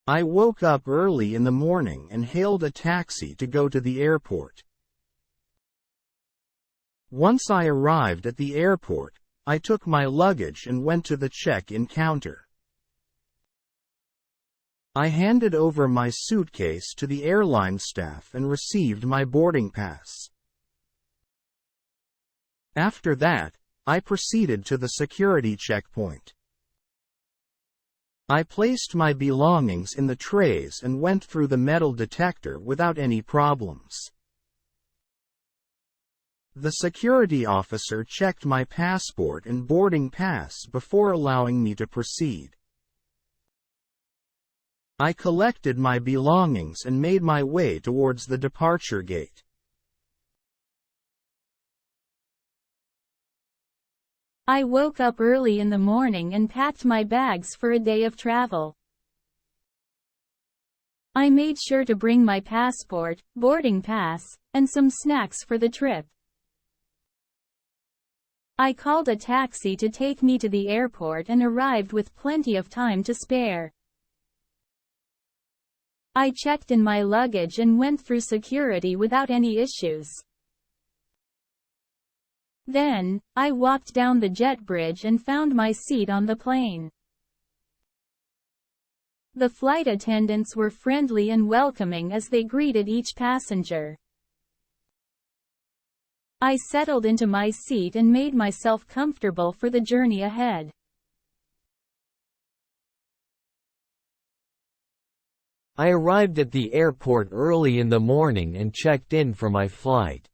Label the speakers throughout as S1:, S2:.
S1: I woke up early in the morning and hailed a taxi to go to the airport. Once I arrived at the airport, I took my luggage and went to the check-in counter. I handed over my suitcase to the airline staff and received my boarding pass. After that, I proceeded to the security checkpoint. I placed my belongings in the trays and went through the metal detector without any problems. The security officer checked my passport and boarding pass before allowing me to proceed. I collected my belongings and made my way towards the departure gate.
S2: I woke up early in the morning and packed my bags for a day of travel. I made sure to bring my passport, boarding pass, and some snacks for the trip. I called a taxi to take me to the airport and arrived with plenty of time to spare. I checked in my luggage and went through security without any issues. Then, I walked down the jet bridge and found my seat on the plane. The flight attendants were friendly and welcoming as they greeted each passenger. I settled into my seat and made myself comfortable for the journey ahead.
S3: I arrived at the airport early in the morning and checked in for my flight.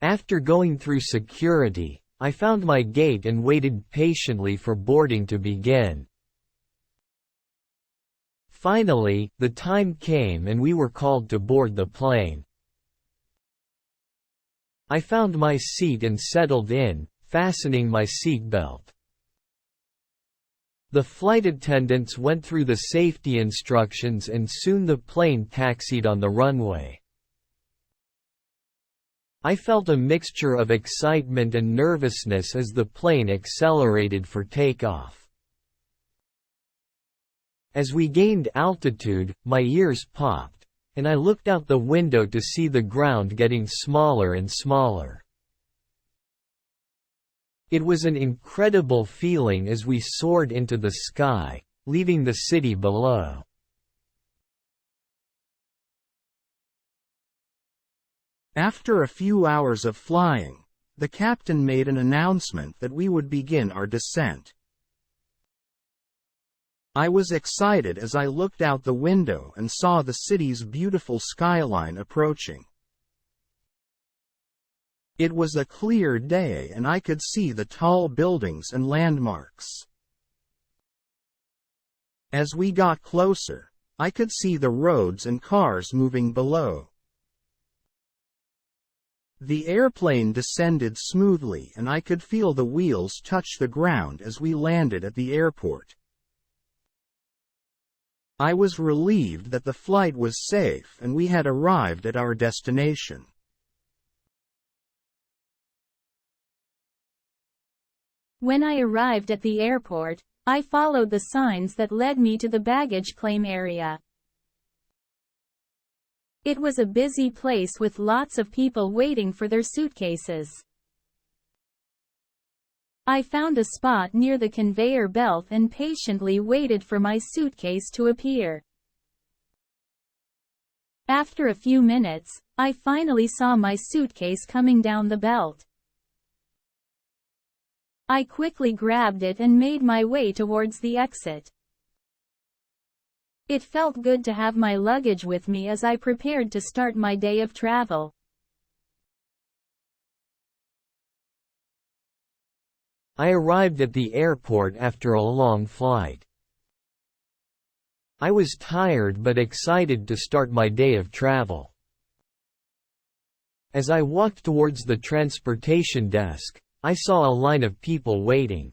S3: After going through security, I found my gate and waited patiently for boarding to begin. Finally, the time came and we were called to board the plane. I found my seat and settled in, fastening my seatbelt. The flight attendants went through the safety instructions and soon the plane taxied on the runway. I felt a mixture of excitement and nervousness as the plane accelerated for takeoff. As we gained altitude, my ears popped, and I looked out the window to see the ground getting smaller and smaller. It was an incredible feeling as we soared into the sky, leaving the city below.
S1: After a few hours of flying, the captain made an announcement that we would begin our descent. I was excited as I looked out the window and saw the city's beautiful skyline approaching. It was a clear day and I could see the tall buildings and landmarks. As we got closer, I could see the roads and cars moving below. The airplane descended smoothly and I could feel the wheels touch the ground as we landed at the airport. I was relieved that the flight was safe and we had arrived at our destination.
S2: When I arrived at the airport, I followed the signs that led me to the baggage claim area. It was a busy place with lots of people waiting for their suitcases. I found a spot near the conveyor belt and patiently waited for my suitcase to appear. After a few minutes, I finally saw my suitcase coming down the belt. I quickly grabbed it and made my way towards the exit. It felt good to have my luggage with me as I prepared to start my day of travel.
S3: I arrived at the airport after a long flight. I was tired but excited to start my day of travel. As I walked towards the transportation desk, I saw a line of people waiting.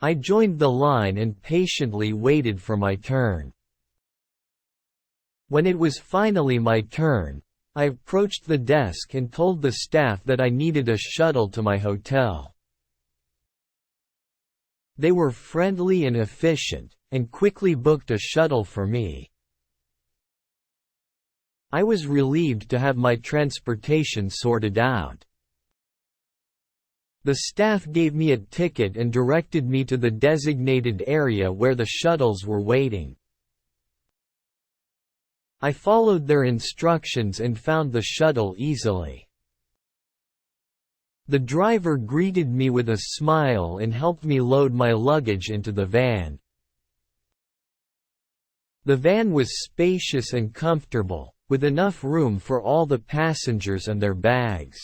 S3: I joined the line and patiently waited for my turn. When it was finally my turn, I approached the desk and told the staff that I needed a shuttle to my hotel. They were friendly and efficient, and quickly booked a shuttle for me. I was relieved to have my transportation sorted out. The staff gave me a ticket and directed me to the designated area where the shuttles were waiting. I followed their instructions and found the shuttle easily. The driver greeted me with a smile and helped me load my luggage into the van. The van was spacious and comfortable, with enough room for all the passengers and their bags.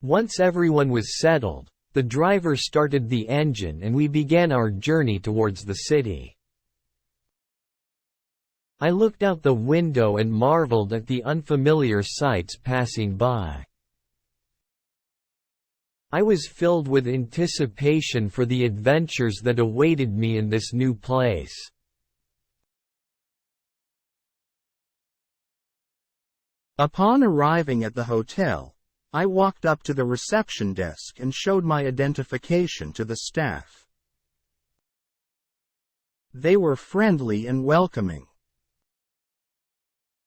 S3: Once everyone was settled, the driver started the engine and we began our journey towards the city. I looked out the window and marveled at the unfamiliar sights passing by. I was filled with anticipation for the adventures that awaited me in this new place.
S1: Upon arriving at the hotel, I walked up to the reception desk and showed my identification to the staff. They were friendly and welcoming.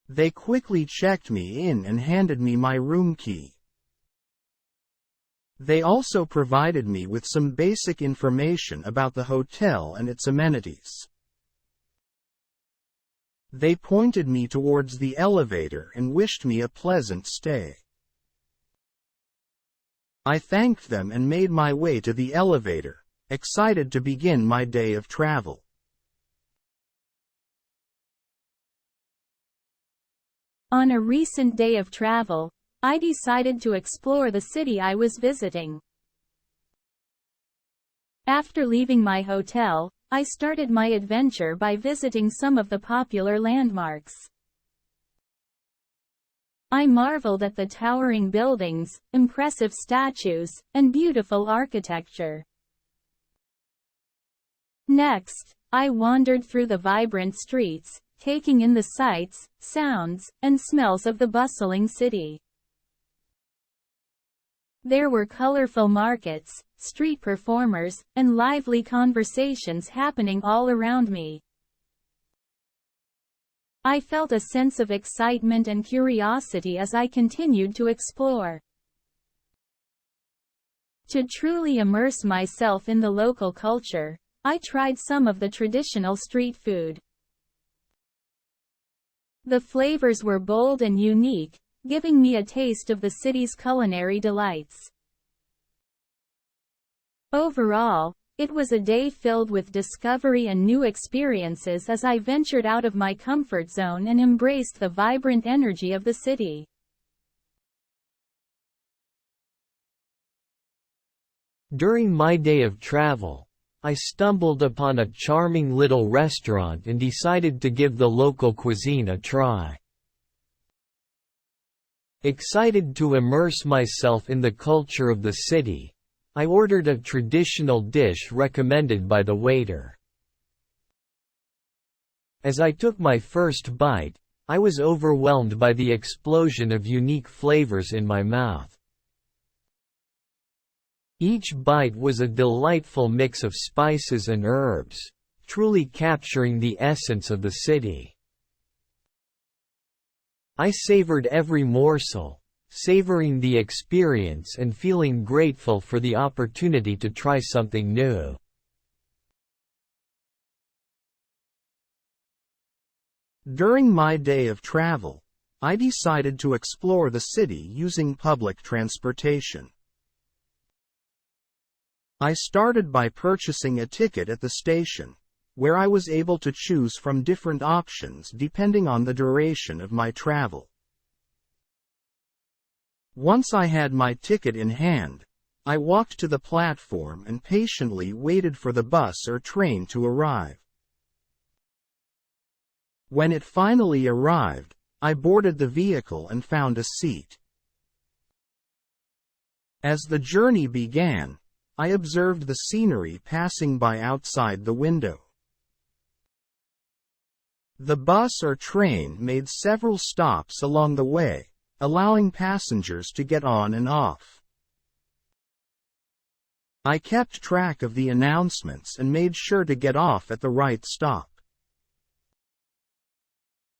S1: They quickly checked me in and handed me my room key. They also provided me with some basic information about the hotel and its amenities. They pointed me towards the elevator and wished me a pleasant stay. I thanked them and made my way to the elevator, excited to begin my day of travel.
S2: On a recent day of travel, I decided to explore the city I was visiting. After leaving my hotel, I started my adventure by visiting some of the popular landmarks. I marveled at the towering buildings, impressive statues, and beautiful architecture. Next, I wandered through the vibrant streets, taking in the sights, sounds, and smells of the bustling city. There were colorful markets, street performers, and lively conversations happening all around me. I felt a sense of excitement and curiosity as I continued to explore. To truly immerse myself in the local culture, I tried some of the traditional street food. The flavors were bold and unique, giving me a taste of the city's culinary delights. Overall, it was a day filled with discovery and new experiences as I ventured out of my comfort zone and embraced the vibrant energy of the city.
S3: During my day of travel, I stumbled upon a charming little restaurant and decided to give the local cuisine a try. Excited to immerse myself in the culture of the city, I ordered a traditional dish recommended by the waiter. As I took my first bite, I was overwhelmed by the explosion of unique flavors in my mouth. Each bite was a delightful mix of spices and herbs, truly capturing the essence of the city. I savored every morsel, savoring the experience and feeling grateful for the opportunity to try something new.
S1: During my day of travel, I decided to explore the city using public transportation. I started by purchasing a ticket at the station, where I was able to choose from different options depending on the duration of my travel. Once I had my ticket in hand, I walked to the platform and patiently waited for the bus or train to arrive. When it finally arrived, I boarded the vehicle and found a seat. As the journey began, I observed the scenery passing by outside the window. The bus or train made several stops along the way, allowing passengers to get on and off. I kept track of the announcements and made sure to get off at the right stop.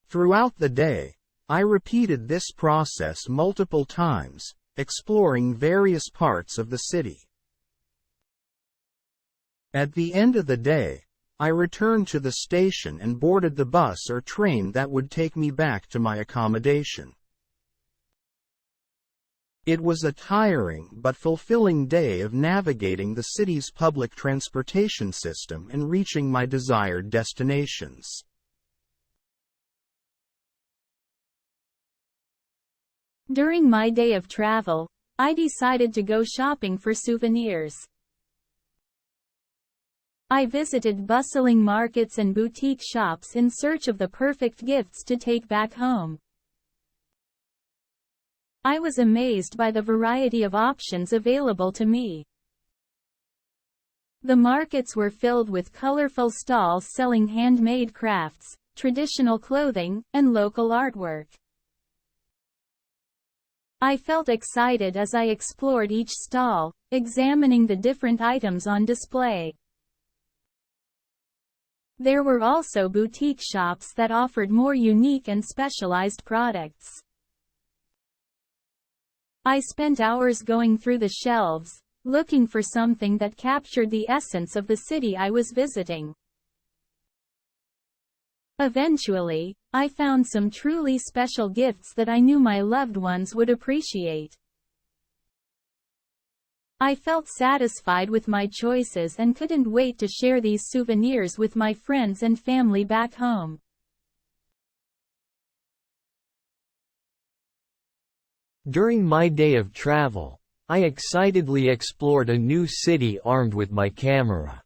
S1: Throughout the day, I repeated this process multiple times, exploring various parts of the city. At the end of the day, I returned to the station and boarded the bus or train that would take me back to my accommodation. It was a tiring but fulfilling day of navigating the city's public transportation system and reaching my desired destinations.
S2: During my day of travel, I decided to go shopping for souvenirs. I visited bustling markets and boutique shops in search of the perfect gifts to take back home. I was amazed by the variety of options available to me. The markets were filled with colorful stalls selling handmade crafts, traditional clothing, and local artwork. I felt excited as I explored each stall, examining the different items on display. There were also boutique shops that offered more unique and specialized products. I spent hours going through the shelves, looking for something that captured the essence of the city I was visiting. Eventually, I found some truly special gifts that I knew my loved ones would appreciate. I felt satisfied with my choices and couldn't wait to share these souvenirs with my friends and family back home.
S3: During my day of travel, I excitedly explored a new city armed with my camera.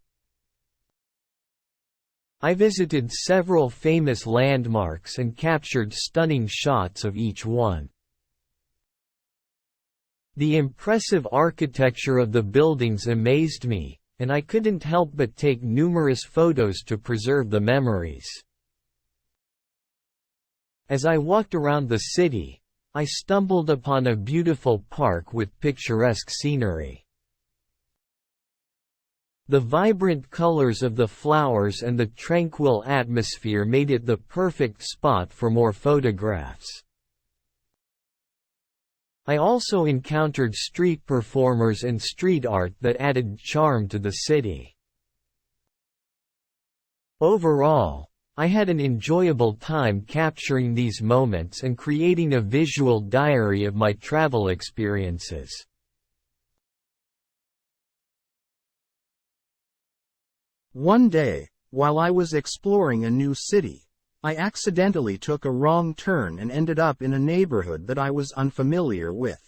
S3: I visited several famous landmarks and captured stunning shots of each one. The impressive architecture of the buildings amazed me, and I couldn't help but take numerous photos to preserve the memories. As I walked around the city, I stumbled upon a beautiful park with picturesque scenery. The vibrant colors of the flowers and the tranquil atmosphere made it the perfect spot for more photographs. I also encountered street performers and street art that added charm to the city. Overall, I had an enjoyable time capturing these moments and creating a visual diary of my travel experiences.
S1: One day, while I was exploring a new city, I accidentally took a wrong turn and ended up in a neighborhood that I was unfamiliar with.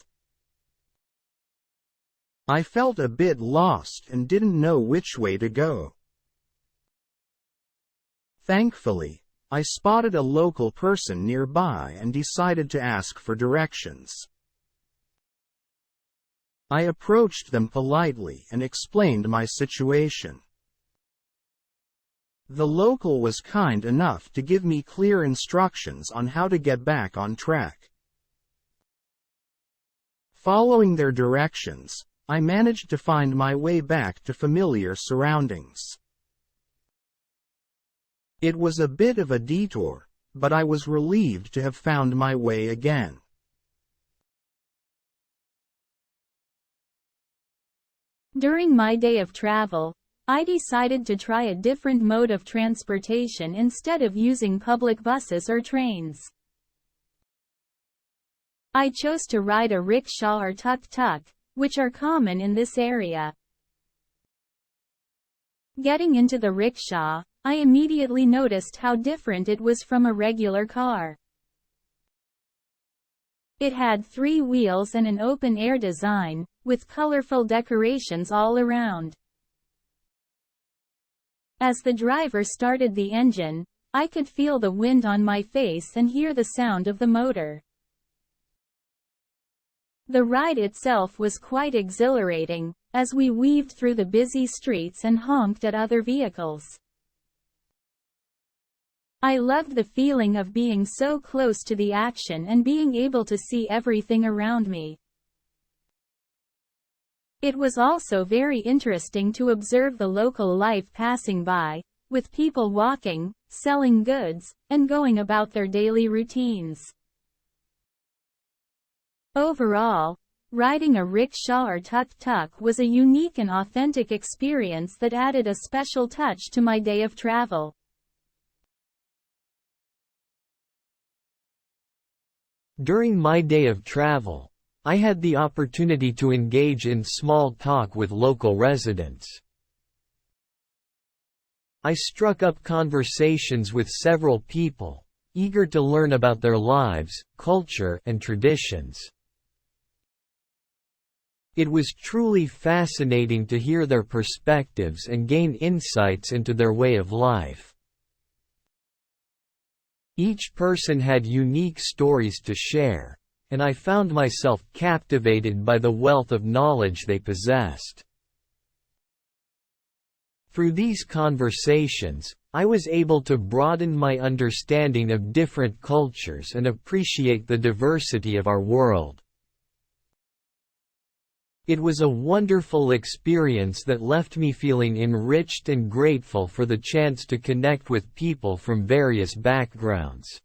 S1: I felt a bit lost and didn't know which way to go. Thankfully, I spotted a local person nearby and decided to ask for directions. I approached them politely and explained my situation. The local was kind enough to give me clear instructions on how to get back on track. Following their directions, I managed to find my way back to familiar surroundings. It was a bit of a detour, but I was relieved to have found my way again.
S2: During my day of travel, I decided to try a different mode of transportation instead of using public buses or trains. I chose to ride a rickshaw or tuk-tuk, which are common in this area. Getting into the rickshaw, I immediately noticed how different it was from a regular car. It had 3 wheels and an open-air design, with colorful decorations all around. As the driver started the engine, I could feel the wind on my face and hear the sound of the motor. The ride itself was quite exhilarating, as we weaved through the busy streets and honked at other vehicles. I loved the feeling of being so close to the action and being able to see everything around me. It was also very interesting to observe the local life passing by, with people walking, selling goods, and going about their daily routines. Overall, riding a rickshaw or tuk-tuk was a unique and authentic experience that added a special touch to my day of travel.
S3: During my day of travel, I had the opportunity to engage in small talk with local residents. I struck up conversations with several people, eager to learn about their lives, culture, and traditions. It was truly fascinating to hear their perspectives and gain insights into their way of life. Each person had unique stories to share, and I found myself captivated by the wealth of knowledge they possessed. Through these conversations, I was able to broaden my understanding of different cultures and appreciate the diversity of our world. It was a wonderful experience that left me feeling enriched and grateful for the chance to connect with people from various backgrounds.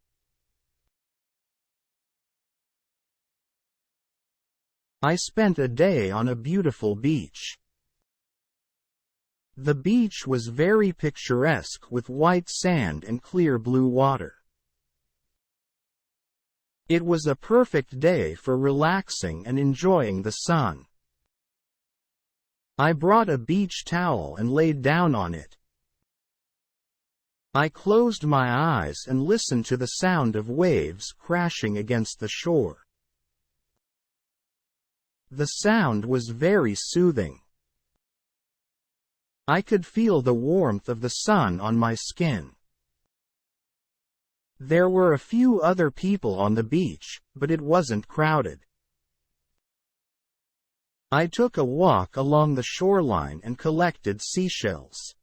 S1: I spent a day on a beautiful beach. The beach was very picturesque with white sand and clear blue water. It was a perfect day for relaxing and enjoying the sun. I brought a beach towel and laid down on it. I closed my eyes and listened to the sound of waves crashing against the shore. The sound was very soothing. I could feel the warmth of the sun on my skin. There were a few other people on the beach, but it wasn't crowded. I took a walk along the shoreline and collected seashells.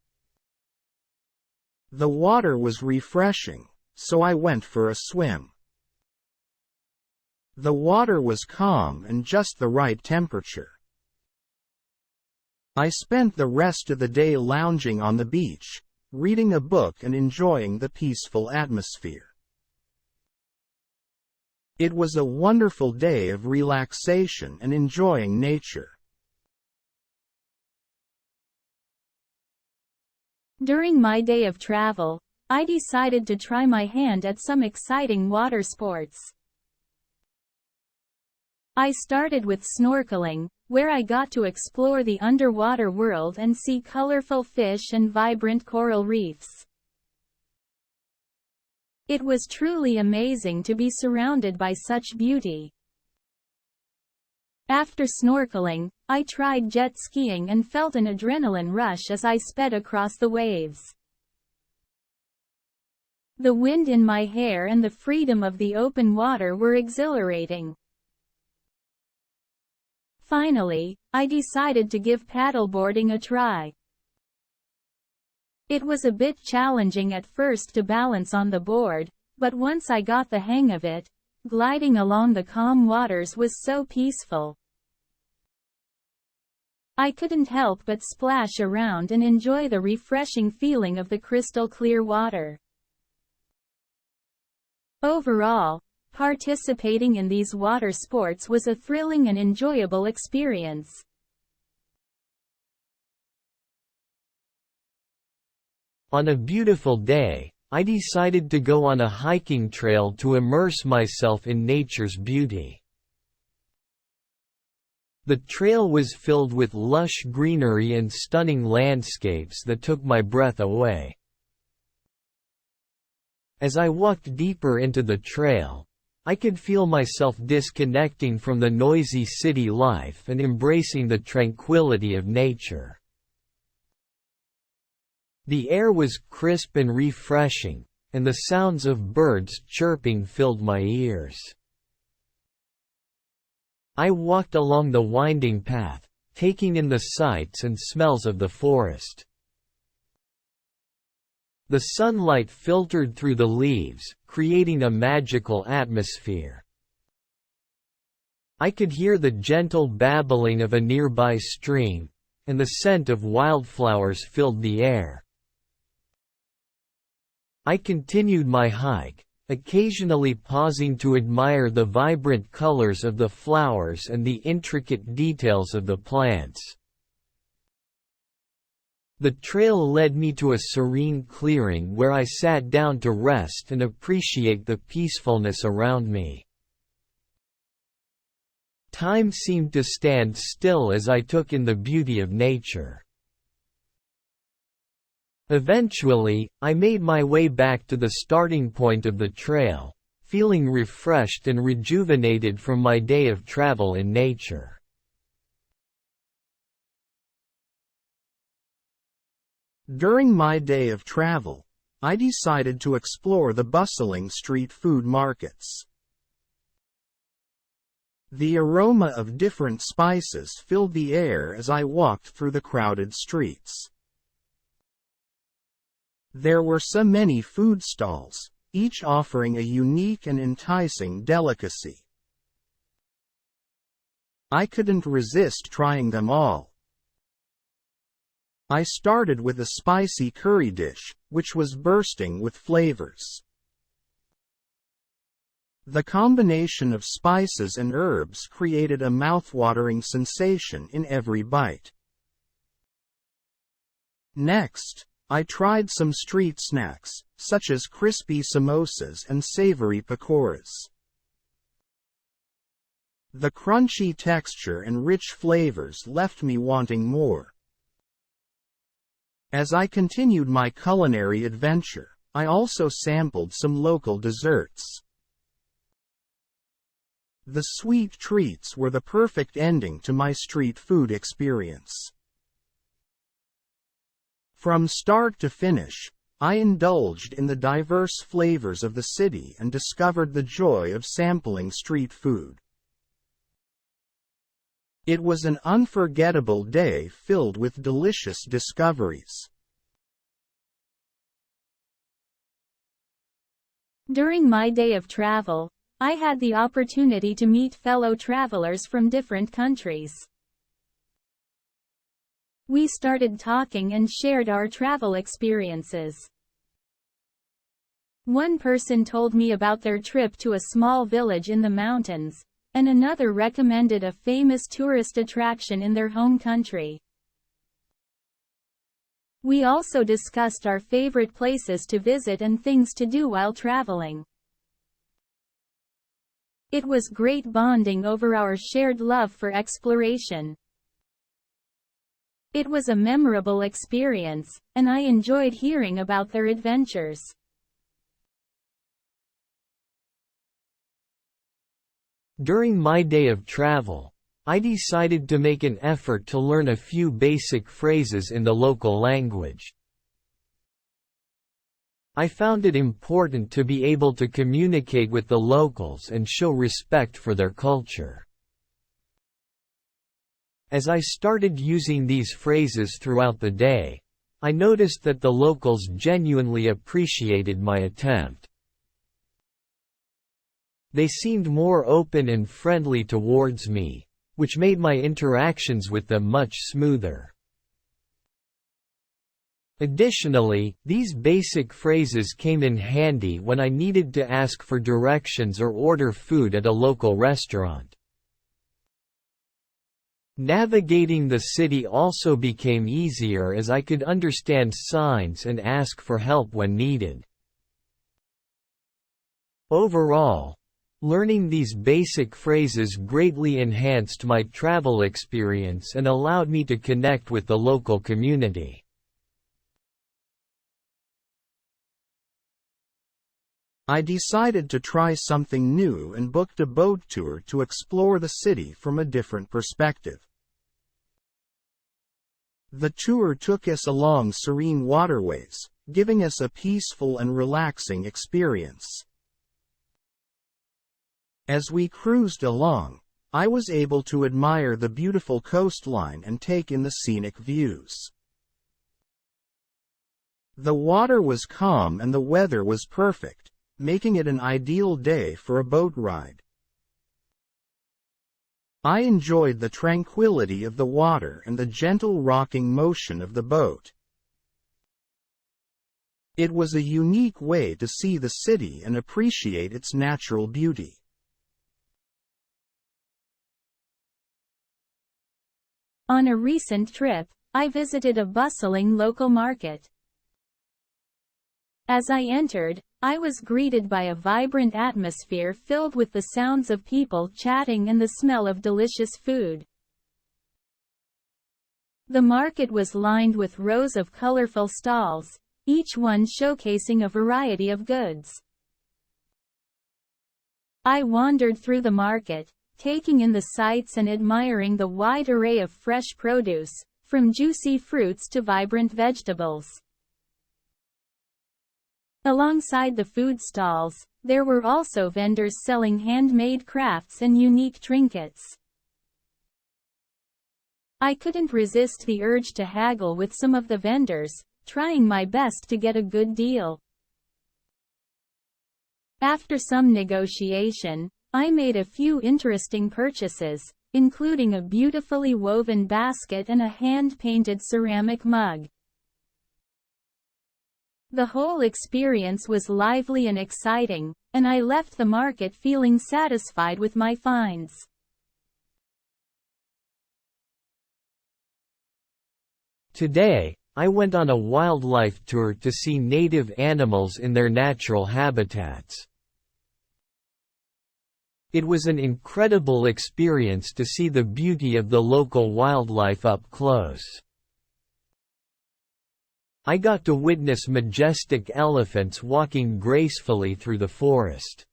S1: The water was refreshing, so I went for a swim. The water was calm and just the right temperature. I spent the rest of the day lounging on the beach, reading a book and enjoying the peaceful atmosphere. It was a wonderful day of relaxation and enjoying nature.
S2: During my day of travel, I decided to try my hand at some exciting water sports. I started with snorkeling, where I got to explore the underwater world and see colorful fish and vibrant coral reefs. It was truly amazing to be surrounded by such beauty. After snorkeling, I tried jet skiing and felt an adrenaline rush as I sped across the waves. The wind in my hair and the freedom of the open water were exhilarating. Finally, I decided to give paddleboarding a try. It was a bit challenging at first to balance on the board, but once I got the hang of it, gliding along the calm waters was so peaceful. I couldn't help but splash around and enjoy the refreshing feeling of the crystal clear water. Overall, participating in these water sports was a thrilling and enjoyable experience.
S3: On a beautiful day, I decided to go on a hiking trail to immerse myself in nature's beauty. The trail was filled with lush greenery and stunning landscapes that took my breath away. As I walked deeper into the trail, I could feel myself disconnecting from the noisy city life and embracing the tranquility of nature. The air was crisp and refreshing, and the sounds of birds chirping filled my ears. I walked along the winding path, taking in the sights and smells of the forest. The sunlight filtered through the leaves, creating a magical atmosphere. I could hear the gentle babbling of a nearby stream, and the scent of wildflowers filled the air. I continued my hike, occasionally pausing to admire the vibrant colors of the flowers and the intricate details of the plants. The trail led me to a serene clearing where I sat down to rest and appreciate the peacefulness around me. Time seemed to stand still as I took in the beauty of nature. Eventually, I made my way back to the starting point of the trail, feeling refreshed and rejuvenated from my day of travel in nature.
S1: During my day of travel, I decided to explore the bustling street food markets. The aroma of different spices filled the air as I walked through the crowded streets. There were so many food stalls, each offering a unique and enticing delicacy. I couldn't resist trying them all. I started with a spicy curry dish, which was bursting with flavors. The combination of spices and herbs created a mouth-watering sensation in every bite. Next, I tried some street snacks, such as crispy samosas and savory pakoras. The crunchy texture and rich flavors left me wanting more. As I continued my culinary adventure, I also sampled some local desserts. The sweet treats were the perfect ending to my street food experience. From start to finish, I indulged in the diverse flavors of the city and discovered the joy of sampling street food. It was an unforgettable day filled with delicious discoveries.
S2: During my day of travel, I had the opportunity to meet fellow travelers from different countries. We started talking and shared our travel experiences. One person told me about their trip to a small village in the mountains, and another recommended a famous tourist attraction in their home country. We also discussed our favorite places to visit and things to do while traveling. It was great bonding over our shared love for exploration. It was a memorable experience, and I enjoyed hearing about their adventures.
S3: During my day of travel, I decided to make an effort to learn a few basic phrases in the local language. I found it important to be able to communicate with the locals and show respect for their culture. As I started using these phrases throughout the day, I noticed that the locals genuinely appreciated my attempt. They seemed more open and friendly towards me, which made my interactions with them much smoother. Additionally, these basic phrases came in handy when I needed to ask for directions or order food at a local restaurant. Navigating the city also became easier as I could understand signs and ask for help when needed. Overall, learning these basic phrases greatly enhanced my travel experience and allowed me to connect with the local community.
S1: I decided to try something new and booked a boat tour to explore the city from a different perspective. The tour took us along serene waterways, giving us a peaceful and relaxing experience. As we cruised along, I was able to admire the beautiful coastline and take in the scenic views. The water was calm and the weather was perfect, making it an ideal day for a boat ride. I enjoyed the tranquility of the water and the gentle rocking motion of the boat. It was a unique way to see the city and appreciate its natural beauty.
S2: On a recent trip, I visited a bustling local market. As I entered, I was greeted by a vibrant atmosphere filled with the sounds of people chatting and the smell of delicious food. The market was lined with rows of colorful stalls, each one showcasing a variety of goods. I wandered through the market, taking in the sights and admiring the wide array of fresh produce, from juicy fruits to vibrant vegetables. Alongside the food stalls, there were also vendors selling handmade crafts and unique trinkets. I couldn't resist the urge to haggle with some of the vendors, trying my best to get a good deal. After some negotiation, I made a few interesting purchases, including a beautifully woven basket and a hand-painted ceramic mug. The whole experience was lively and exciting, and I left the market feeling satisfied with my finds.
S3: Today, I went on a wildlife tour to see native animals in their natural habitats. It was an incredible experience to see the beauty of the local wildlife up close. I got to witness majestic elephants walking gracefully through the forest.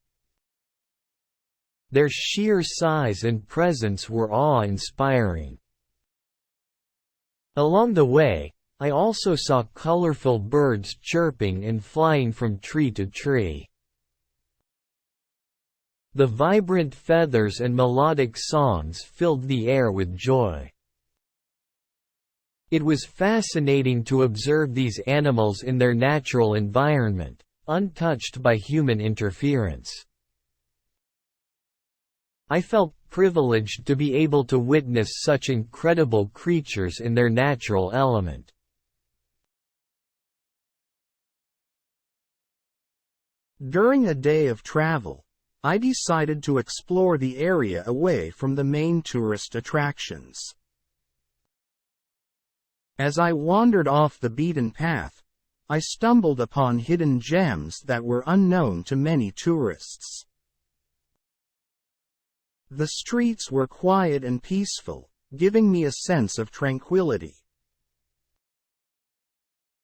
S3: Their sheer size and presence were awe-inspiring. Along the way, I also saw colorful birds chirping and flying from tree to tree. The vibrant feathers and melodic songs filled the air with joy. It was fascinating to observe these animals in their natural environment, untouched by human interference. I felt privileged to be able to witness such incredible creatures in their natural element.
S1: During a day of travel, I decided to explore the area away from the main tourist attractions. As I wandered off the beaten path, I stumbled upon hidden gems that were unknown to many tourists. The streets were quiet and peaceful, giving me a sense of tranquility.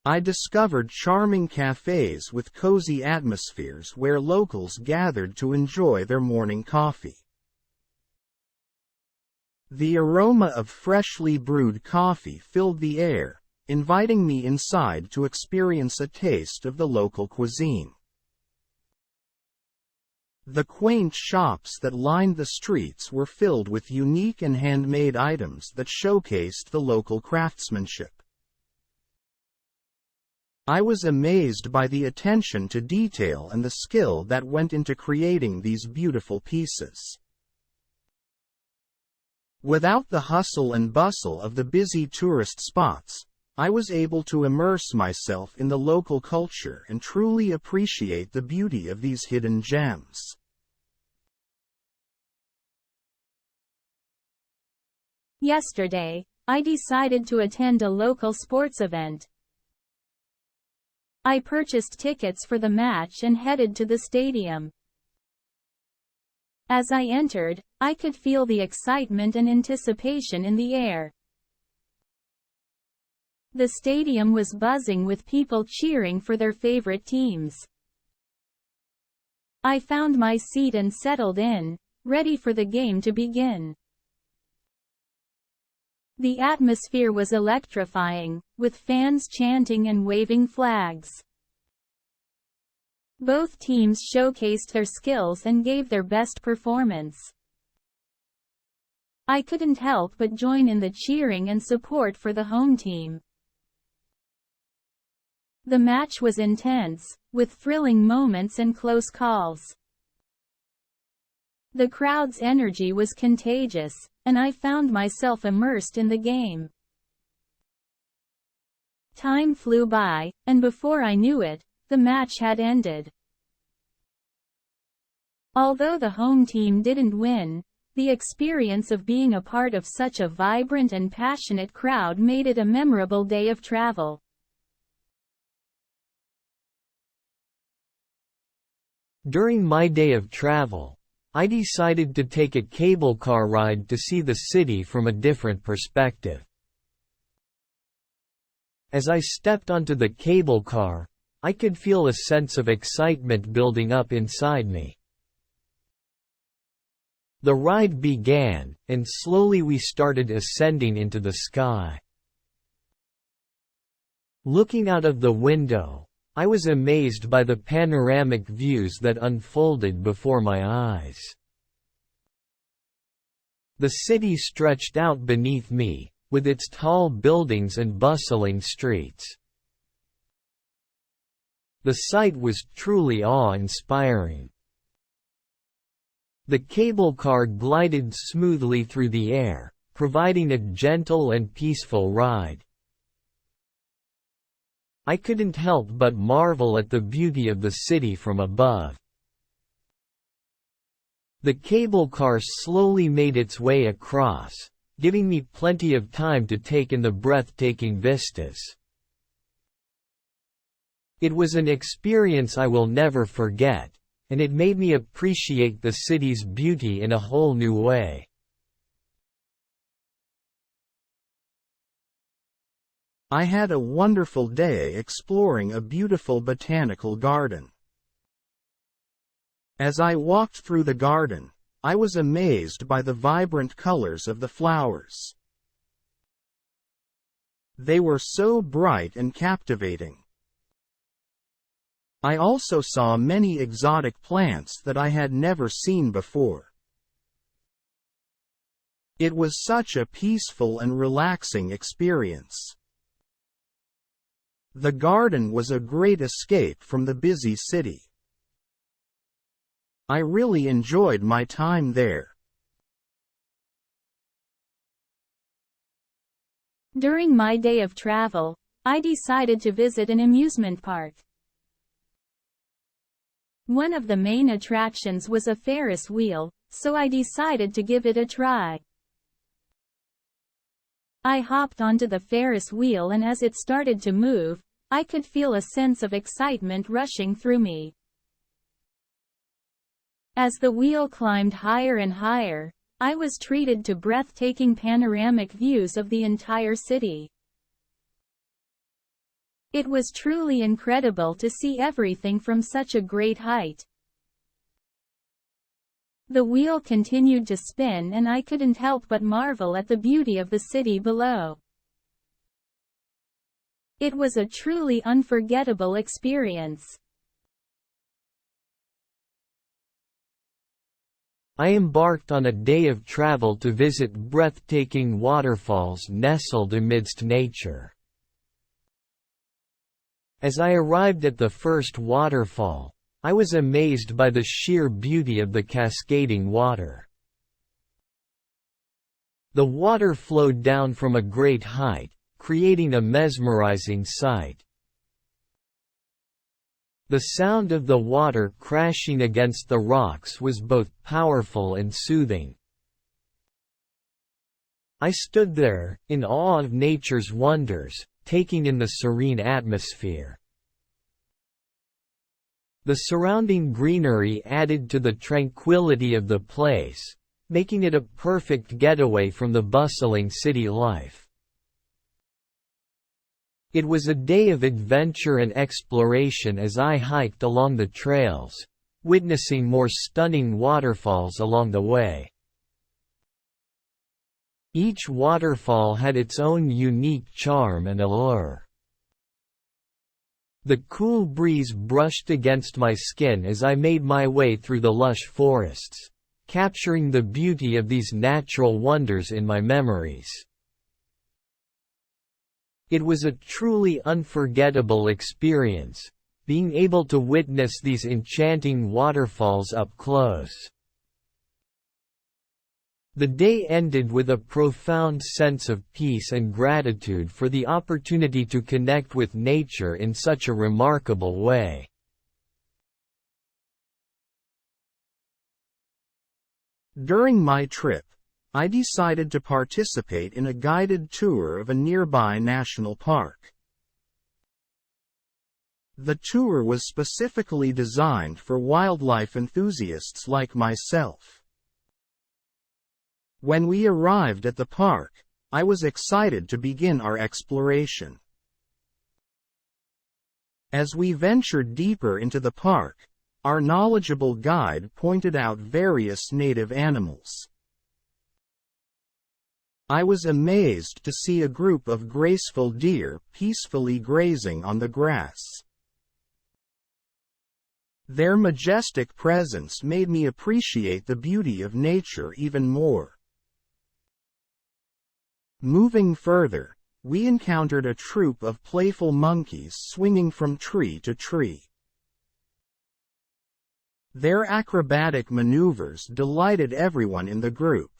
S1: I discovered charming cafes with cozy atmospheres where locals gathered to enjoy their morning coffee. The aroma of freshly brewed coffee filled the air, inviting me inside to experience a taste of the local cuisine. The quaint shops that lined the streets were filled with unique and handmade items that showcased the local craftsmanship. I was amazed by the attention to detail and the skill that went into creating these beautiful pieces. Without the hustle and bustle of the busy tourist spots, I was able to immerse myself in the local culture and truly appreciate the beauty of these hidden gems.
S2: Yesterday, I decided to attend a local sports event. I purchased tickets for the match and headed to the stadium. As I entered, I could feel the excitement and anticipation in the air. The stadium was buzzing with people cheering for their favorite teams. I found my seat and settled in, ready for the game to begin. The atmosphere was electrifying, with fans chanting and waving flags. Both teams showcased their skills and gave their best performance. I couldn't help but join in the cheering and support for the home team. The match was intense, with thrilling moments and close calls. The crowd's energy was contagious, and I found myself immersed in the game. Time flew by, and before I knew it, the match had ended. Although the home team didn't win, the experience of being a part of such a vibrant and passionate crowd made it a memorable day of travel.
S3: During my day of travel, I decided to take a cable car ride to see the city from a different perspective. As I stepped onto the cable car, I could feel a sense of excitement building up inside me. The ride began, and slowly we started ascending into the sky. Looking out of the window, I was amazed by the panoramic views that unfolded before my eyes. The city stretched out beneath me, with its tall buildings and bustling streets. The sight was truly awe-inspiring. The cable car glided smoothly through the air, providing a gentle and peaceful ride. I couldn't help but marvel at the beauty of the city from above. The cable car slowly made its way across, giving me plenty of time to take in the breathtaking vistas. It was an experience I will never forget, and it made me appreciate the city's beauty in a whole new way.
S1: I had a wonderful day exploring a beautiful botanical garden. As I walked through the garden, I was amazed by the vibrant colors of the flowers. They were so bright and captivating. I also saw many exotic plants that I had never seen before. It was such a peaceful and relaxing experience. The garden was a great escape from the busy city. I really enjoyed my time there.
S2: During my day of travel, I decided to visit an amusement park. One of the main attractions was a Ferris wheel, so I decided to give it a try. I hopped onto the Ferris wheel, and as it started to move, I could feel a sense of excitement rushing through me. As the wheel climbed higher and higher, I was treated to breathtaking panoramic views of the entire city. It was truly incredible to see everything from such a great height. The wheel continued to spin, and I couldn't help but marvel at the beauty of the city below. It was a truly unforgettable experience.
S3: I embarked on a day of travel to visit breathtaking waterfalls nestled amidst nature. As I arrived at the first waterfall, I was amazed by the sheer beauty of the cascading water. The water flowed down from a great height, creating a mesmerizing sight. The sound of the water crashing against the rocks was both powerful and soothing. I stood there, in awe of nature's wonders, taking in the serene atmosphere. The surrounding greenery added to the tranquility of the place, making it a perfect getaway from the bustling city life. It was a day of adventure and exploration as I hiked along the trails, witnessing more stunning waterfalls along the way. Each waterfall had its own unique charm and allure. The cool breeze brushed against my skin as I made my way through the lush forests, capturing the beauty of these natural wonders in my memories. It was a truly unforgettable experience, being able to witness these enchanting waterfalls up close. The day ended with a profound sense of peace and gratitude for the opportunity to connect with nature in such a remarkable way.
S1: During my trip, I decided to participate in a guided tour of a nearby national park. The tour was specifically designed for wildlife enthusiasts like myself. When we arrived at the park, I was excited to begin our exploration. As we ventured deeper into the park, our knowledgeable guide pointed out various native animals. I was amazed to see a group of graceful deer peacefully grazing on the grass. Their majestic presence made me appreciate the beauty of nature even more. Moving further, we encountered a troop of playful monkeys swinging from tree to tree. Their acrobatic maneuvers delighted everyone in the group.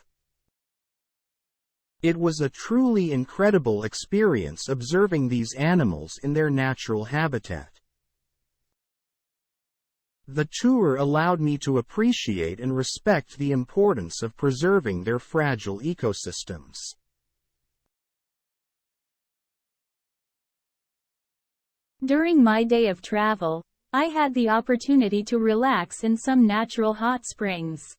S1: It was a truly incredible experience observing these animals in their natural habitat. The tour allowed me to appreciate and respect the importance of preserving their fragile ecosystems.
S2: During my day of travel, I had the opportunity to relax in some natural hot springs.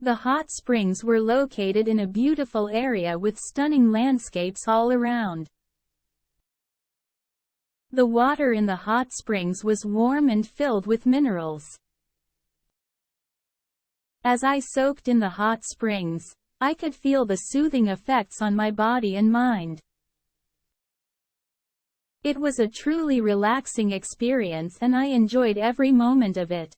S2: The hot springs were located in a beautiful area with stunning landscapes all around. The water in the hot springs was warm and filled with minerals. As I soaked in the hot springs, I could feel the soothing effects on my body and mind. It was a truly relaxing experience and I enjoyed every moment of it.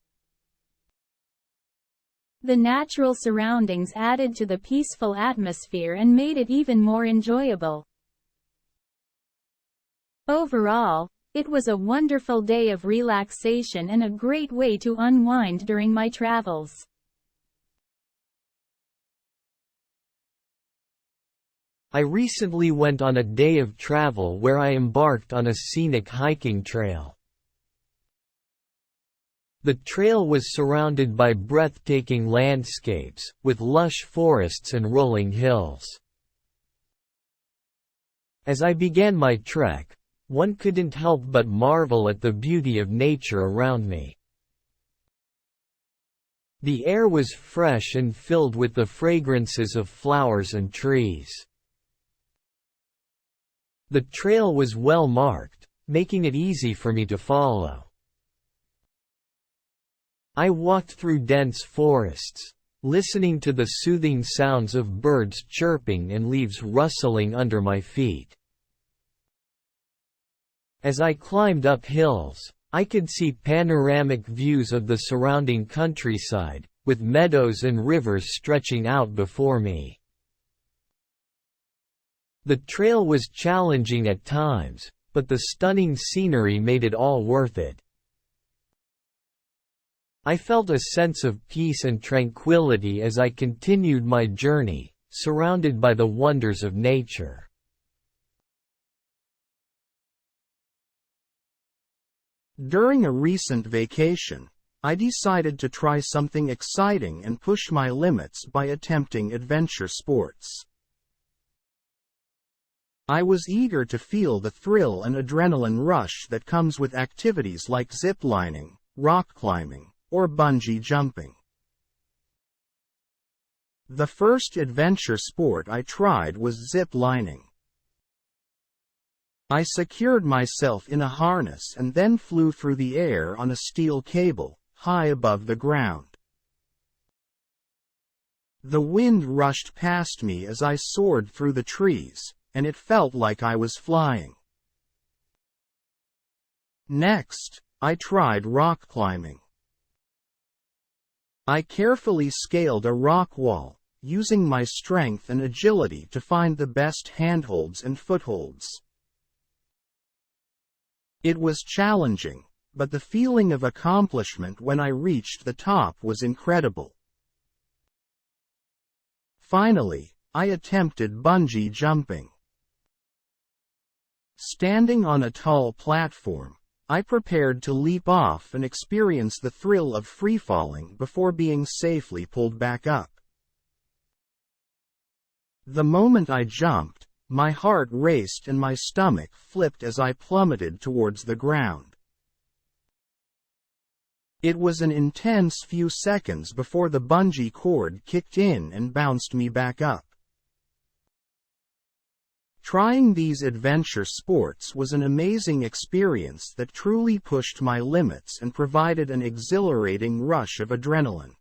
S2: The natural surroundings added to the peaceful atmosphere and made it even more enjoyable. Overall, it was a wonderful day of relaxation and a great way to unwind during my travels.
S3: I recently went on a day of travel where I embarked on a scenic hiking trail. The trail was surrounded by breathtaking landscapes, with lush forests and rolling hills. As I began my trek, one couldn't help but marvel at the beauty of nature around me. The air was fresh and filled with the fragrances of flowers and trees. The trail was well marked, making it easy for me to follow. I walked through dense forests, listening to the soothing sounds of birds chirping and leaves rustling under my feet. As I climbed up hills, I could see panoramic views of the surrounding countryside, with meadows and rivers stretching out before me. The trail was challenging at times, but the stunning scenery made it all worth it. I felt a sense of peace and tranquility as I continued my journey, surrounded by the wonders of nature.
S1: During a recent vacation, I decided to try something exciting and push my limits by attempting adventure sports. I was eager to feel the thrill and adrenaline rush that comes with activities like ziplining, rock climbing, or bungee jumping. The first adventure sport I tried was zip lining. I secured myself in a harness and then flew through the air on a steel cable, high above the ground. The wind rushed past me as I soared through the trees, and it felt like I was flying. Next, I tried rock climbing. I carefully scaled a rock wall, using my strength and agility to find the best handholds and footholds. It was challenging, but the feeling of accomplishment when I reached the top was incredible. Finally, I attempted bungee jumping. Standing on a tall platform, I prepared to leap off and experience the thrill of freefalling before being safely pulled back up. The moment I jumped, my heart raced and my stomach flipped as I plummeted towards the ground. It was an intense few seconds before the bungee cord kicked in and bounced me back up. Trying these adventure sports was an amazing experience that truly pushed my limits and provided an exhilarating rush of adrenaline.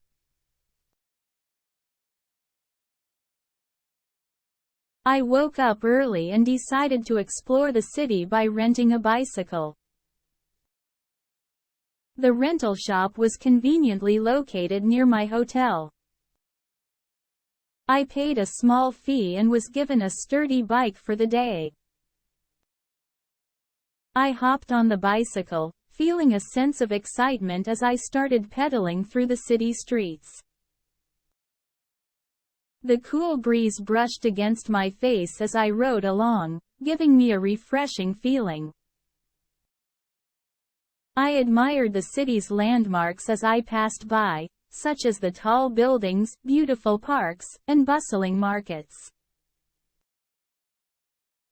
S2: I woke up early and decided to explore the city by renting a bicycle. The rental shop was conveniently located near my hotel. I paid a small fee and was given a sturdy bike for the day. I hopped on the bicycle, feeling a sense of excitement as I started pedaling through the city streets. The cool breeze brushed against my face as I rode along, giving me a refreshing feeling. I admired the city's landmarks as I passed by, such as the tall buildings, beautiful parks, and bustling markets.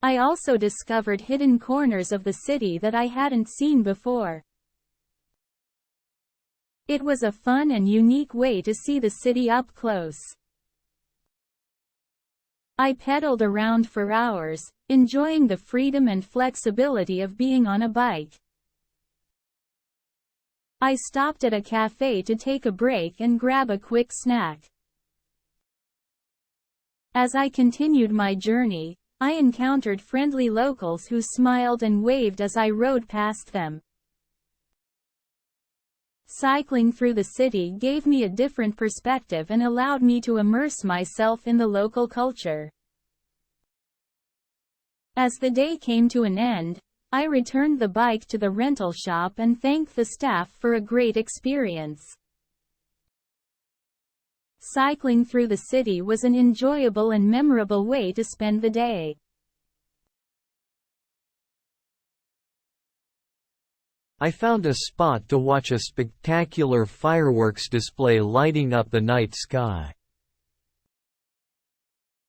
S2: I also discovered hidden corners of the city that I hadn't seen before. It was a fun and unique way to see the city up close. I pedaled around for hours, enjoying the freedom and flexibility of being on a bike. I stopped at a cafe to take a break and grab a quick snack. As I continued my journey, I encountered friendly locals who smiled and waved as I rode past them. Cycling through the city gave me a different perspective and allowed me to immerse myself in the local culture. As the day came to an end, I returned the bike to the rental shop and thanked the staff for a great experience. Cycling through the city was an enjoyable and memorable way to spend the day.
S3: I found a spot to watch a spectacular fireworks display lighting up the night sky.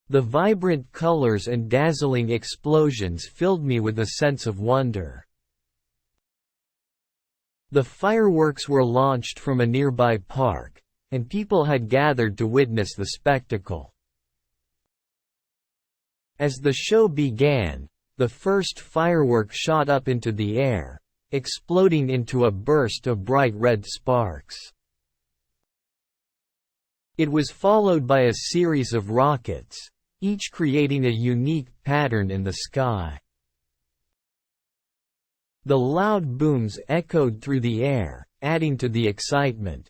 S3: The vibrant colors and dazzling explosions filled me with a sense of wonder. The fireworks were launched from a nearby park, and people had gathered to witness the spectacle. As the show began, the first firework shot up into the air, exploding into a burst of bright red sparks. It was followed by a series of rockets, each creating a unique pattern in the sky. The loud booms echoed through the air, adding to the excitement.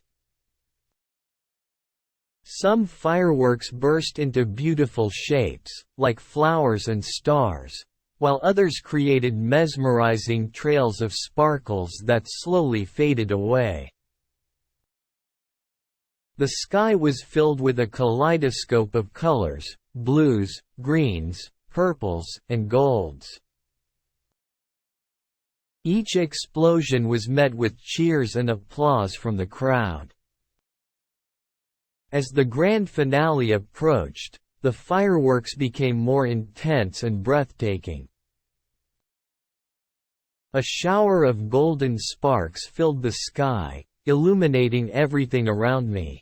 S3: Some fireworks burst into beautiful shapes, like flowers and stars, while others created mesmerizing trails of sparkles that slowly faded away. The sky was filled with a kaleidoscope of colors: blues, greens, purples, and golds. Each explosion was met with cheers and applause from the crowd. As the grand finale approached, the fireworks became more intense and breathtaking. A shower of golden sparks filled the sky, illuminating everything around me.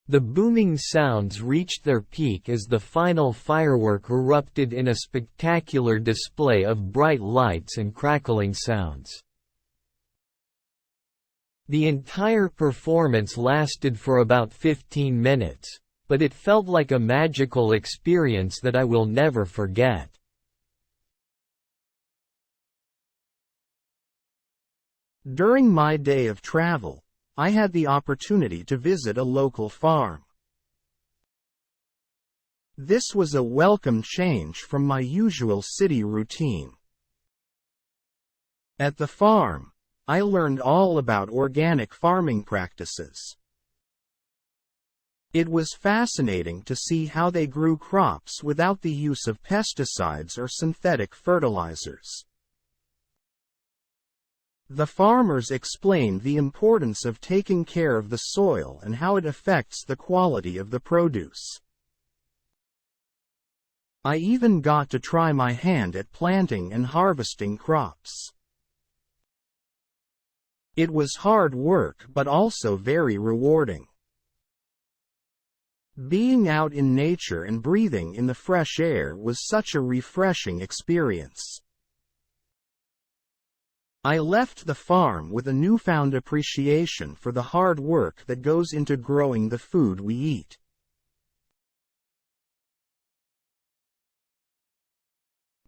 S3: The booming sounds reached their peak as the final firework erupted in a spectacular display of bright lights and crackling sounds. The entire performance lasted for about 15 minutes, but it felt like a magical experience that I will never forget.
S1: During my day of travel, I had the opportunity to visit a local farm. This was a welcome change from my usual city routine. At the farm, I learned all about organic farming practices. It was fascinating to see how they grew crops without the use of pesticides or synthetic fertilizers. The farmers explained the importance of taking care of the soil and how it affects the quality of the produce. I even got to try my hand at planting and harvesting crops. It was hard work but also very rewarding. Being out in nature and breathing in the fresh air was such a refreshing experience. I left the farm with a newfound appreciation for the hard work that goes into growing the food we eat.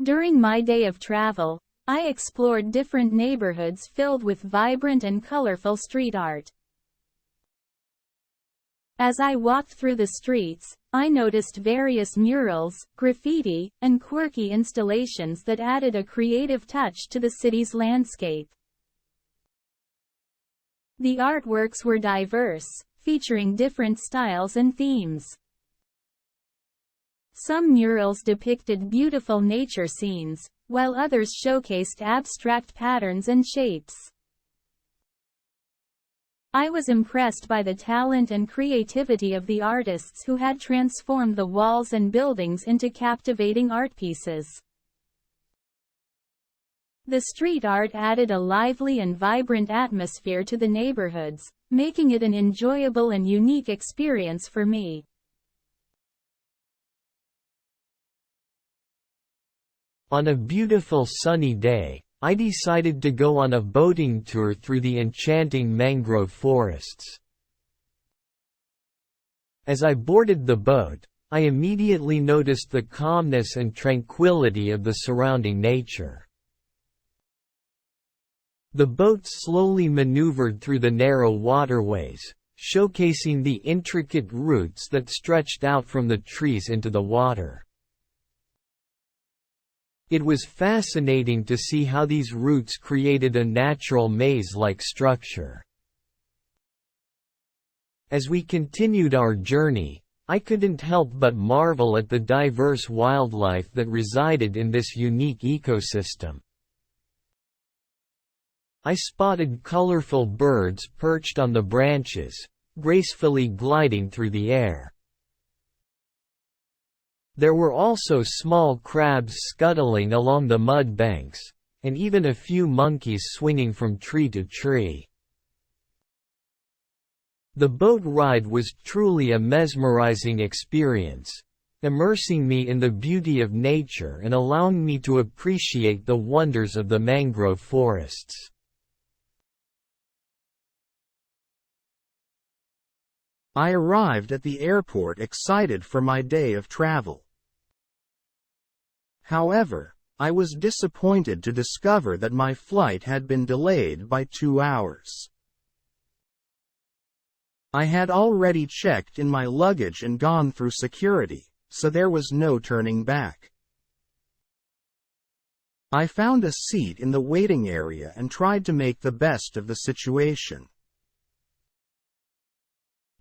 S2: During my day of travel, I explored different neighborhoods filled with vibrant and colorful street art. As I walked through the streets, I noticed various murals, graffiti, and quirky installations that added a creative touch to the city's landscape. The artworks were diverse, featuring different styles and themes. Some murals depicted beautiful nature scenes, while others showcased abstract patterns and shapes. I was impressed by the talent and creativity of the artists who had transformed the walls and buildings into captivating art pieces. The street art added a lively and vibrant atmosphere to the neighborhoods, making it an enjoyable and unique experience for me.
S3: On a beautiful sunny day, I decided to go on a boating tour through the enchanting mangrove forests. As I boarded the boat, I immediately noticed the calmness and tranquility of the surrounding nature. The boat slowly maneuvered through the narrow waterways, showcasing the intricate roots that stretched out from the trees into the water. It was fascinating to see how these roots created a natural maze-like structure. As we continued our journey, I couldn't help but marvel at the diverse wildlife that resided in this unique ecosystem. I spotted colorful birds perched on the branches, gracefully gliding through the air. There were also small crabs scuttling along the mud banks, and even a few monkeys swinging from tree to tree. The boat ride was truly a mesmerizing experience, immersing me in the beauty of nature and allowing me to appreciate the wonders of the mangrove forests.
S1: I arrived at the airport excited for my day of travel. However, I was disappointed to discover that my flight had been delayed by 2 hours. I had already checked in my luggage and gone through security, so there was no turning back. I found a seat in the waiting area and tried to make the best of the situation.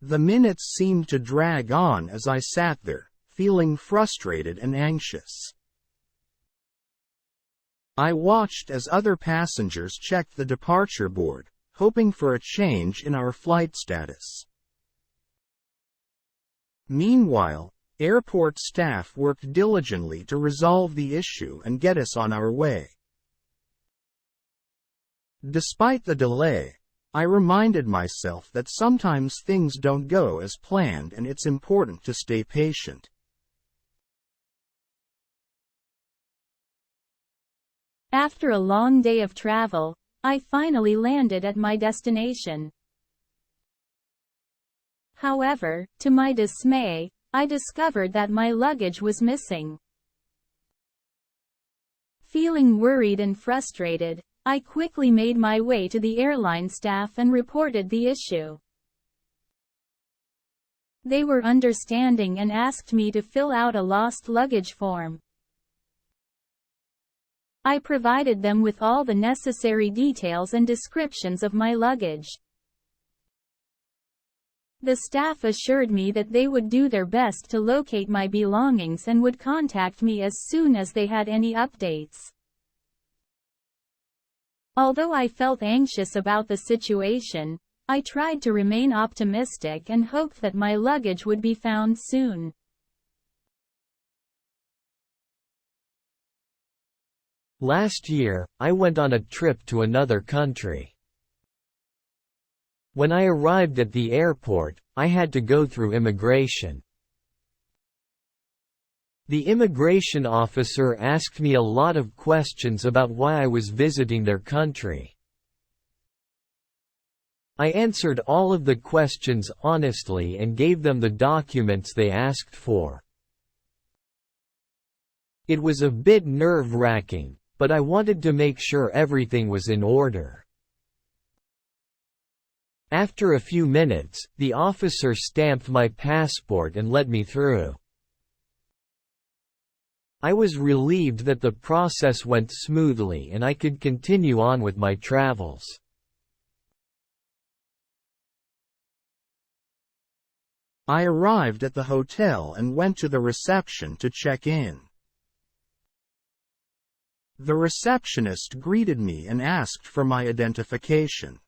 S1: The minutes seemed to drag on as I sat there, feeling frustrated and anxious. I watched as other passengers checked the departure board, hoping for a change in our flight status. Meanwhile, airport staff worked diligently to resolve the issue and get us on our way. Despite the delay, I reminded myself that sometimes things don't go as planned and it's important to stay patient.
S2: After a long day of travel, I finally landed at my destination. However, to my dismay, I discovered that my luggage was missing. Feeling worried and frustrated, I quickly made my way to the airline staff and reported the issue. They were understanding and asked me to fill out a lost luggage form. I provided them with all the necessary details and descriptions of my luggage. The staff assured me that they would do their best to locate my belongings and would contact me as soon as they had any updates. Although I felt anxious about the situation, I tried to remain optimistic and hoped that my luggage would be found soon.
S3: Last year, I went on a trip to another country. When I arrived at the airport, I had to go through immigration. The immigration officer asked me a lot of questions about why I was visiting their country. I answered all of the questions honestly and gave them the documents they asked for. It was a bit nerve-wracking, but I wanted to make sure everything was in order. After a few minutes, the officer stamped my passport and let me through. I was relieved that the process went smoothly and I could continue on with my travels.
S1: I arrived at the hotel and went to the reception to check in. The receptionist greeted me and asked for my identification.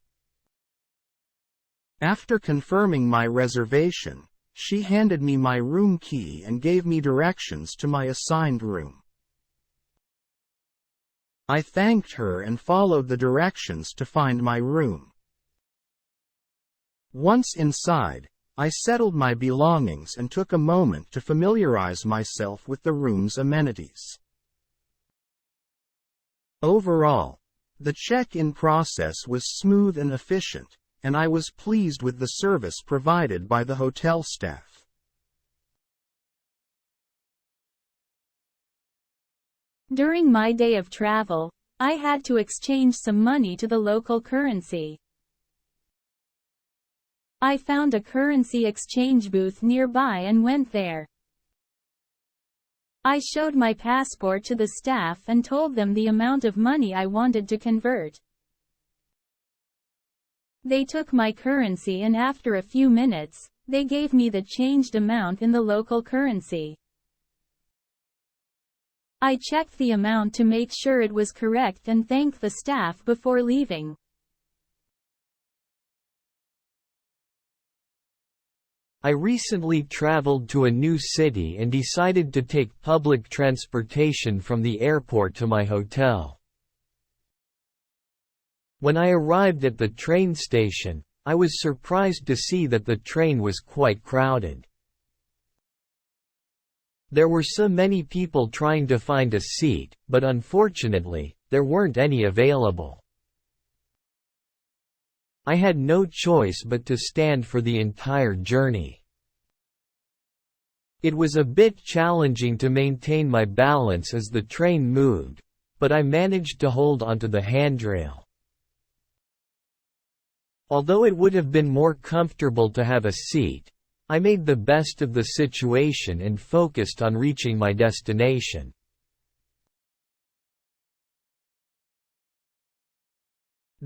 S1: After confirming my reservation, she handed me my room key and gave me directions to my assigned room. I thanked her and followed the directions to find my room. Once inside, I settled my belongings and took a moment to familiarize myself with the room's amenities. Overall, the check-in process was smooth and efficient, and I was pleased with the service provided by the hotel staff.
S2: During my day of travel, I had to exchange some money to the local currency. I found a currency exchange booth nearby and went there. I showed my passport to the staff and told them the amount of money I wanted to convert. They took my currency and after a few minutes, they gave me the changed amount in the local currency. I checked the amount to make sure it was correct and thanked the staff before leaving.
S3: I recently traveled to a new city and decided to take public transportation from the airport to my hotel. When I arrived at the train station, I was surprised to see that the train was quite crowded. There were so many people trying to find a seat, but unfortunately, there weren't any available. I had no choice but to stand for the entire journey. It was a bit challenging to maintain my balance as the train moved, but I managed to hold onto the handrail. Although it would have been more comfortable to have a seat, I made the best of the situation and focused on reaching my destination.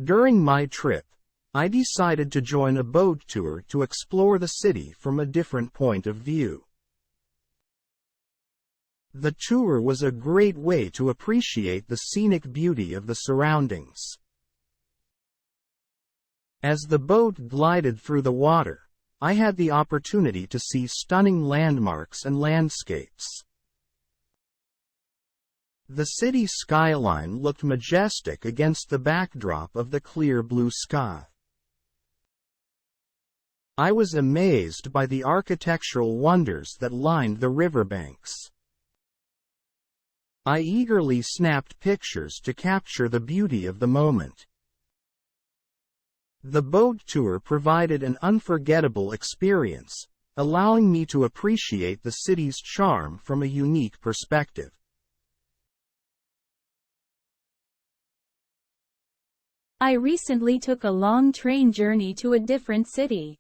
S1: During my trip, I decided to join a boat tour to explore the city from a different point of view. The tour was a great way to appreciate the scenic beauty of the surroundings. As the boat glided through the water, I had the opportunity to see stunning landmarks and landscapes. The city skyline looked majestic against the backdrop of the clear blue sky. I was amazed by the architectural wonders that lined the riverbanks. I eagerly snapped pictures to capture the beauty of the moment. The boat tour provided an unforgettable experience, allowing me to appreciate the city's charm from a unique perspective.
S2: I recently took a long train journey to a different city.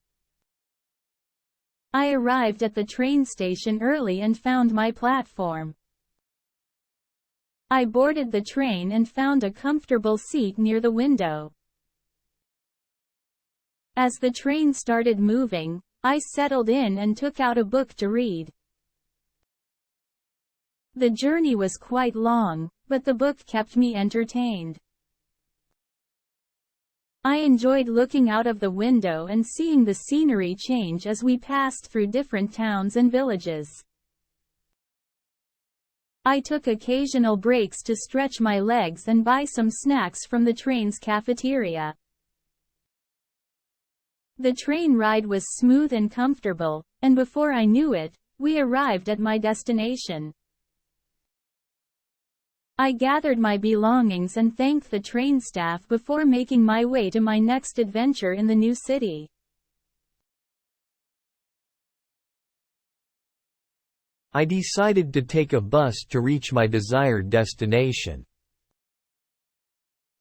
S2: I arrived at the train station early and found my platform. I boarded the train and found a comfortable seat near the window. As the train started moving, I settled in and took out a book to read. The journey was quite long, but the book kept me entertained. I enjoyed looking out of the window and seeing the scenery change as we passed through different towns and villages. I took occasional breaks to stretch my legs and buy some snacks from the train's cafeteria. The train ride was smooth and comfortable, and before I knew it, we arrived at my destination. I gathered my belongings and thanked the train staff before making my way to my next adventure in the new city.
S3: I decided to take a bus to reach my desired destination.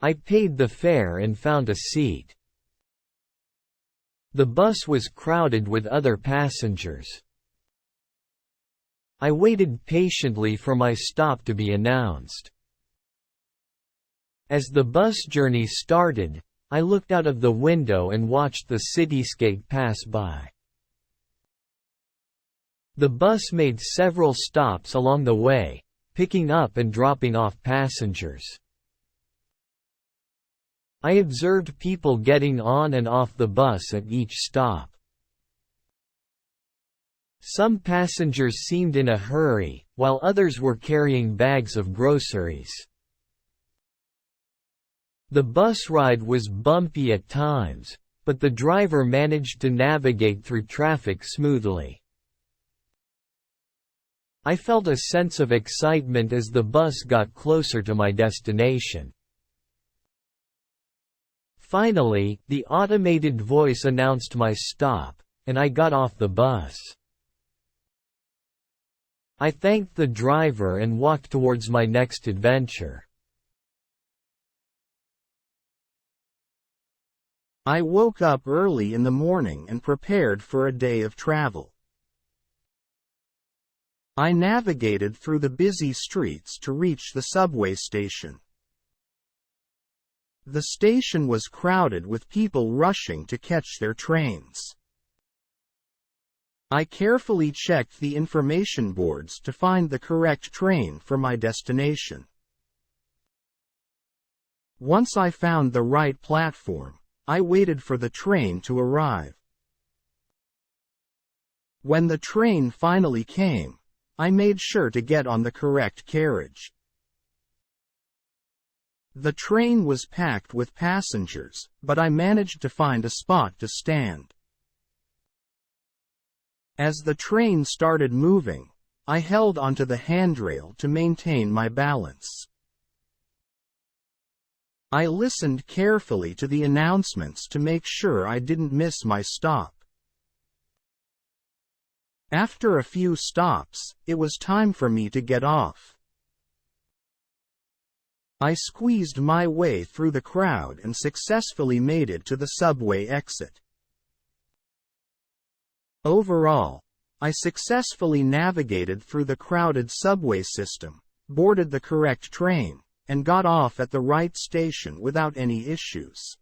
S3: I paid the fare and found a seat. The bus was crowded with other passengers. I waited patiently for my stop to be announced. As the bus journey started, I looked out of the window and watched the cityscape pass by. The bus made several stops along the way, picking up and dropping off passengers. I observed people getting on and off the bus at each stop. Some passengers seemed in a hurry, while others were carrying bags of groceries. The bus ride was bumpy at times, but the driver managed to navigate through traffic smoothly. I felt a sense of excitement as the bus got closer to my destination. Finally, the automated voice announced my stop, and I got off the bus. I thanked the driver and walked towards my next adventure.
S1: I woke up early in the morning and prepared for a day of travel. I navigated through the busy streets to reach the subway station. The station was crowded with people rushing to catch their trains. I carefully checked the information boards to find the correct train for my destination. Once I found the right platform, I waited for the train to arrive. When the train finally came, I made sure to get on the correct carriage. The train was packed with passengers, but I managed to find a spot to stand. As the train started moving, I held onto the handrail to maintain my balance. I listened carefully to the announcements to make sure I didn't miss my stop. After a few stops, it was time for me to get off. I squeezed my way through the crowd and successfully made it to the subway exit. Overall, I successfully navigated through the crowded subway system, boarded the correct train, and got off at the right station without any issues.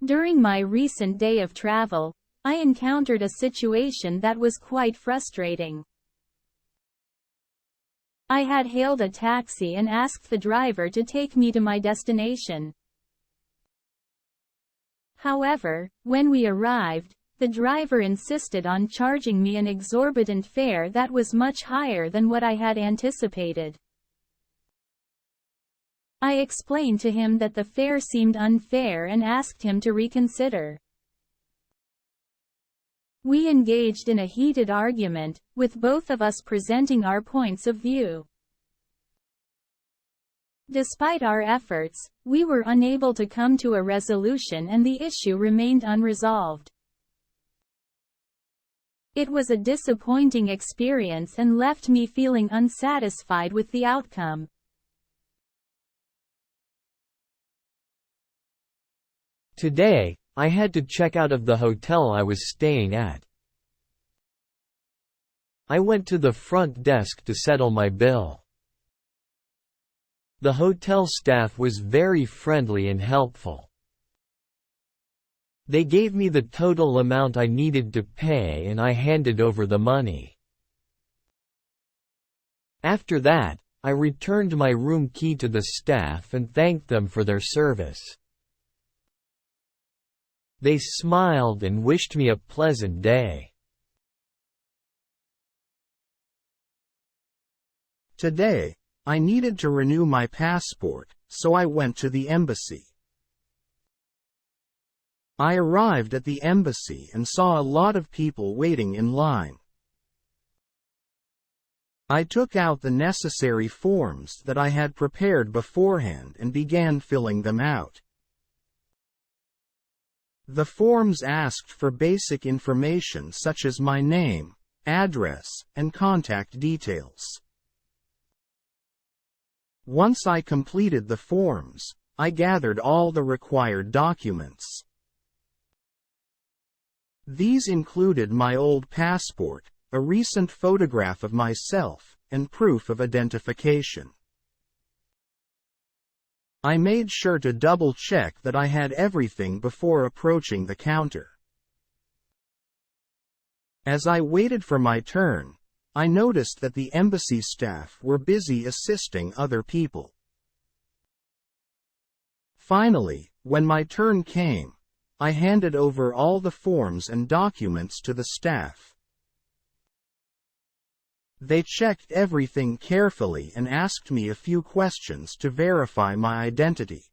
S2: During my recent day of travel, I encountered a situation that was quite frustrating. I had hailed a taxi and asked the driver to take me to my destination. However, when we arrived, the driver insisted on charging me an exorbitant fare that was much higher than what I had anticipated. I explained to him that the fare seemed unfair and asked him to reconsider. We engaged in a heated argument, with both of us presenting our points of view. Despite our efforts, we were unable to come to a resolution and the issue remained unresolved. It was a disappointing experience and left me feeling unsatisfied with the outcome.
S3: Today, I had to check out of the hotel I was staying at. I went to the front desk to settle my bill. The hotel staff was very friendly and helpful. They gave me the total amount I needed to pay and I handed over the money. After that, I returned my room key to the staff and thanked them for their service. They smiled and wished me a pleasant day.
S1: Today, I needed to renew my passport, so I went to the embassy. I arrived at the embassy and saw a lot of people waiting in line. I took out the necessary forms that I had prepared beforehand and began filling them out. The forms asked for basic information such as my name, address, and contact details. Once I completed the forms, I gathered all the required documents. These included my old passport, a recent photograph of myself, and proof of identification. I made sure to double-check that I had everything before approaching the counter. As I waited for my turn, I noticed that the embassy staff were busy assisting other people. Finally, when my turn came, I handed over all the forms and documents to the staff. They checked everything carefully and asked me a few questions to verify my identity.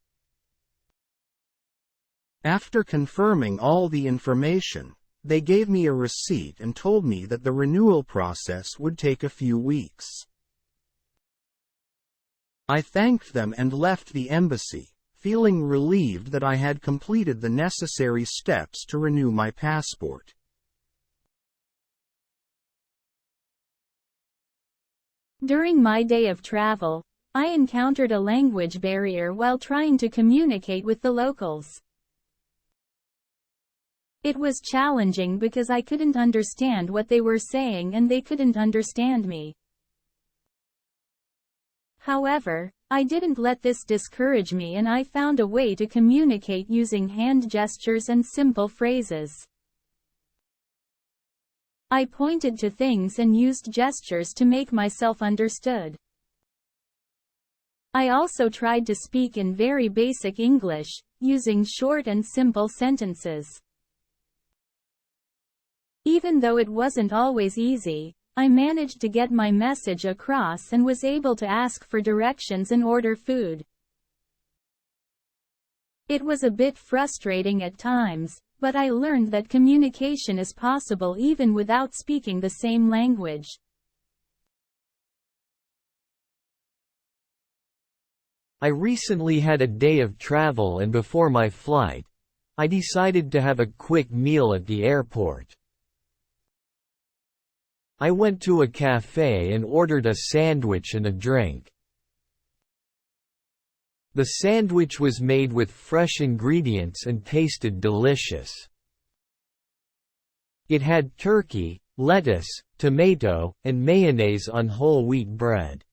S1: After confirming all the information, they gave me a receipt and told me that the renewal process would take a few weeks. I thanked them and left the embassy, feeling relieved that I had completed the necessary steps to renew my passport.
S2: During my day of travel, I encountered a language barrier while trying to communicate with the locals. It was challenging because I couldn't understand what they were saying and they couldn't understand me. However, I didn't let this discourage me and I found a way to communicate using hand gestures and simple phrases. I pointed to things and used gestures to make myself understood. I also tried to speak in very basic English, using short and simple sentences. Even though it wasn't always easy, I managed to get my message across and was able to ask for directions and order food. It was a bit frustrating at times, but I learned that communication is possible even without speaking the same language.
S3: I recently had a day of travel and before my flight, I decided to have a quick meal at the airport. I went to a cafe and ordered a sandwich and a drink. The sandwich was made with fresh ingredients and tasted delicious. It had turkey, lettuce, tomato, and mayonnaise on whole wheat bread.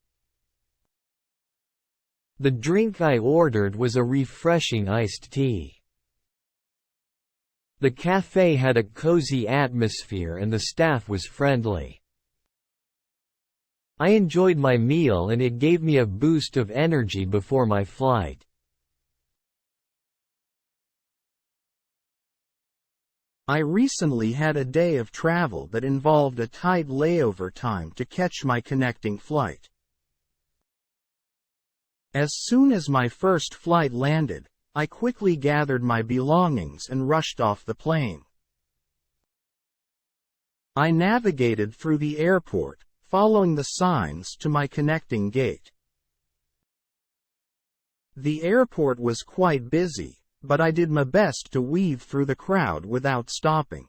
S3: The drink I ordered was a refreshing iced tea. The cafe had a cozy atmosphere and the staff was friendly. I enjoyed my meal and it gave me a boost of energy before my flight.
S1: I recently had a day of travel that involved a tight layover time to catch my connecting flight. As soon as my first flight landed, I quickly gathered my belongings and rushed off the plane. I navigated through the airport, following the signs to my connecting gate. The airport was quite busy, but I did my best to weave through the crowd without stopping.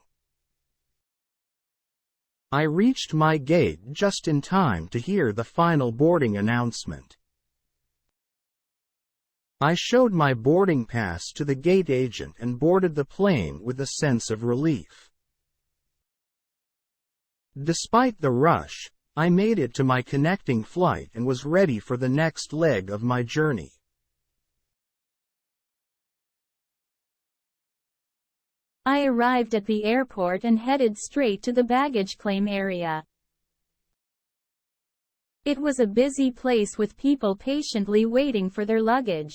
S1: I reached my gate just in time to hear the final boarding announcement. I showed my boarding pass to the gate agent and boarded the plane with a sense of relief. Despite the rush, I made it to my connecting flight and was ready for the next leg of my journey.
S2: I arrived at the airport and headed straight to the baggage claim area. It was a busy place with people patiently waiting for their luggage.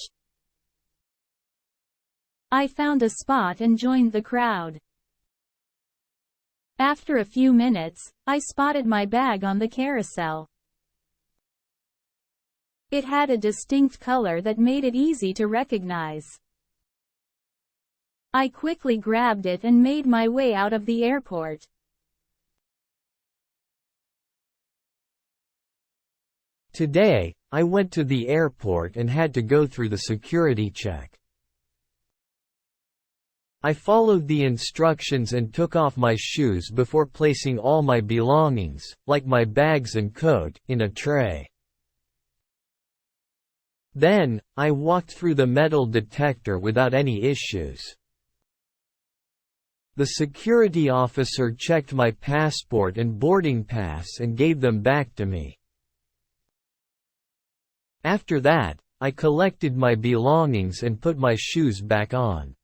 S2: I found a spot and joined the crowd. After a few minutes, I spotted my bag on the carousel. It had a distinct color that made it easy to recognize. I quickly grabbed it and made my way out of the airport.
S3: Today, I went to the airport and had to go through the security check. I followed the instructions and took off my shoes before placing all my belongings, like my bags and coat, in a tray. Then, I walked through the metal detector without any issues. The security officer checked my passport and boarding pass and gave them back to me. After that, I collected my belongings and put my shoes back on.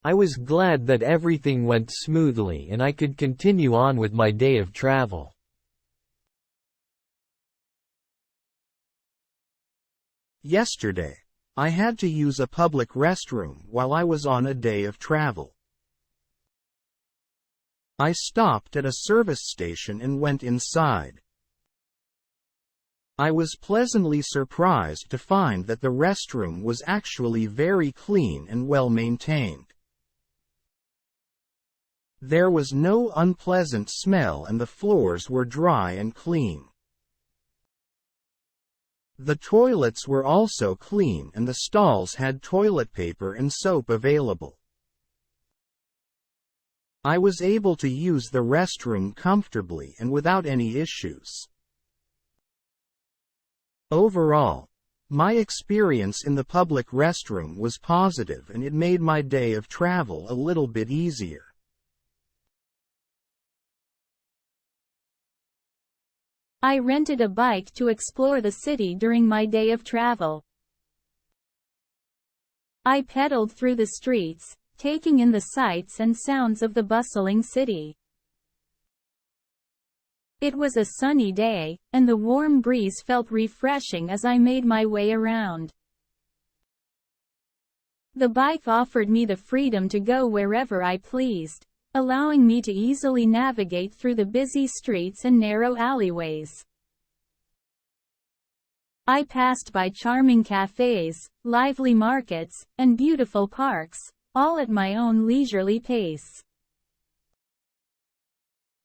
S3: I was glad that everything went smoothly and I could continue on with my day of travel.
S1: Yesterday, I had to use a public restroom while I was on a day of travel. I stopped at a service station and went inside. I was pleasantly surprised to find that the restroom was actually very clean and well maintained. There was no unpleasant smell and the floors were dry and clean. The toilets were also clean and the stalls had toilet paper and soap available. I was able to use the restroom comfortably and without any issues. Overall, my experience in the public restroom was positive and it made my day of travel a little bit easier.
S2: I rented a bike to explore the city during my day of travel. I pedaled through the streets, taking in the sights and sounds of the bustling city. It was a sunny day, and the warm breeze felt refreshing as I made my way around. The bike offered me the freedom to go wherever I pleased, allowing me to easily navigate through the busy streets and narrow alleyways. I passed by charming cafes, lively markets, and beautiful parks, all at my own leisurely pace.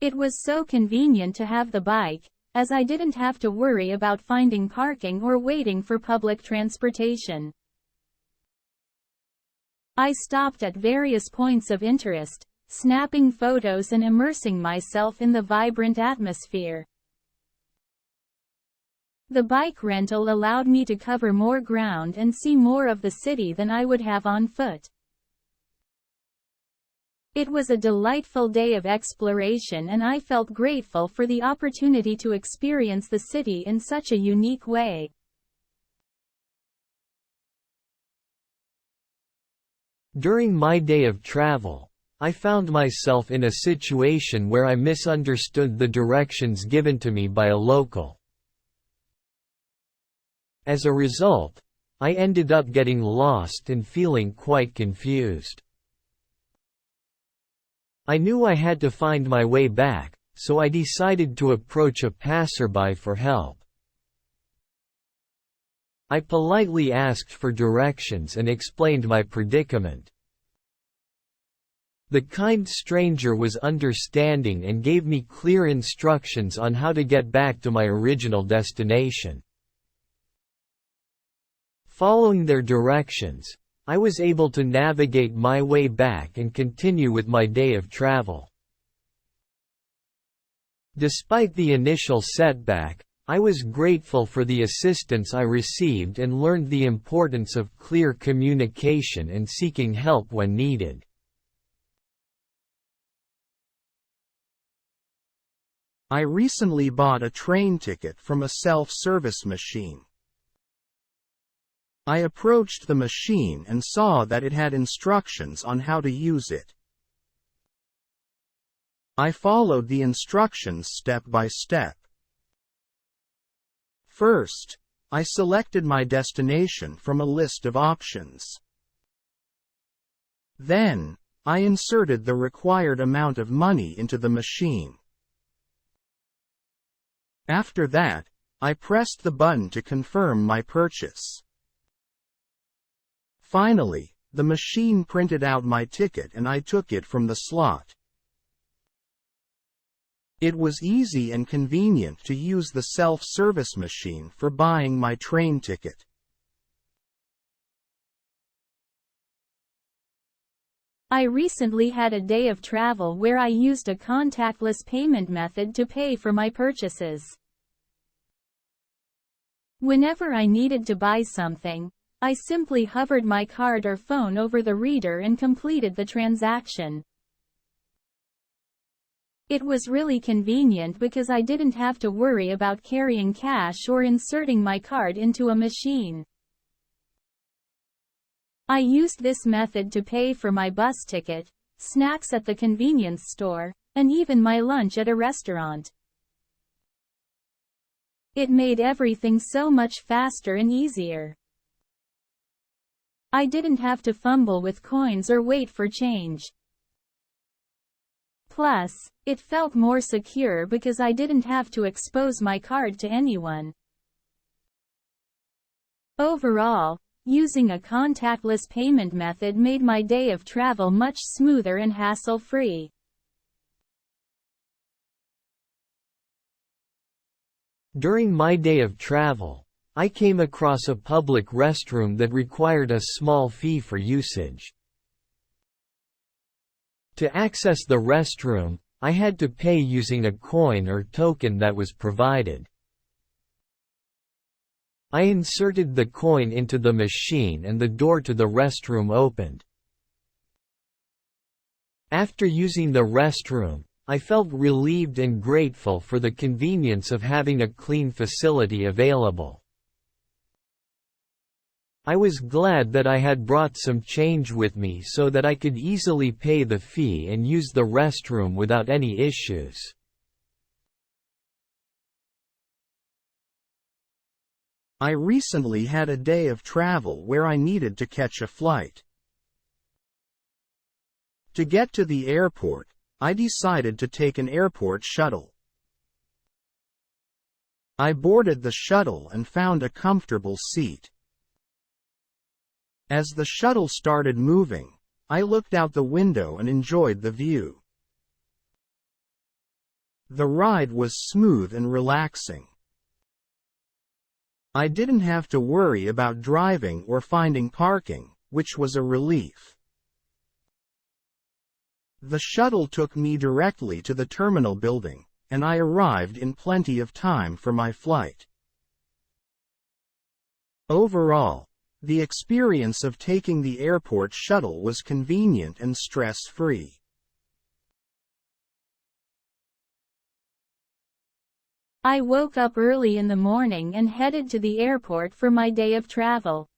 S2: It was so convenient to have the bike, as I didn't have to worry about finding parking or waiting for public transportation. I stopped at various points of interest, snapping photos and immersing myself in the vibrant atmosphere. The bike rental allowed me to cover more ground and see more of the city than I would have on foot. It was a delightful day of exploration and I felt grateful for the opportunity to experience the city in such a unique way.
S3: During my day of travel, I found myself in a situation where I misunderstood the directions given to me by a local. As a result, I ended up getting lost and feeling quite confused. I knew I had to find my way back, so I decided to approach a passerby for help. I politely asked for directions and explained my predicament. The kind stranger was understanding and gave me clear instructions on how to get back to my original destination. Following their directions, I was able to navigate my way back and continue with my day of travel. Despite the initial setback, I was grateful for the assistance I received and learned the importance of clear communication and seeking help when needed.
S1: I recently bought a train ticket from a self-service machine. I approached the machine and saw that it had instructions on how to use it. I followed the instructions step by step. First, I selected my destination from a list of options. Then, I inserted the required amount of money into the machine. After that, I pressed the button to confirm my purchase. Finally, the machine printed out my ticket and I took it from the slot. It was easy and convenient to use the self-service machine for buying my train ticket.
S2: I recently had a day of travel where I used a contactless payment method to pay for my purchases. Whenever I needed to buy something, I simply hovered my card or phone over the reader and completed the transaction. It was really convenient because I didn't have to worry about carrying cash or inserting my card into a machine. I used this method to pay for my bus ticket, snacks at the convenience store, and even my lunch at a restaurant. It made everything so much faster and easier. I didn't have to fumble with coins or wait for change. Plus, it felt more secure because I didn't have to expose my card to anyone. Overall, using a contactless payment method made my day of travel much smoother and hassle-free.
S3: During my day of travel, I came across a public restroom that required a small fee for usage. To access the restroom, I had to pay using a coin or token that was provided. I inserted the coin into the machine and the door to the restroom opened. After using the restroom, I felt relieved and grateful for the convenience of having a clean facility available. I was glad that I had brought some change with me so that I could easily pay the fee and use the restroom without any issues.
S1: I recently had a day of travel where I needed to catch a flight. To get to the airport, I decided to take an airport shuttle. I boarded the shuttle and found a comfortable seat. As the shuttle started moving, I looked out the window and enjoyed the view. The ride was smooth and relaxing. I didn't have to worry about driving or finding parking, which was a relief. The shuttle took me directly to the terminal building, and I arrived in plenty of time for my flight. Overall, the experience of taking the airport shuttle was convenient and stress-free.
S2: I woke up early in the morning and headed to the airport for my day of travel.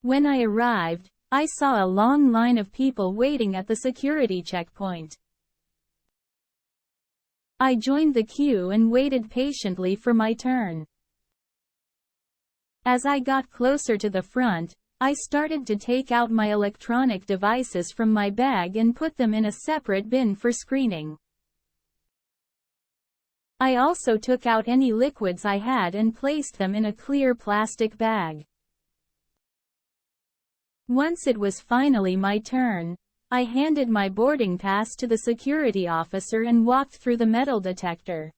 S2: When I arrived, I saw a long line of people waiting at the security checkpoint. I joined the queue and waited patiently for my turn. As I got closer to the front, I started to take out my electronic devices from my bag and put them in a separate bin for screening. I also took out any liquids I had and placed them in a clear plastic bag. Once it was finally my turn, I handed my boarding pass to the security officer and walked through the metal detector.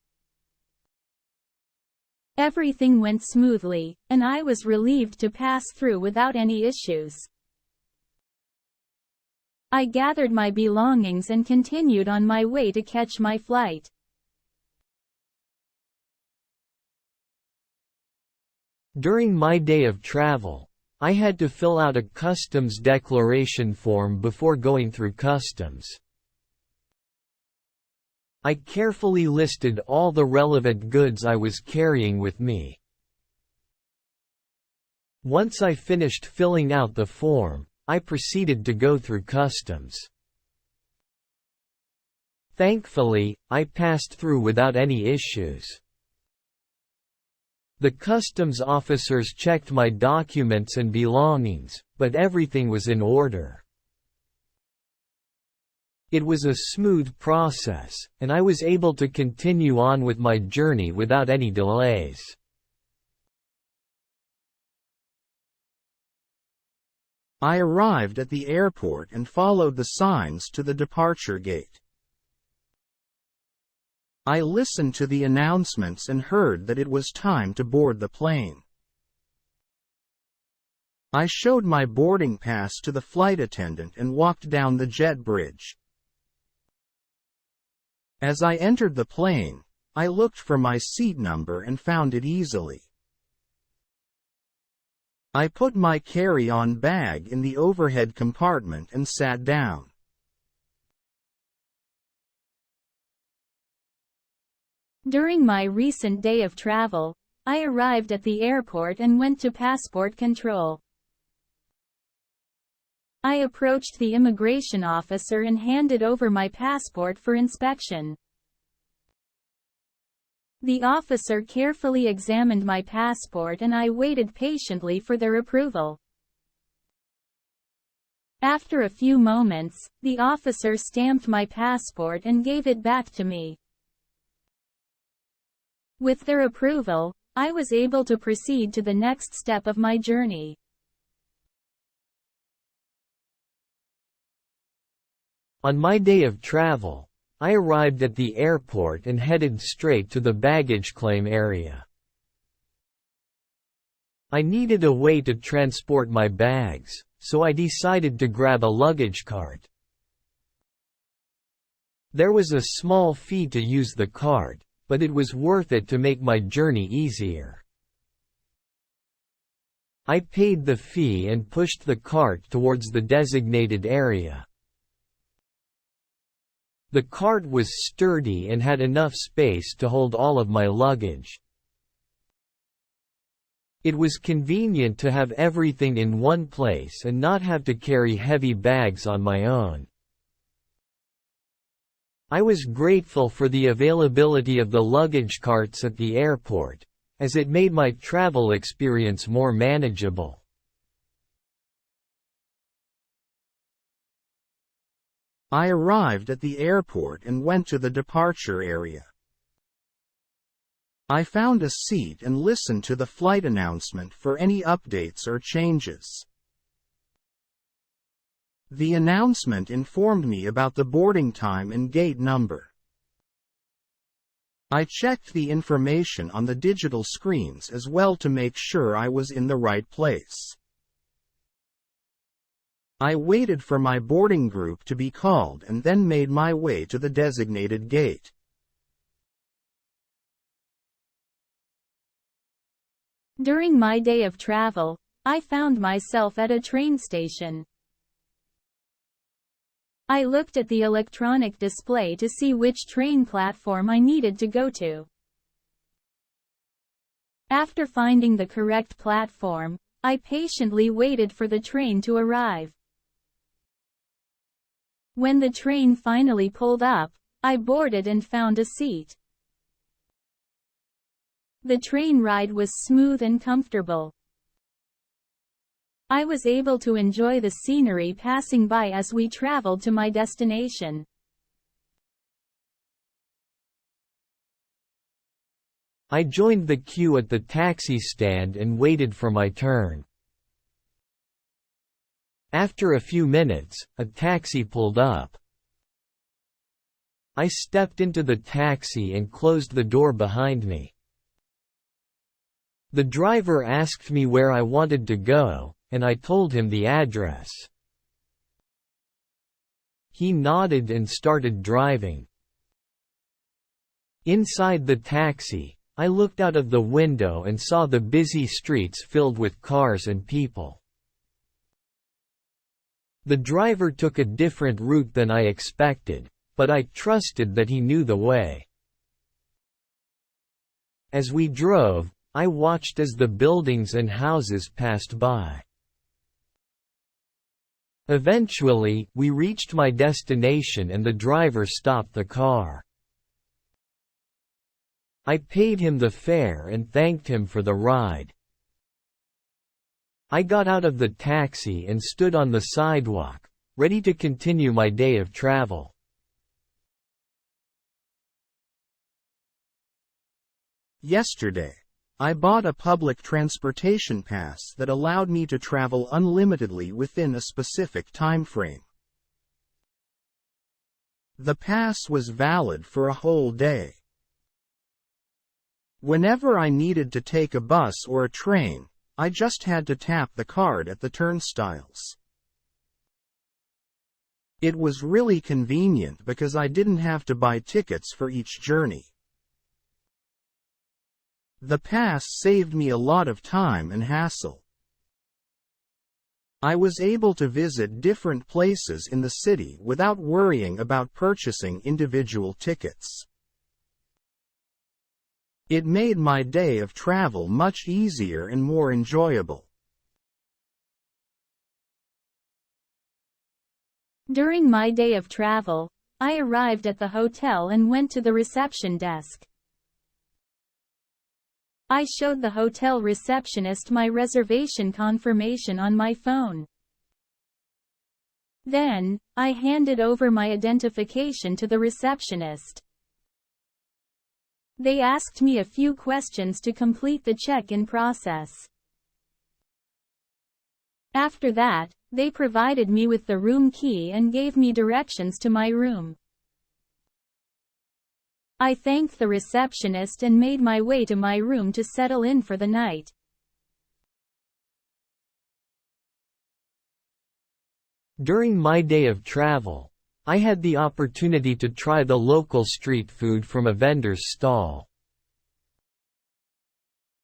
S2: Everything went smoothly, and I was relieved to pass through without any issues. I gathered my belongings and continued on my way to catch my flight.
S3: During my day of travel, I had to fill out a customs declaration form before going through customs. I carefully listed all the relevant goods I was carrying with me. Once I finished filling out the form, I proceeded to go through customs. Thankfully, I passed through without any issues. The customs officers checked my documents and belongings, but everything was in order. It was a smooth process, and I was able to continue on with my journey without any delays.
S1: I arrived at the airport and followed the signs to the departure gate. I listened to the announcements and heard that it was time to board the plane. I showed my boarding pass to the flight attendant and walked down the jet bridge. As I entered the plane, I looked for my seat number and found it easily. I put my carry-on bag in the overhead compartment and sat down.
S2: During my recent day of travel, I arrived at the airport and went to passport control. I approached the immigration officer and handed over my passport for inspection. The officer carefully examined my passport and I waited patiently for their approval. After a few moments, the officer stamped my passport and gave it back to me. With their approval, I was able to proceed to the next step of my journey.
S3: On my day of travel, I arrived at the airport and headed straight to the baggage claim area. I needed a way to transport my bags, so I decided to grab a luggage cart. There was a small fee to use the cart, but it was worth it to make my journey easier. I paid the fee and pushed the cart towards the designated area. The cart was sturdy and had enough space to hold all of my luggage. It was convenient to have everything in one place and not have to carry heavy bags on my own. I was grateful for the availability of the luggage carts at the airport, as it made my travel experience more manageable.
S1: I arrived at the airport and went to the departure area. I found a seat and listened to the flight announcement for any updates or changes. The announcement informed me about the boarding time and gate number. I checked the information on the digital screens as well to make sure I was in the right place. I waited for my boarding group to be called and then made my way to the designated gate.
S2: During my day of travel, I found myself at a train station. I looked at the electronic display to see which train platform I needed to go to. After finding the correct platform, I patiently waited for the train to arrive. When the train finally pulled up, I boarded and found a seat. The train ride was smooth and comfortable. I was able to enjoy the scenery passing by as we traveled to my destination.
S3: I joined the queue at the taxi stand and waited for my turn. After a few minutes, a taxi pulled up. I stepped into the taxi and closed the door behind me. The driver asked me where I wanted to go, and I told him the address. He nodded and started driving. Inside the taxi, I looked out of the window and saw the busy streets filled with cars and people. The driver took a different route than I expected, but I trusted that he knew the way. As we drove, I watched as the buildings and houses passed by. Eventually, we reached my destination and the driver stopped the car. I paid him the fare and thanked him for the ride. I got out of the taxi and stood on the sidewalk, ready to continue my day of travel.
S1: Yesterday, I bought a public transportation pass that allowed me to travel unlimitedly within a specific time frame. The pass was valid for a whole day. Whenever I needed to take a bus or a train, I just had to tap the card at the turnstiles. It was really convenient because I didn't have to buy tickets for each journey. The pass saved me a lot of time and hassle. I was able to visit different places in the city without worrying about purchasing individual tickets. It made my day of travel much easier and more enjoyable.
S2: During my day of travel, I arrived at the hotel and went to the reception desk. I showed the hotel receptionist my reservation confirmation on my phone. Then, I handed over my identification to the receptionist. They asked me a few questions to complete the check-in process. After that, they provided me with the room key and gave me directions to my room. I thanked the receptionist and made my way to my room to settle in for the night.
S3: During my day of travel, I had the opportunity to try the local street food from a vendor's stall.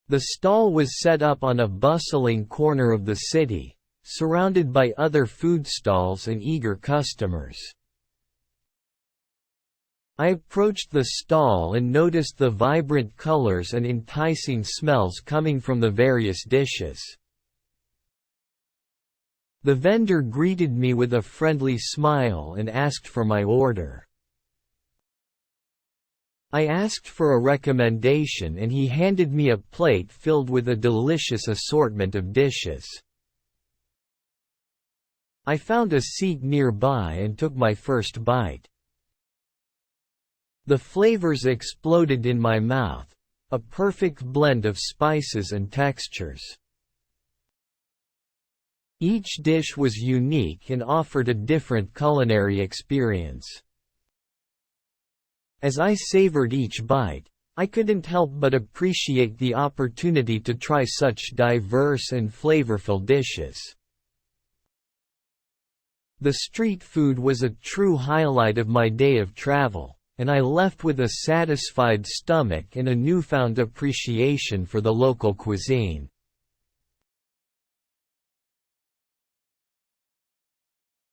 S3: The stall was set up on a bustling corner of the city, surrounded by other food stalls and eager customers. I approached the stall and noticed the vibrant colors and enticing smells coming from the various dishes. The vendor greeted me with a friendly smile and asked for my order. I asked for a recommendation and he handed me a plate filled with a delicious assortment of dishes. I found a seat nearby and took my first bite. The flavors exploded in my mouth, a perfect blend of spices and textures. Each dish was unique and offered a different culinary experience. As I savored each bite, I couldn't help but appreciate the opportunity to try such diverse and flavorful dishes. The street food was a true highlight of my day of travel, and I left with a satisfied stomach and a newfound appreciation for the local cuisine.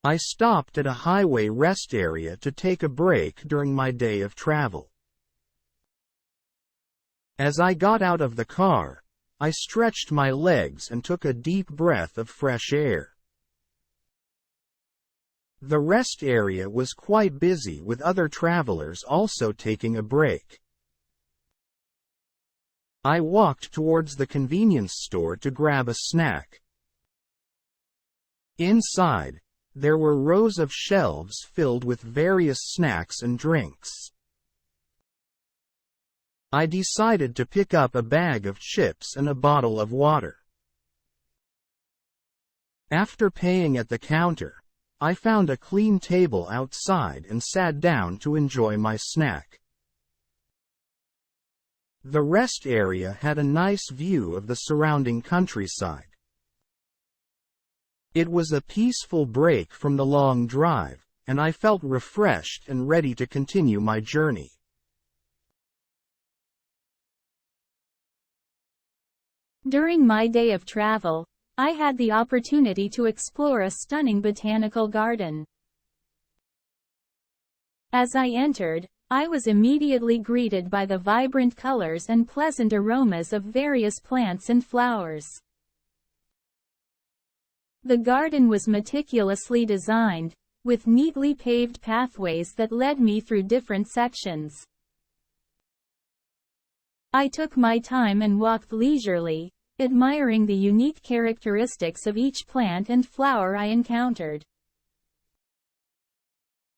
S1: I stopped at a highway rest area to take a break during my day of travel. As I got out of the car, I stretched my legs and took a deep breath of fresh air. The rest area was quite busy with other travelers also taking a break. I walked towards the convenience store to grab a snack. Inside, there were rows of shelves filled with various snacks and drinks. I decided to pick up a bag of chips and a bottle of water. After paying at the counter, I found a clean table outside and sat down to enjoy my snack. The rest area had a nice view of the surrounding countryside. It was a peaceful break from the long drive, and I felt refreshed and ready to continue my journey.
S2: During my day of travel, I had the opportunity to explore a stunning botanical garden. As I entered, I was immediately greeted by the vibrant colors and pleasant aromas of various plants and flowers. The garden was meticulously designed, with neatly paved pathways that led me through different sections. I took my time and walked leisurely, admiring the unique characteristics of each plant and flower I encountered.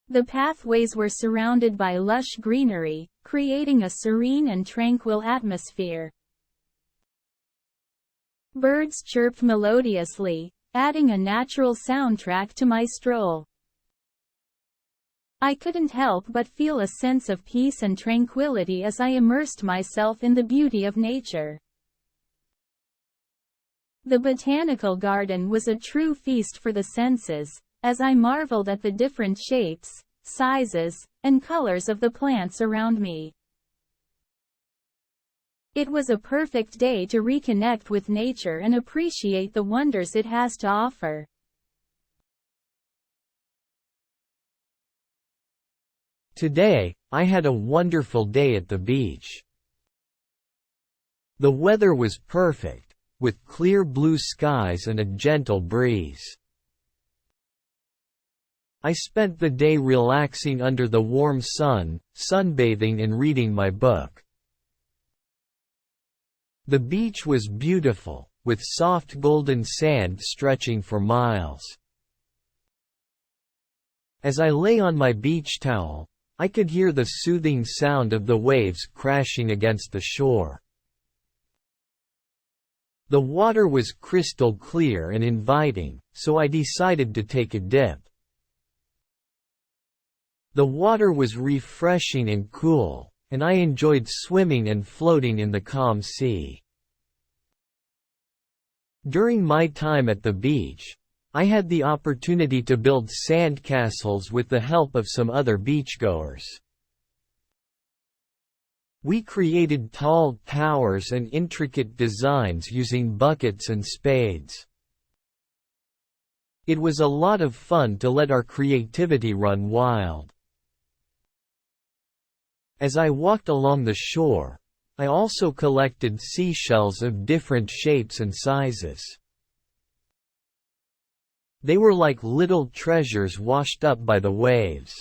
S2: The pathways were surrounded by lush greenery, creating a serene and tranquil atmosphere. Birds chirped melodiously, adding a natural soundtrack to my stroll. I couldn't help but feel a sense of peace and tranquility as I immersed myself in the beauty of nature. The botanical garden was a true feast for the senses, as I marveled at the different shapes, sizes, and colors of the plants around me. It was a perfect day to reconnect with nature and appreciate the wonders it has to offer.
S3: Today, I had a wonderful day at the beach. The weather was perfect, with clear blue skies and a gentle breeze. I spent the day relaxing under the warm sun, sunbathing and reading my book. The beach was beautiful, with soft golden sand stretching for miles. As I lay on my beach towel, I could hear the soothing sound of the waves crashing against the shore. The water was crystal clear and inviting, so I decided to take a dip. The water was refreshing and cool, and I enjoyed swimming and floating in the calm sea. During my time at the beach, I had the opportunity to build sandcastles with the help of some other beachgoers. We created tall towers and intricate designs using buckets and spades. It was a lot of fun to let our creativity run wild. As I walked along the shore, I also collected seashells of different shapes and sizes. They were like little treasures washed up by the waves.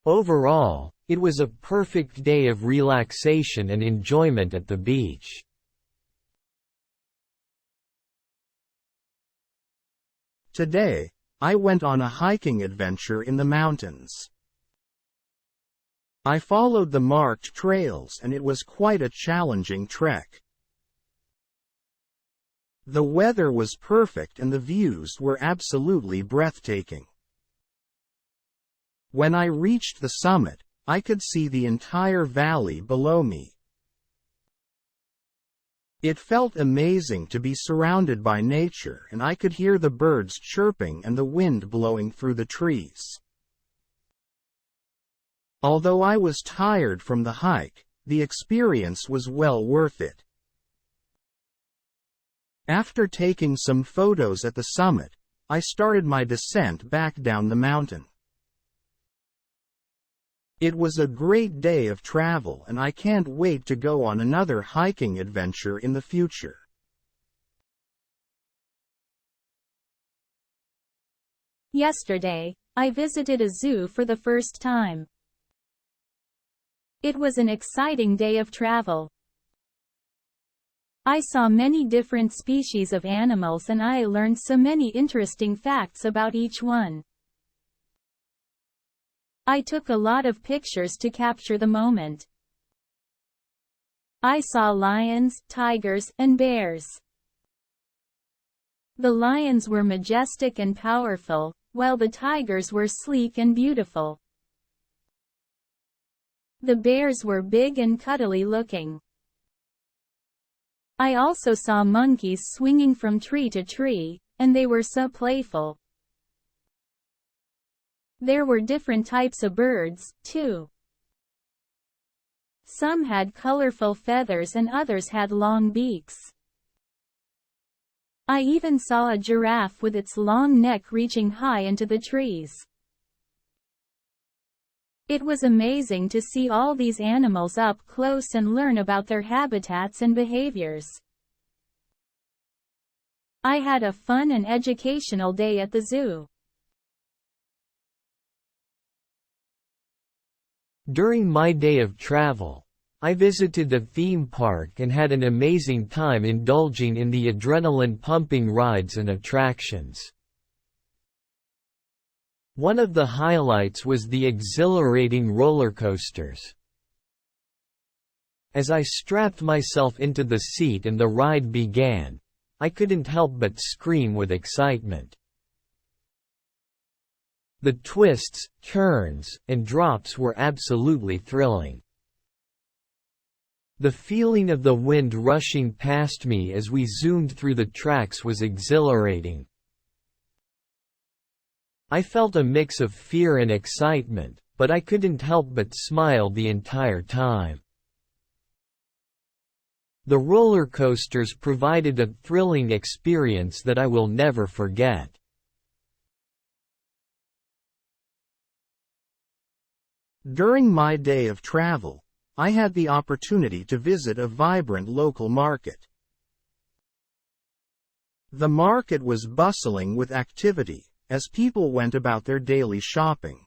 S3: Overall, it was a perfect day of relaxation and enjoyment at the beach.
S1: Today, I went on a hiking adventure in the mountains. I followed the marked trails and it was quite a challenging trek. The weather was perfect and the views were absolutely breathtaking. When I reached the summit, I could see the entire valley below me. It felt amazing to be surrounded by nature and I could hear the birds chirping and the wind blowing through the trees. Although I was tired from the hike, the experience was well worth it. After taking some photos at the summit, I started my descent back down the mountain. It was a great day of travel and I can't wait to go on another hiking adventure in the future.
S2: Yesterday, I visited a zoo for the first time. It was an exciting day of travel. I saw many different species of animals and I learned so many interesting facts about each one. I took a lot of pictures to capture the moment. I saw lions, tigers, and bears. The lions were majestic and powerful, while the tigers were sleek and beautiful. The bears were big and cuddly looking. I also saw monkeys swinging from tree to tree, and they were so playful. There were different types of birds, too. Some had colorful feathers and others had long beaks. I even saw a giraffe with its long neck reaching high into the trees. It was amazing to see all these animals up close and learn about their habitats and behaviors. I had a fun and educational day at the zoo.
S3: During my day of travel, I visited the theme park and had an amazing time indulging in the adrenaline-pumping rides and attractions. One of the highlights was the exhilarating roller coasters. As I strapped myself into the seat and the ride began, I couldn't help but scream with excitement. The twists, turns, and drops were absolutely thrilling. The feeling of the wind rushing past me as we zoomed through the tracks was exhilarating. I felt a mix of fear and excitement, but I couldn't help but smile the entire time. The roller coasters provided a thrilling experience that I will never forget.
S1: During my day of travel, I had the opportunity to visit a vibrant local market. The market was bustling with activity, as people went about their daily shopping.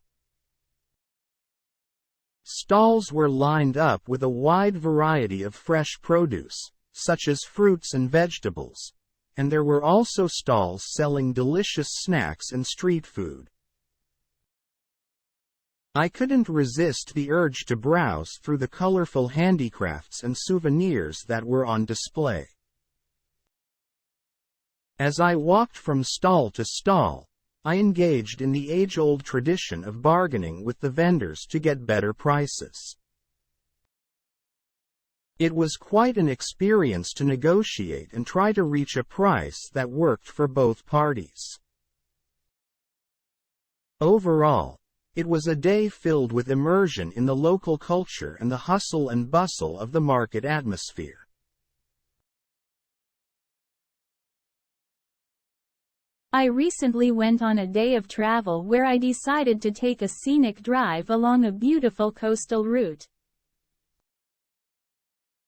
S1: Stalls were lined up with a wide variety of fresh produce, such as fruits and vegetables, and there were also stalls selling delicious snacks and street food. I couldn't resist the urge to browse through the colorful handicrafts and souvenirs that were on display. As I walked from stall to stall, I engaged in the age-old tradition of bargaining with the vendors to get better prices. It was quite an experience to negotiate and try to reach a price that worked for both parties. Overall, it was a day filled with immersion in the local culture and the hustle and bustle of the market atmosphere.
S2: I recently went on a day of travel where I decided to take a scenic drive along a beautiful coastal route.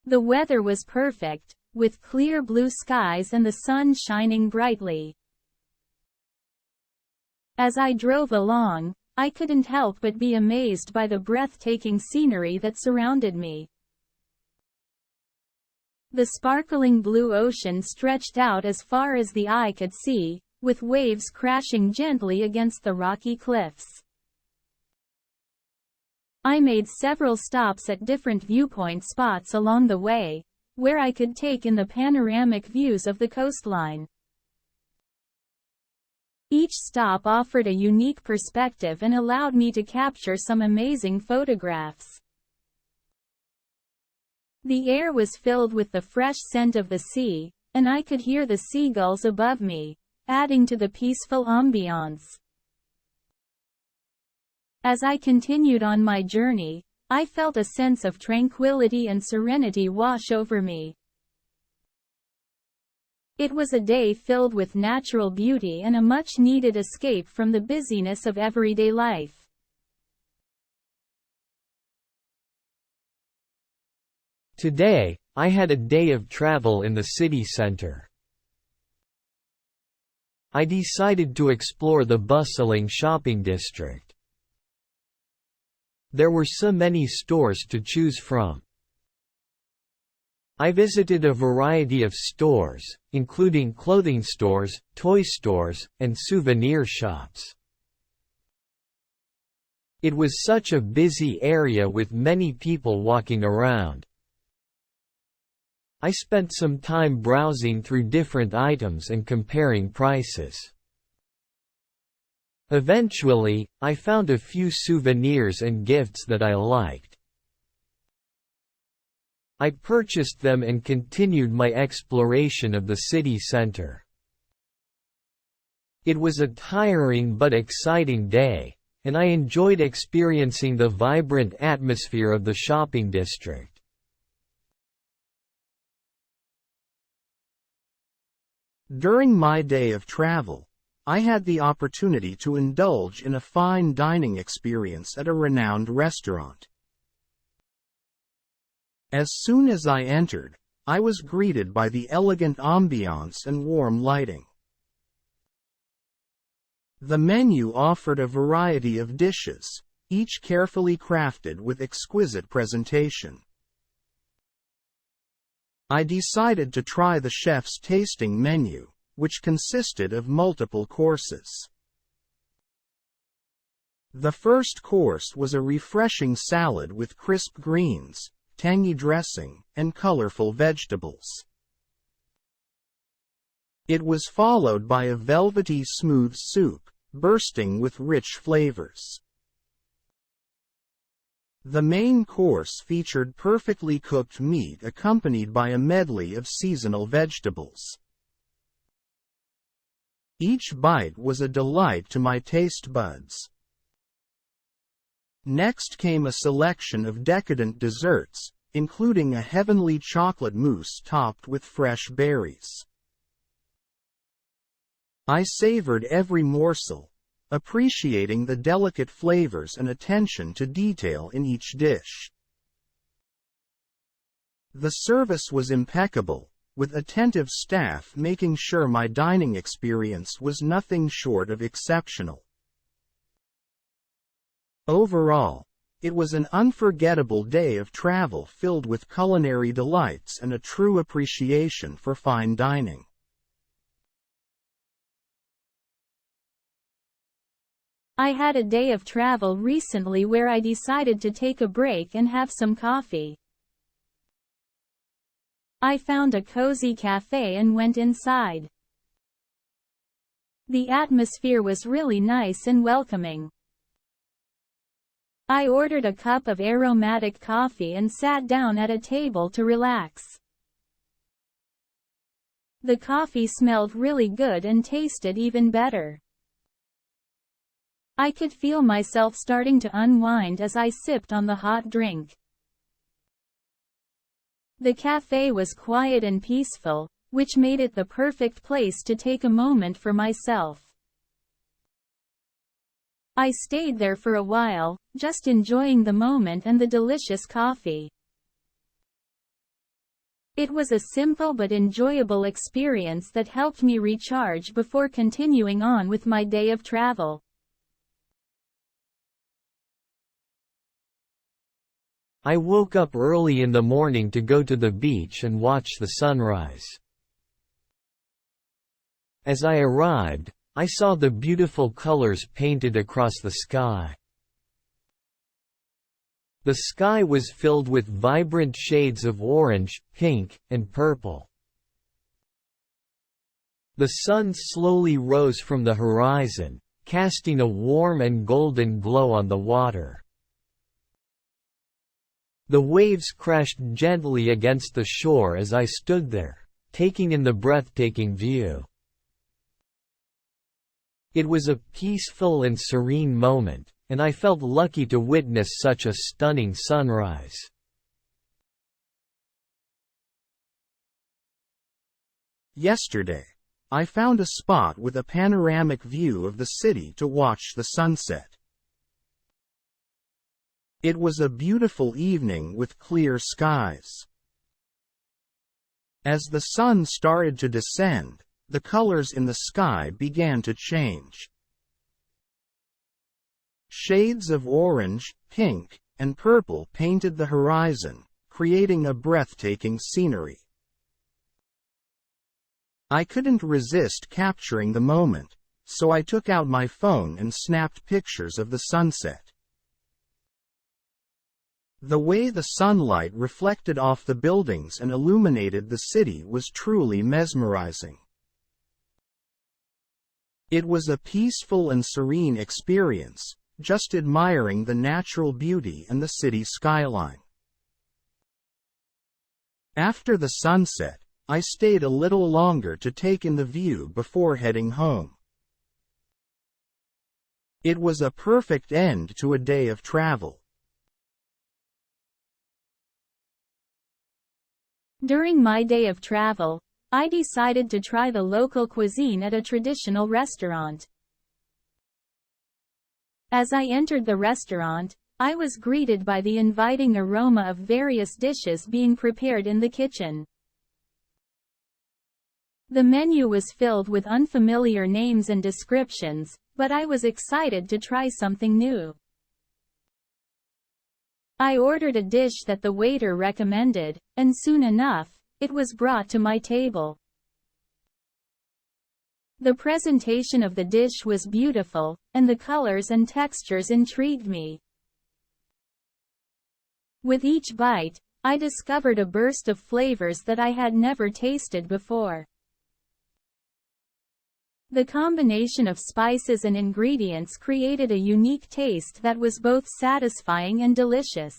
S2: The weather was perfect, with clear blue skies and the sun shining brightly. As I drove along, I couldn't help but be amazed by the breathtaking scenery that surrounded me. The sparkling blue ocean stretched out as far as the eye could see, with waves crashing gently against the rocky cliffs. I made several stops at different viewpoint spots along the way, where I could take in the panoramic views of the coastline. Each stop offered a unique perspective and allowed me to capture some amazing photographs. The air was filled with the fresh scent of the sea, and I could hear the seagulls above me, adding to the peaceful ambiance. As I continued on my journey, I felt a sense of tranquility and serenity wash over me. It was a day filled with natural beauty and a much-needed escape from the busyness of everyday life.
S3: Today, I had a day of travel in the city center. I decided to explore the bustling shopping district. There were so many stores to choose from. I visited a variety of stores, including clothing stores, toy stores, and souvenir shops. It was such a busy area with many people walking around. I spent some time browsing through different items and comparing prices. Eventually, I found a few souvenirs and gifts that I liked. I purchased them and continued my exploration of the city center. It was a tiring but exciting day, and I enjoyed experiencing the vibrant atmosphere of the shopping district.
S1: During my day of travel, I had the opportunity to indulge in a fine dining experience at a renowned restaurant. As soon as I entered, I was greeted by the elegant ambiance and warm lighting. The menu offered a variety of dishes, each carefully crafted with exquisite presentation. I decided to try the chef's tasting menu, which consisted of multiple courses. The first course was a refreshing salad with crisp greens, tangy dressing, and colorful vegetables. It was followed by a velvety smooth soup, bursting with rich flavors. The main course featured perfectly cooked meat accompanied by a medley of seasonal vegetables. Each bite was a delight to my taste buds. Next came a selection of decadent desserts, including a heavenly chocolate mousse topped with fresh berries. I savored every morsel, appreciating the delicate flavors and attention to detail in each dish. The service was impeccable, with attentive staff making sure my dining experience was nothing short of exceptional. Overall, it was an unforgettable day of travel filled with culinary delights and a true appreciation for fine dining.
S2: I had a day of travel recently where I decided to take a break and have some coffee. I found a cozy cafe and went inside. The atmosphere was really nice and welcoming. I ordered a cup of aromatic coffee and sat down at a table to relax. The coffee smelled really good and tasted even better. I could feel myself starting to unwind as I sipped on the hot drink. The cafe was quiet and peaceful, which made it the perfect place to take a moment for myself. I stayed there for a while, just enjoying the moment and the delicious coffee. It was a simple but enjoyable experience that helped me recharge before continuing on with my day of travel.
S3: I woke up early in the morning to go to the beach and watch the sunrise. As I arrived, I saw the beautiful colors painted across the sky. The sky was filled with vibrant shades of orange, pink, and purple. The sun slowly rose from the horizon, casting a warm and golden glow on the water. The waves crashed gently against the shore as I stood there, taking in the breathtaking view. It was a peaceful and serene moment, and I felt lucky to witness such a stunning sunrise.
S1: Yesterday, I found a spot with a panoramic view of the city to watch the sunset. It was a beautiful evening with clear skies. As the sun started to descend, the colors in the sky began to change. Shades of orange, pink, and purple painted the horizon, creating a breathtaking scenery. I couldn't resist capturing the moment, so I took out my phone and snapped pictures of the sunset. The way the sunlight reflected off the buildings and illuminated the city was truly mesmerizing. It was a peaceful and serene experience, just admiring the natural beauty and the city skyline. After the sunset, I stayed a little longer to take in the view before heading home. It was a perfect end to a day of travel.
S2: During my day of travel, I decided to try the local cuisine at a traditional restaurant. As I entered the restaurant, I was greeted by the inviting aroma of various dishes being prepared in the kitchen. The menu was filled with unfamiliar names and descriptions, but I was excited to try something new. I ordered a dish that the waiter recommended, and soon enough, it was brought to my table. The presentation of the dish was beautiful, and the colors and textures intrigued me. With each bite, I discovered a burst of flavors that I had never tasted before. The combination of spices and ingredients created a unique taste that was both satisfying and delicious.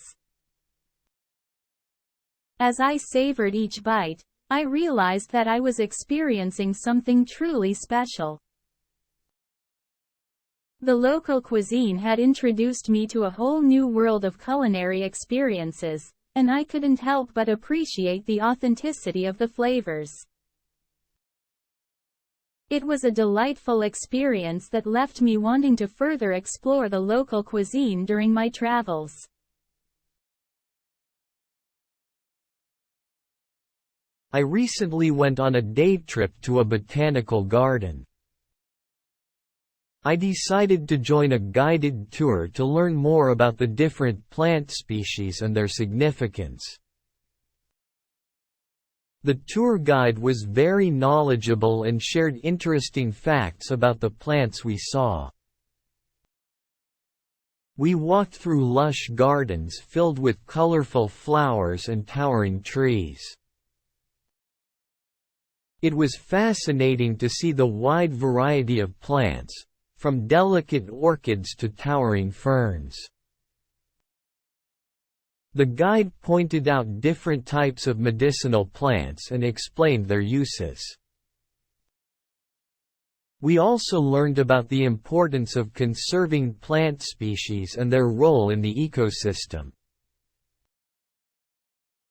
S2: As I savored each bite, I realized that I was experiencing something truly special. The local cuisine had introduced me to a whole new world of culinary experiences, and I couldn't help but appreciate the authenticity of the flavors. It was a delightful experience that left me wanting to further explore the local cuisine during my travels.
S3: I recently went on a day trip to a botanical garden. I decided to join a guided tour to learn more about the different plant species and their significance. The tour guide was very knowledgeable and shared interesting facts about the plants we saw. We walked through lush gardens filled with colorful flowers and towering trees. It was fascinating to see the wide variety of plants, from delicate orchids to towering ferns. The guide pointed out different types of medicinal plants and explained their uses. We also learned about the importance of conserving plant species and their role in the ecosystem.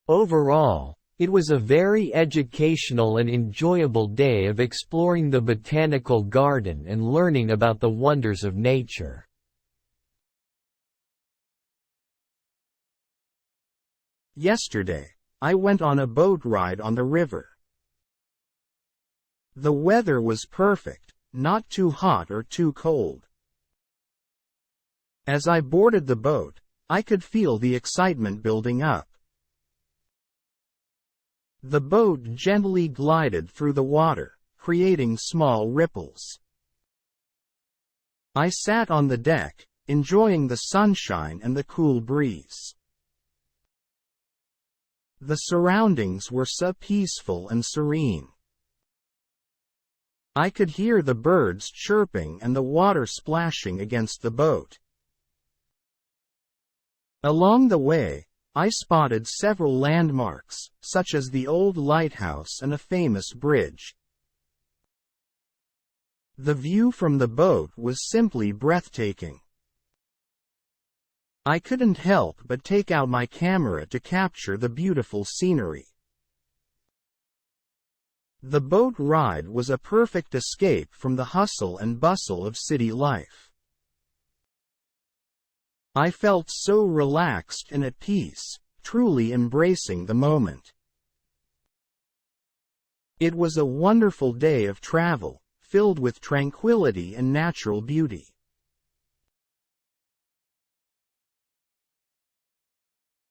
S3: Overall, it was a very educational and enjoyable day of exploring the botanical garden and learning about the wonders of nature.
S1: Yesterday, I went on a boat ride on the river. The weather was perfect, not too hot or too cold. As I boarded the boat, I could feel the excitement building up. The boat gently glided through the water, creating small ripples. I sat on the deck, enjoying the sunshine and the cool breeze. The surroundings were so peaceful and serene. I could hear the birds chirping and the water splashing against the boat. Along the way, I spotted several landmarks, such as the old lighthouse and a famous bridge. The view from the boat was simply breathtaking. I couldn't help but take out my camera to capture the beautiful scenery. The boat ride was a perfect escape from the hustle and bustle of city life. I felt so relaxed and at peace, truly embracing the moment. It was a wonderful day of travel, filled with tranquility and natural beauty.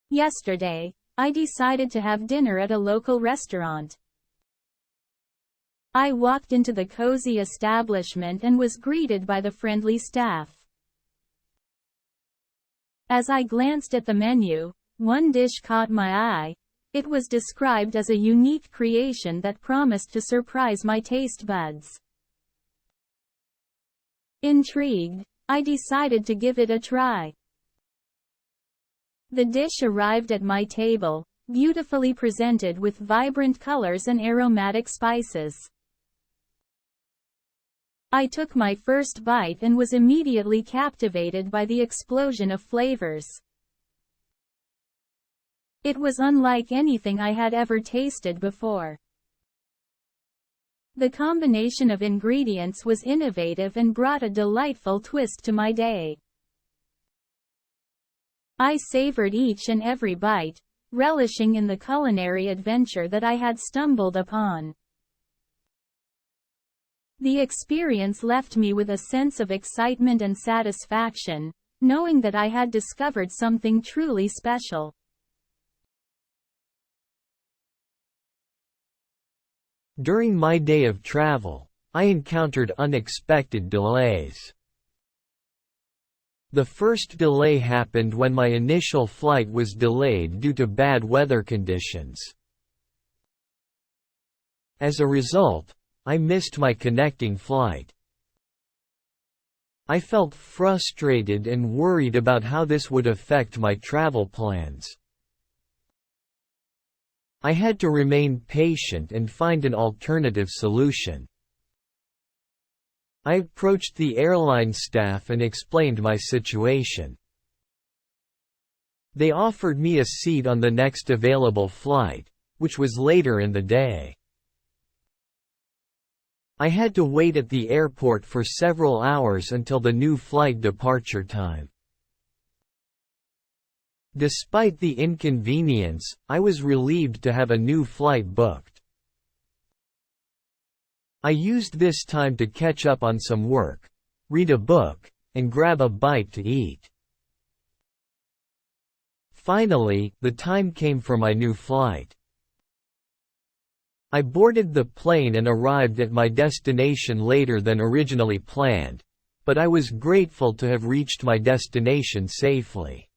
S2: Yesterday, I decided to have dinner at a local restaurant. I walked into the cozy establishment and was greeted by the friendly staff. As I glanced at the menu, one dish caught my eye. It was described as a unique creation that promised to surprise my taste buds. Intrigued, I decided to give it a try. The dish arrived at my table, beautifully presented with vibrant colors and aromatic spices. I took my first bite and was immediately captivated by the explosion of flavors. It was unlike anything I had ever tasted before. The combination of ingredients was innovative and brought a delightful twist to my day. I savored each and every bite, relishing in the culinary adventure that I had stumbled upon. The experience left me with a sense of excitement and satisfaction, knowing that I had discovered something truly special.
S3: During my day of travel, I encountered unexpected delays. The first delay happened when my initial flight was delayed due to bad weather conditions. As a result, I missed my connecting flight. I felt frustrated and worried about how this would affect my travel plans. I had to remain patient and find an alternative solution. I approached the airline staff and explained my situation. They offered me a seat on the next available flight, which was later in the day. I had to wait at the airport for several hours until the new flight departure time. Despite the inconvenience, I was relieved to have a new flight booked. I used this time to catch up on some work, read a book, and grab a bite to eat. Finally, the time came for my new flight. I boarded the plane and arrived at my destination later than originally planned, but I was grateful to have reached my destination safely.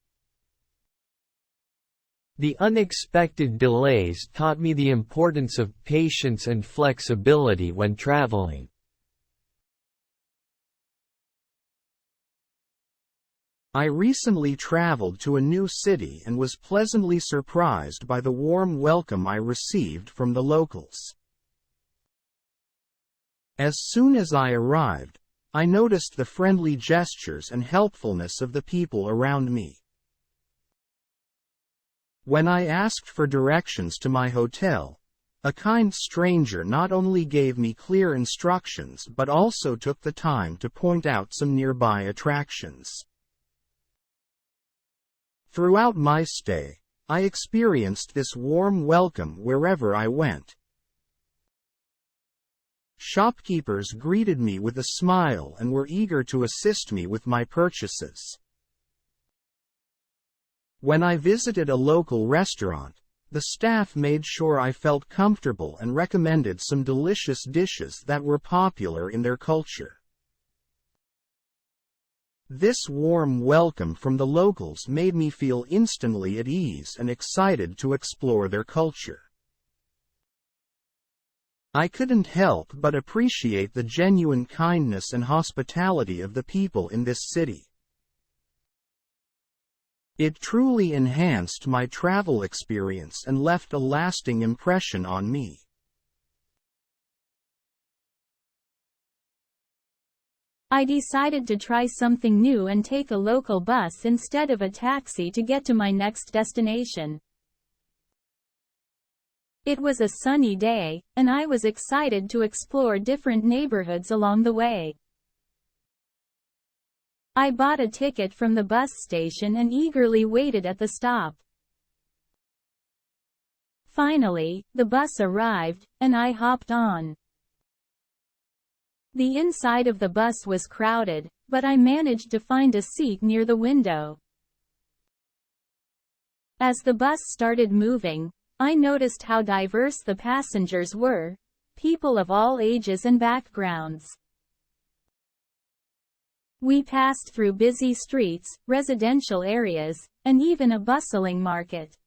S3: The unexpected delays taught me the importance of patience and flexibility when traveling.
S1: I recently traveled to a new city and was pleasantly surprised by the warm welcome I received from the locals. As soon as I arrived, I noticed the friendly gestures and helpfulness of the people around me. When I asked for directions to my hotel, a kind stranger not only gave me clear instructions but also took the time to point out some nearby attractions. Throughout my stay, I experienced this warm welcome wherever I went. Shopkeepers greeted me with a smile and were eager to assist me with my purchases. When I visited a local restaurant, the staff made sure I felt comfortable and recommended some delicious dishes that were popular in their culture. This warm welcome from the locals made me feel instantly at ease and excited to explore their culture. I couldn't help but appreciate the genuine kindness and hospitality of the people in this city. It truly enhanced my travel experience and left a lasting impression on me.
S2: I decided to try something new and take a local bus instead of a taxi to get to my next destination. It was a sunny day, and I was excited to explore different neighborhoods along the way. I bought a ticket from the bus station and eagerly waited at the stop. Finally, the bus arrived, and I hopped on. The inside of the bus was crowded, but I managed to find a seat near the window. As the bus started moving, I noticed how diverse the passengers were, people of all ages and backgrounds. We passed through busy streets, residential areas, and even a bustling market.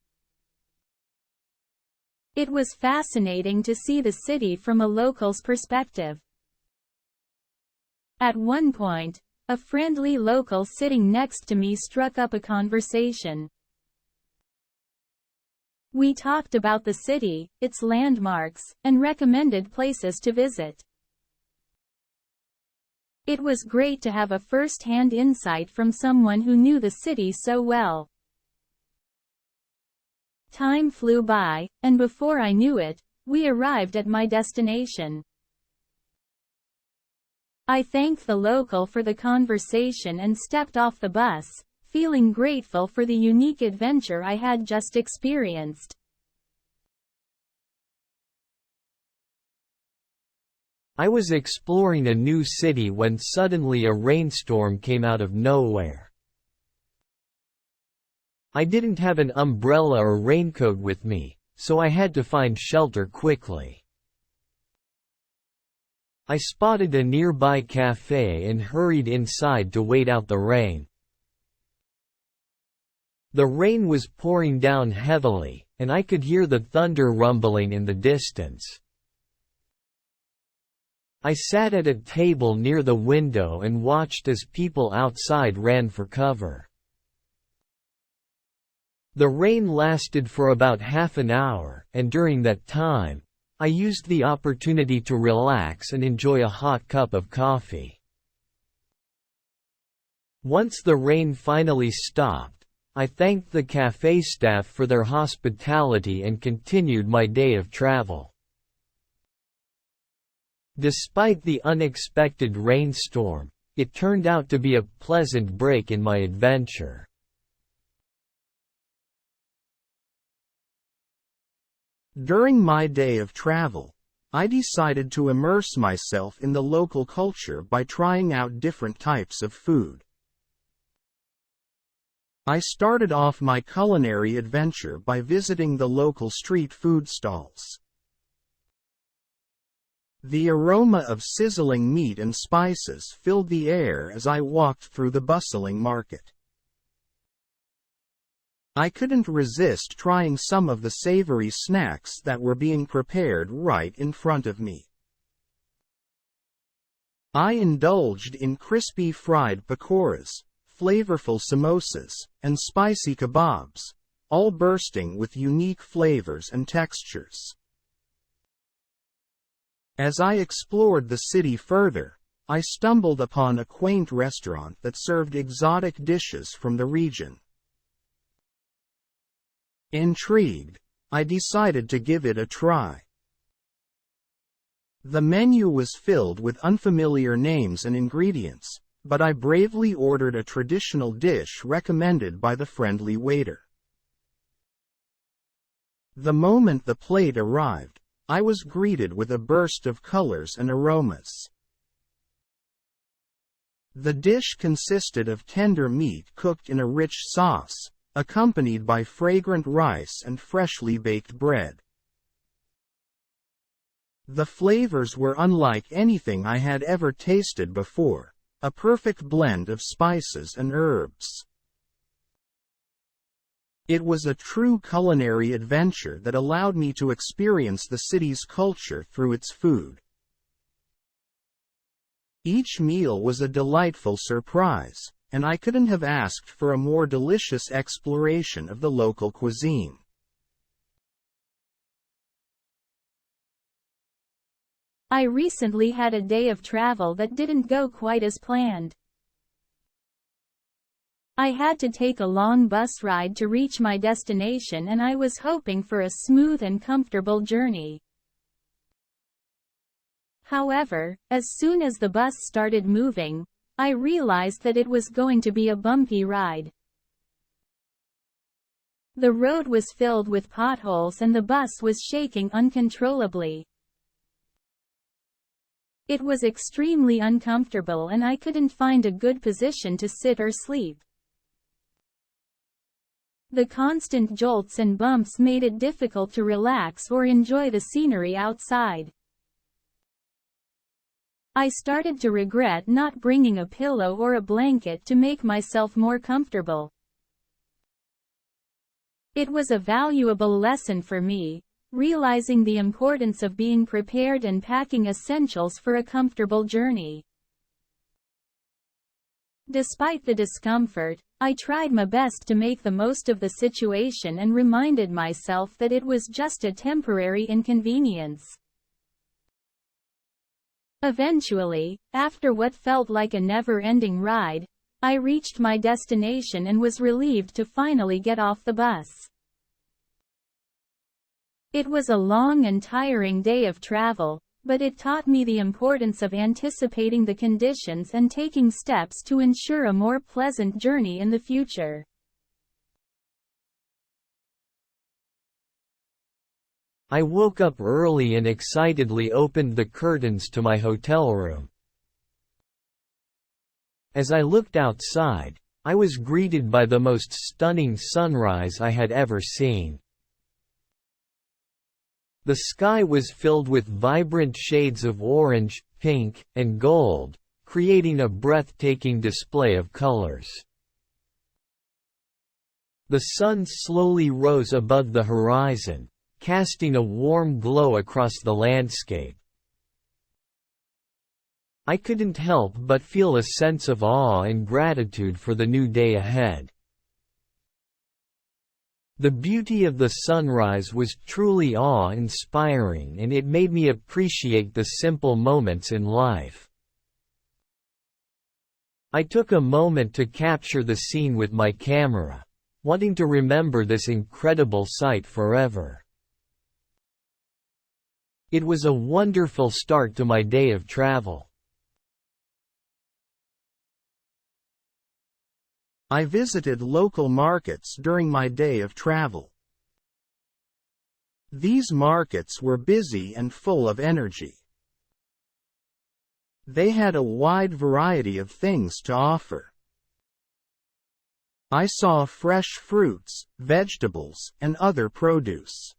S2: It was fascinating to see the city from a local's perspective. At one point, a friendly local sitting next to me struck up a conversation. We talked about the city, its landmarks, and recommended places to visit. It was great to have a first-hand insight from someone who knew the city so well. Time flew by, and before I knew it, we arrived at my destination. I thanked the local for the conversation and stepped off the bus, feeling grateful for the unique adventure I had just experienced.
S3: I was exploring a new city when suddenly a rainstorm came out of nowhere. I didn't have an umbrella or raincoat with me, so I had to find shelter quickly. I spotted a nearby cafe and hurried inside to wait out the rain. The rain was pouring down heavily, and I could hear the thunder rumbling in the distance. I sat at a table near the window and watched as people outside ran for cover. The rain lasted for about half an hour, and during that time, I used the opportunity to relax and enjoy a hot cup of coffee. Once the rain finally stopped, I thanked the cafe staff for their hospitality and continued my day of travel. Despite the unexpected rainstorm, it turned out to be a pleasant break in my adventure.
S1: During my day of travel, I decided to immerse myself in the local culture by trying out different types of food. I started off my culinary adventure by visiting the local street food stalls. The aroma of sizzling meat and spices filled the air as I walked through the bustling market. I couldn't resist trying some of the savory snacks that were being prepared right in front of me. I indulged in crispy fried pakoras, flavorful samosas, and spicy kebabs, all bursting with unique flavors and textures. As I explored the city further, I stumbled upon a quaint restaurant that served exotic dishes from the region. Intrigued, I decided to give it a try. The menu was filled with unfamiliar names and ingredients, but I bravely ordered a traditional dish recommended by the friendly waiter. The moment the plate arrived, I was greeted with a burst of colors and aromas. The dish consisted of tender meat cooked in a rich sauce, accompanied by fragrant rice and freshly baked bread. The flavors were unlike anything I had ever tasted before, a perfect blend of spices and herbs. It was a true culinary adventure that allowed me to experience the city's culture through its food. Each meal was a delightful surprise, and I couldn't have asked for a more delicious exploration of the local cuisine.
S2: I recently had a day of travel that didn't go quite as planned. I had to take a long bus ride to reach my destination, and I was hoping for a smooth and comfortable journey. However, as soon as the bus started moving, I realized that it was going to be a bumpy ride. The road was filled with potholes and the bus was shaking uncontrollably. It was extremely uncomfortable and I couldn't find a good position to sit or sleep. The constant jolts and bumps made it difficult to relax or enjoy the scenery outside. I started to regret not bringing a pillow or a blanket to make myself more comfortable. It was a valuable lesson for me, realizing the importance of being prepared and packing essentials for a comfortable journey. Despite the discomfort, I tried my best to make the most of the situation and reminded myself that it was just a temporary inconvenience. Eventually, after what felt like a never-ending ride, I reached my destination and was relieved to finally get off the bus. It was a long and tiring day of travel, but it taught me the importance of anticipating the conditions and taking steps to ensure a more pleasant journey in the future.
S3: I woke up early and excitedly opened the curtains to my hotel room. As I looked outside, I was greeted by the most stunning sunrise I had ever seen. The sky was filled with vibrant shades of orange, pink, and gold, creating a breathtaking display of colors. The sun slowly rose above the horizon, casting a warm glow across the landscape. I couldn't help but feel a sense of awe and gratitude for the new day ahead. The beauty of the sunrise was truly awe-inspiring, and it made me appreciate the simple moments in life. I took a moment to capture the scene with my camera, wanting to remember this incredible sight forever. It was a wonderful start to my day of travel.
S1: I visited local markets during my day of travel. These markets were busy and full of energy. They had a wide variety of things to offer. I saw fresh fruits, vegetables, and other produce.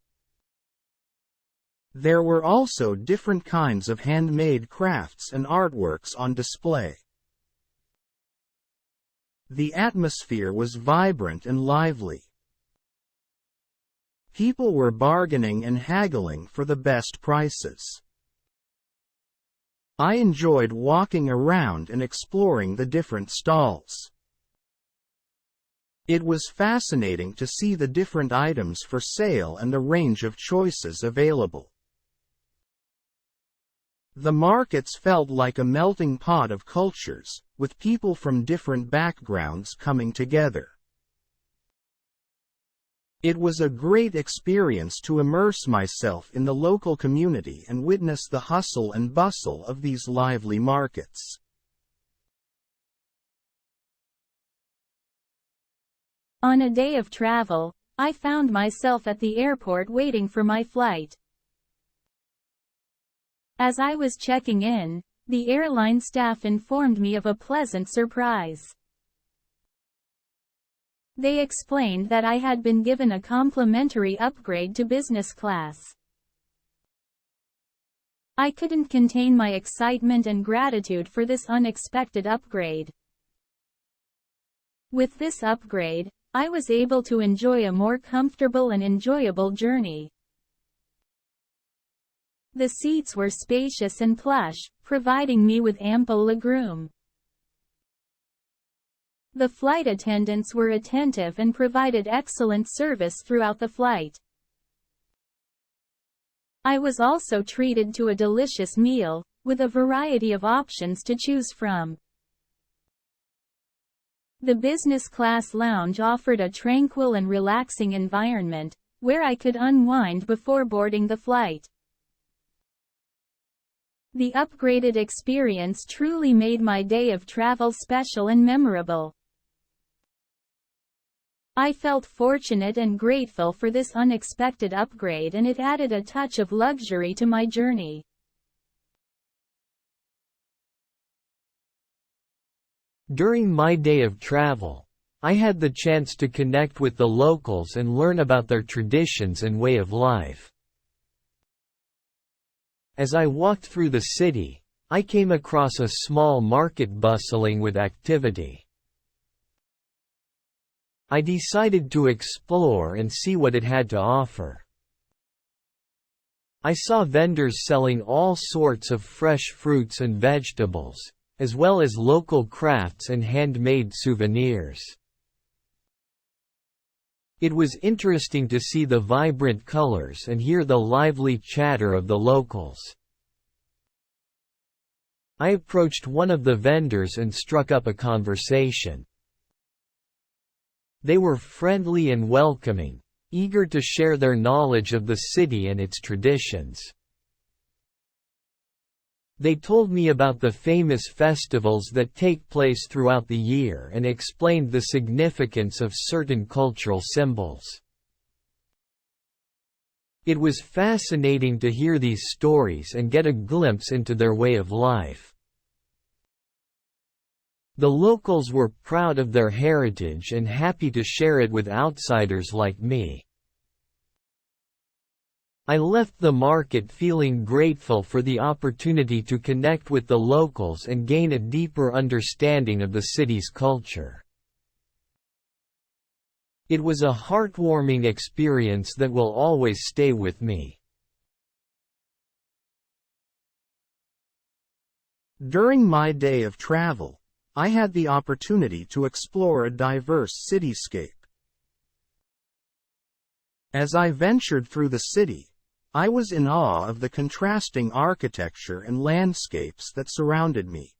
S1: There were also different kinds of handmade crafts and artworks on display. The atmosphere was vibrant and lively. People were bargaining and haggling for the best prices. I enjoyed walking around and exploring the different stalls. It was fascinating to see the different items for sale and the range of choices available. The markets felt like a melting pot of cultures, with people from different backgrounds coming together. It was a great experience to immerse myself in the local community and witness the hustle and bustle of these lively markets.
S2: On a day of travel, I found myself at the airport waiting for my flight. As I was checking in, the airline staff informed me of a pleasant surprise. They explained that I had been given a complimentary upgrade to business class. I couldn't contain my excitement and gratitude for this unexpected upgrade. With this upgrade, I was able to enjoy a more comfortable and enjoyable journey. The seats were spacious and plush, providing me with ample legroom. The flight attendants were attentive and provided excellent service throughout the flight. I was also treated to a delicious meal, with a variety of options to choose from. The business class lounge offered a tranquil and relaxing environment, where I could unwind before boarding the flight. The upgraded experience truly made my day of travel special and memorable. I felt fortunate and grateful for this unexpected upgrade, and it added a touch of luxury to my journey.
S3: During my day of travel, I had the chance to connect with the locals and learn about their traditions and way of life. As I walked through the city, I came across a small market bustling with activity. I decided to explore and see what it had to offer. I saw vendors selling all sorts of fresh fruits and vegetables, as well as local crafts and handmade souvenirs. It was interesting to see the vibrant colors and hear the lively chatter of the locals. I approached one of the vendors and struck up a conversation. They were friendly and welcoming, eager to share their knowledge of the city and its traditions. They told me about the famous festivals that take place throughout the year and explained the significance of certain cultural symbols. It was fascinating to hear these stories and get a glimpse into their way of life. The locals were proud of their heritage and happy to share it with outsiders like me. I left the market feeling grateful for the opportunity to connect with the locals and gain a deeper understanding of the city's culture. It was a heartwarming experience that will always stay with me.
S1: During my day of travel, I had the opportunity to explore a diverse cityscape. As I ventured through the city, I was in awe of the contrasting architecture and landscapes that surrounded me.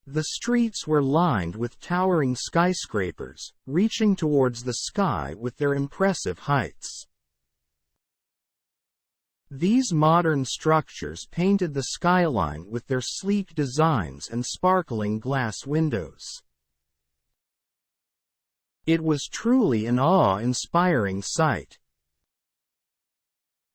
S1: The streets were lined with towering skyscrapers, reaching towards the sky with their impressive heights. These modern structures painted the skyline with their sleek designs and sparkling glass windows. It was truly an awe-inspiring sight.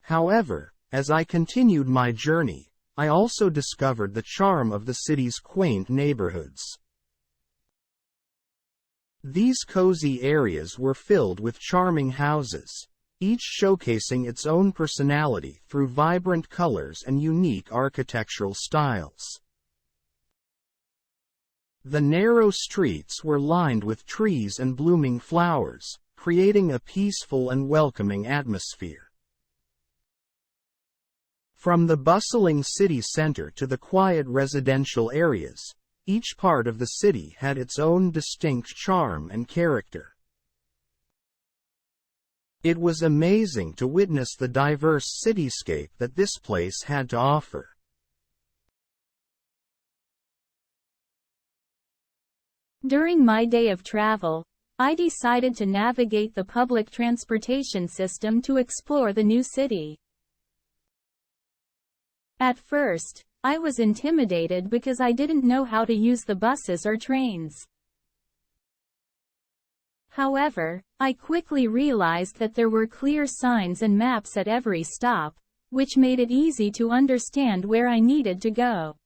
S1: However, as I continued my journey, I also discovered the charm of the city's quaint neighborhoods. These cozy areas were filled with charming houses, each showcasing its own personality through vibrant colors and unique architectural styles. The narrow streets were lined with trees and blooming flowers, creating a peaceful and welcoming atmosphere. From the bustling city center to the quiet residential areas, each part of the city had its own distinct charm and character. It was amazing to witness the diverse cityscape that this place had to offer.
S2: During my day of travel, I decided to navigate the public transportation system to explore the new city. At first, I was intimidated because I didn't know how to use the buses or trains. However, I quickly realized that there were clear signs and maps at every stop, which made it easy to understand where I needed to go.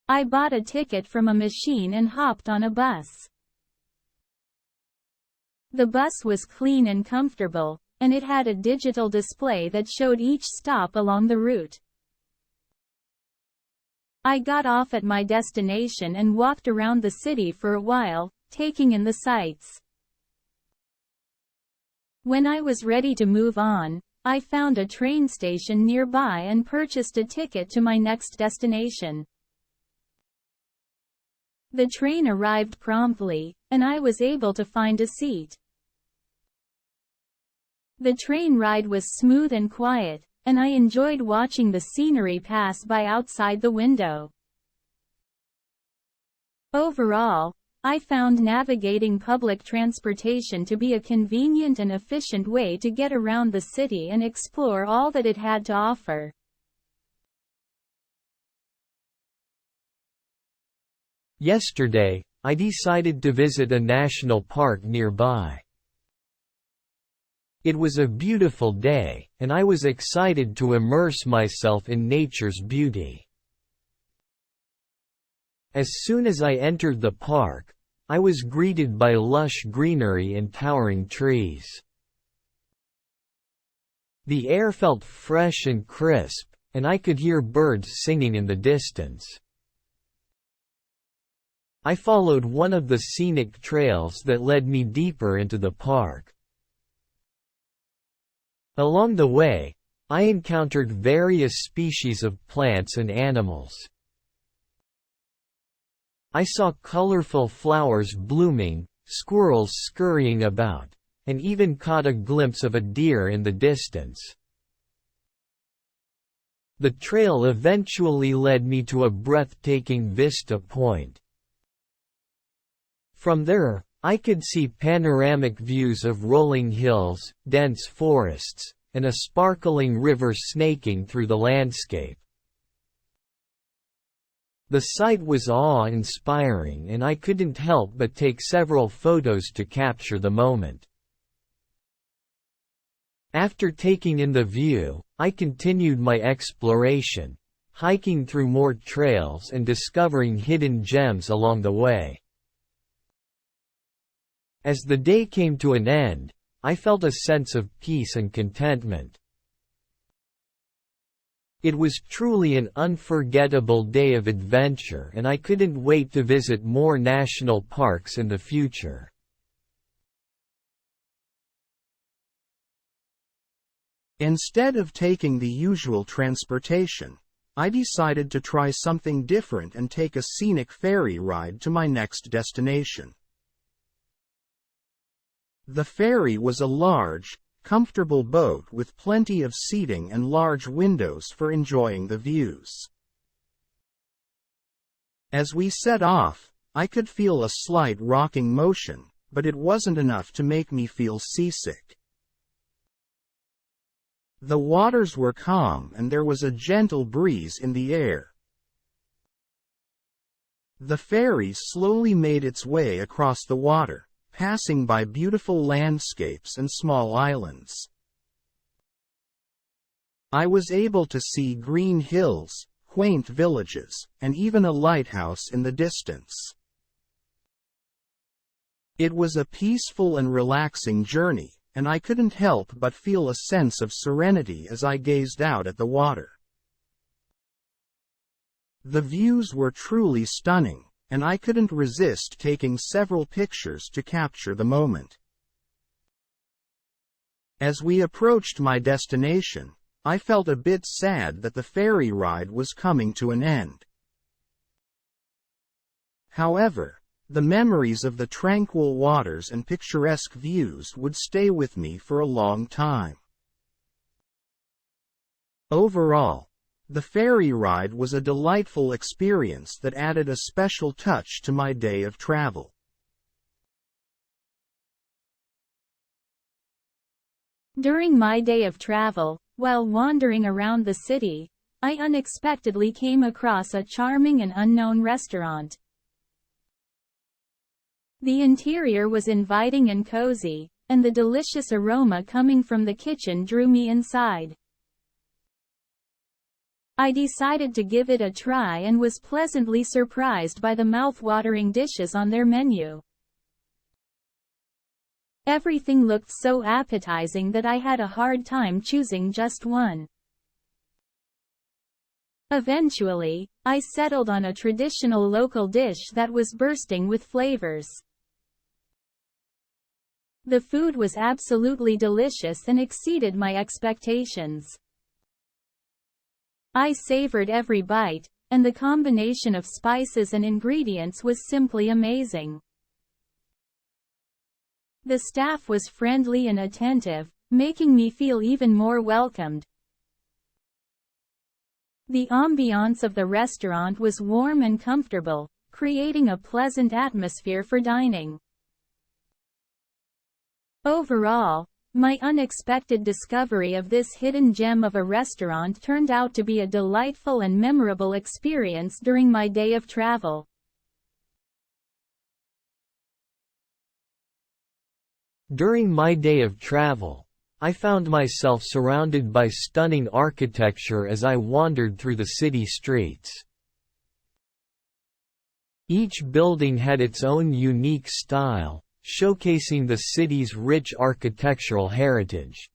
S2: I bought a ticket from a machine and hopped on a bus. The bus was clean and comfortable, and it had a digital display that showed each stop along the route. I got off at my destination and walked around the city for a while, taking in the sights. When I was ready to move on, I found a train station nearby and purchased a ticket to my next destination. The train arrived promptly, and I was able to find a seat. The train ride was smooth and quiet, and I enjoyed watching the scenery pass by outside the window. Overall, I found navigating public transportation to be a convenient and efficient way to get around the city and explore all that it had to offer.
S3: Yesterday, I decided to visit a national park nearby. It was a beautiful day, and I was excited to immerse myself in nature's beauty. As soon as I entered the park, I was greeted by lush greenery and towering trees. The air felt fresh and crisp, and I could hear birds singing in the distance. I followed one of the scenic trails that led me deeper into the park. Along the way, I encountered various species of plants and animals. I saw colorful flowers blooming, squirrels scurrying about, and even caught a glimpse of a deer in the distance. The trail eventually led me to a breathtaking vista point. From there, I could see panoramic views of rolling hills, dense forests, and a sparkling river snaking through the landscape. The sight was awe-inspiring, and I couldn't help but take several photos to capture the moment. After taking in the view, I continued my exploration, hiking through more trails and discovering hidden gems along the way. As the day came to an end, I felt a sense of peace and contentment. It was truly an unforgettable day of adventure, and I couldn't wait to visit more national parks in the future.
S1: Instead of taking the usual transportation, I decided to try something different and take a scenic ferry ride to my next destination. The ferry was a large, comfortable boat with plenty of seating and large windows for enjoying the views. As we set off, I could feel a slight rocking motion, but it wasn't enough to make me feel seasick. The waters were calm and there was a gentle breeze in the air. The ferry slowly made its way across the water, passing by beautiful landscapes and small islands. I was able to see green hills, quaint villages, and even a lighthouse in the distance. It was a peaceful and relaxing journey, and I couldn't help but feel a sense of serenity as I gazed out at the water. The views were truly stunning, and I couldn't resist taking several pictures to capture the moment. As we approached my destination, I felt a bit sad that the ferry ride was coming to an end. However, the memories of the tranquil waters and picturesque views would stay with me for a long time. Overall, the ferry ride was a delightful experience that added a special touch to my day of travel.
S2: During my day of travel, while wandering around the city, I unexpectedly came across a charming and unknown restaurant. The interior was inviting and cozy, and the delicious aroma coming from the kitchen drew me inside. I decided to give it a try and was pleasantly surprised by the mouth-watering dishes on their menu. Everything looked so appetizing that I had a hard time choosing just one. Eventually, I settled on a traditional local dish that was bursting with flavors. The food was absolutely delicious and exceeded my expectations. I savored every bite, and the combination of spices and ingredients was simply amazing. The staff was friendly and attentive, making me feel even more welcomed. The ambiance of the restaurant was warm and comfortable, creating a pleasant atmosphere for dining. Overall, my unexpected discovery of this hidden gem of a restaurant turned out to be a delightful and memorable experience during my day of travel.
S3: During my day of travel, I found myself surrounded by stunning architecture as I wandered through the city streets. Each building had its own unique style, showcasing the city's rich architectural heritage.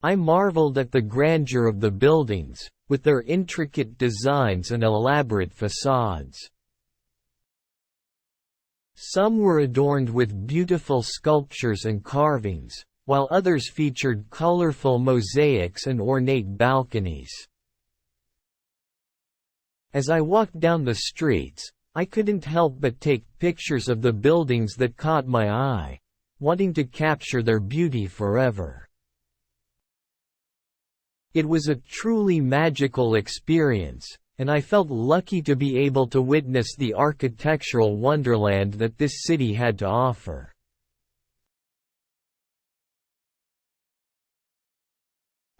S3: I marveled at the grandeur of the buildings, with their intricate designs and elaborate facades. Some were adorned with beautiful sculptures and carvings, while others featured colorful mosaics and ornate balconies. As I walked down the streets, I couldn't help but take pictures of the buildings that caught my eye, wanting to capture their beauty forever. It was a truly magical experience, and I felt lucky to be able to witness the architectural wonderland that this city had to offer.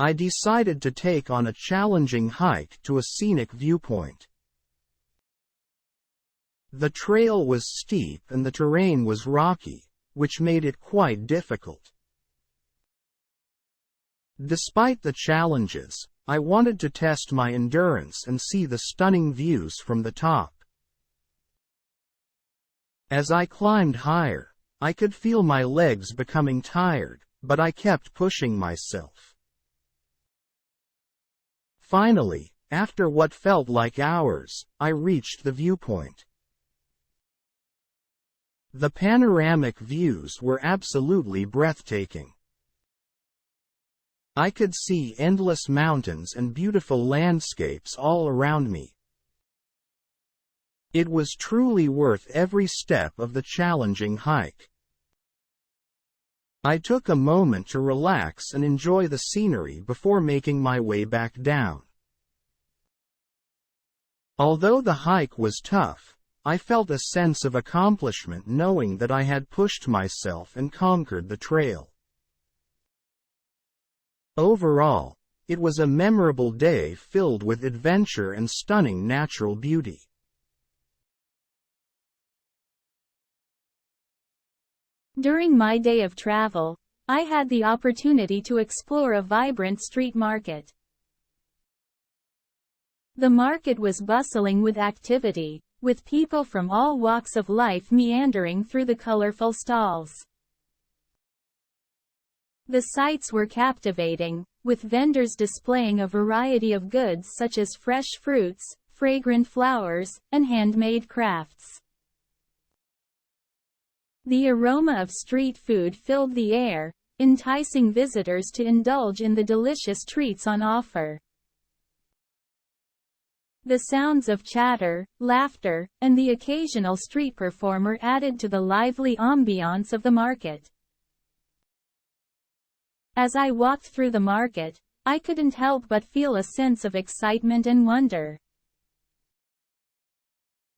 S1: I decided to take on a challenging hike to a scenic viewpoint. The trail was steep and the terrain was rocky, which made it quite difficult. Despite the challenges, I wanted to test my endurance and see the stunning views from the top. As I climbed higher, I could feel my legs becoming tired, but I kept pushing myself. Finally, after what felt like hours, I reached the viewpoint. The panoramic views were absolutely breathtaking. I could see endless mountains and beautiful landscapes all around me. It was truly worth every step of the challenging hike. I took a moment to relax and enjoy the scenery before making my way back down. Although the hike was tough, I felt a sense of accomplishment knowing that I had pushed myself and conquered the trail. Overall, it was a memorable day filled with adventure and stunning natural beauty.
S2: During my day of travel, I had the opportunity to explore a vibrant street market. The market was bustling with activity, with people from all walks of life meandering through the colorful stalls. The sights were captivating, with vendors displaying a variety of goods such as fresh fruits, fragrant flowers, and handmade crafts. The aroma of street food filled the air, enticing visitors to indulge in the delicious treats on offer. The sounds of chatter, laughter, and the occasional street performer added to the lively ambiance of the market. As I walked through the market, I couldn't help but feel a sense of excitement and wonder.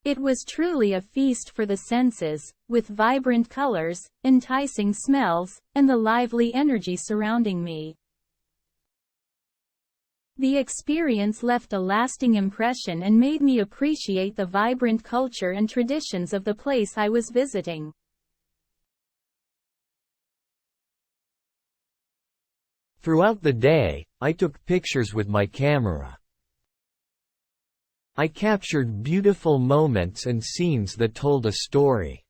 S2: It was truly a feast for the senses, with vibrant colors, enticing smells, and the lively energy surrounding me. The experience left a lasting impression and made me appreciate the vibrant culture and traditions of the place I was visiting.
S3: Throughout the day, I took pictures with my camera. I captured beautiful moments and scenes that told a story.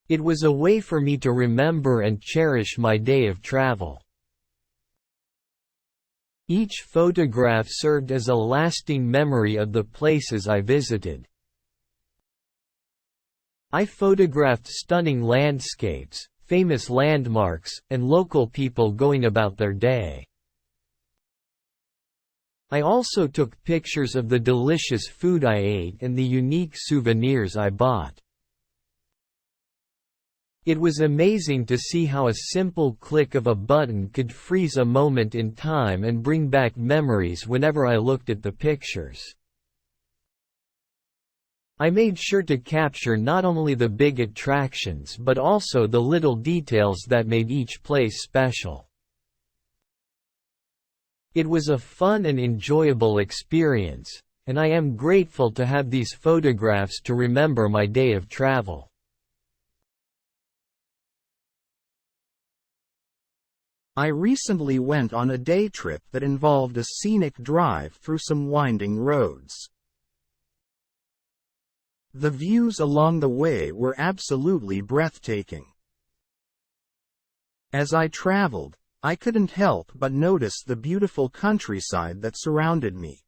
S3: It was a way for me to remember and cherish my day of travel. Each photograph served as a lasting memory of the places I visited. I photographed stunning landscapes, famous landmarks, and local people going about their day. I also took pictures of the delicious food I ate and the unique souvenirs I bought. It was amazing to see how a simple click of a button could freeze a moment in time and bring back memories whenever I looked at the pictures. I made sure to capture not only the big attractions but also the little details that made each place special. It was a fun and enjoyable experience, and I am grateful to have these photographs to remember my day of travel.
S1: I recently went on a day trip that involved a scenic drive through some winding roads. The views along the way were absolutely breathtaking. As I traveled, I couldn't help but notice the beautiful countryside that surrounded me.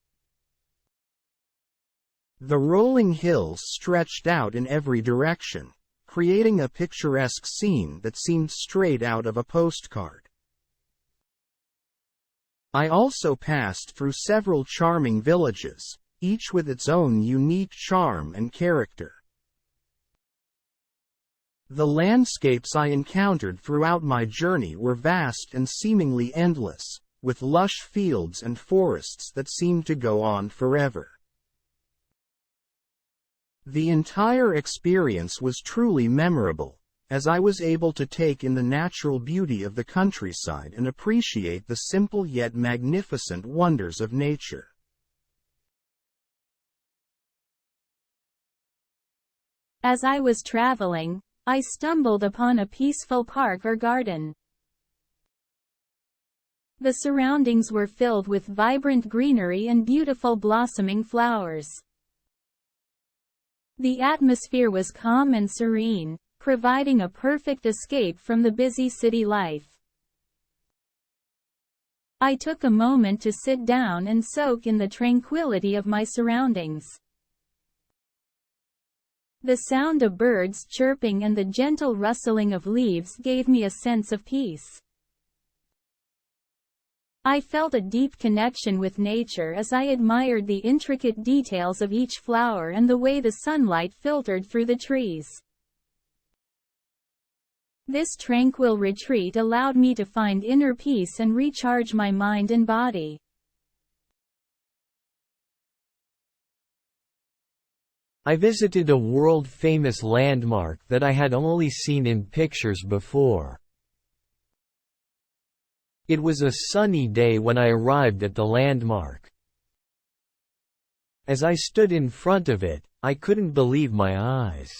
S1: The rolling hills stretched out in every direction, creating a picturesque scene that seemed straight out of a postcard. I also passed through several charming villages, each with its own unique charm and character. The landscapes I encountered throughout my journey were vast and seemingly endless, with lush fields and forests that seemed to go on forever. The entire experience was truly memorable, as I was able to take in the natural beauty of the countryside and appreciate the simple yet magnificent wonders of nature.
S2: As I was traveling, I stumbled upon a peaceful park or garden. The surroundings were filled with vibrant greenery and beautiful blossoming flowers. The atmosphere was calm and serene, providing a perfect escape from the busy city life. I took a moment to sit down and soak in the tranquility of my surroundings. The sound of birds chirping and the gentle rustling of leaves gave me a sense of peace. I felt a deep connection with nature as I admired the intricate details of each flower and the way the sunlight filtered through the trees. This tranquil retreat allowed me to find inner peace and recharge my mind and body.
S3: I visited a world-famous landmark that I had only seen in pictures before. It was a sunny day when I arrived at the landmark. As I stood in front of it, I couldn't believe my eyes.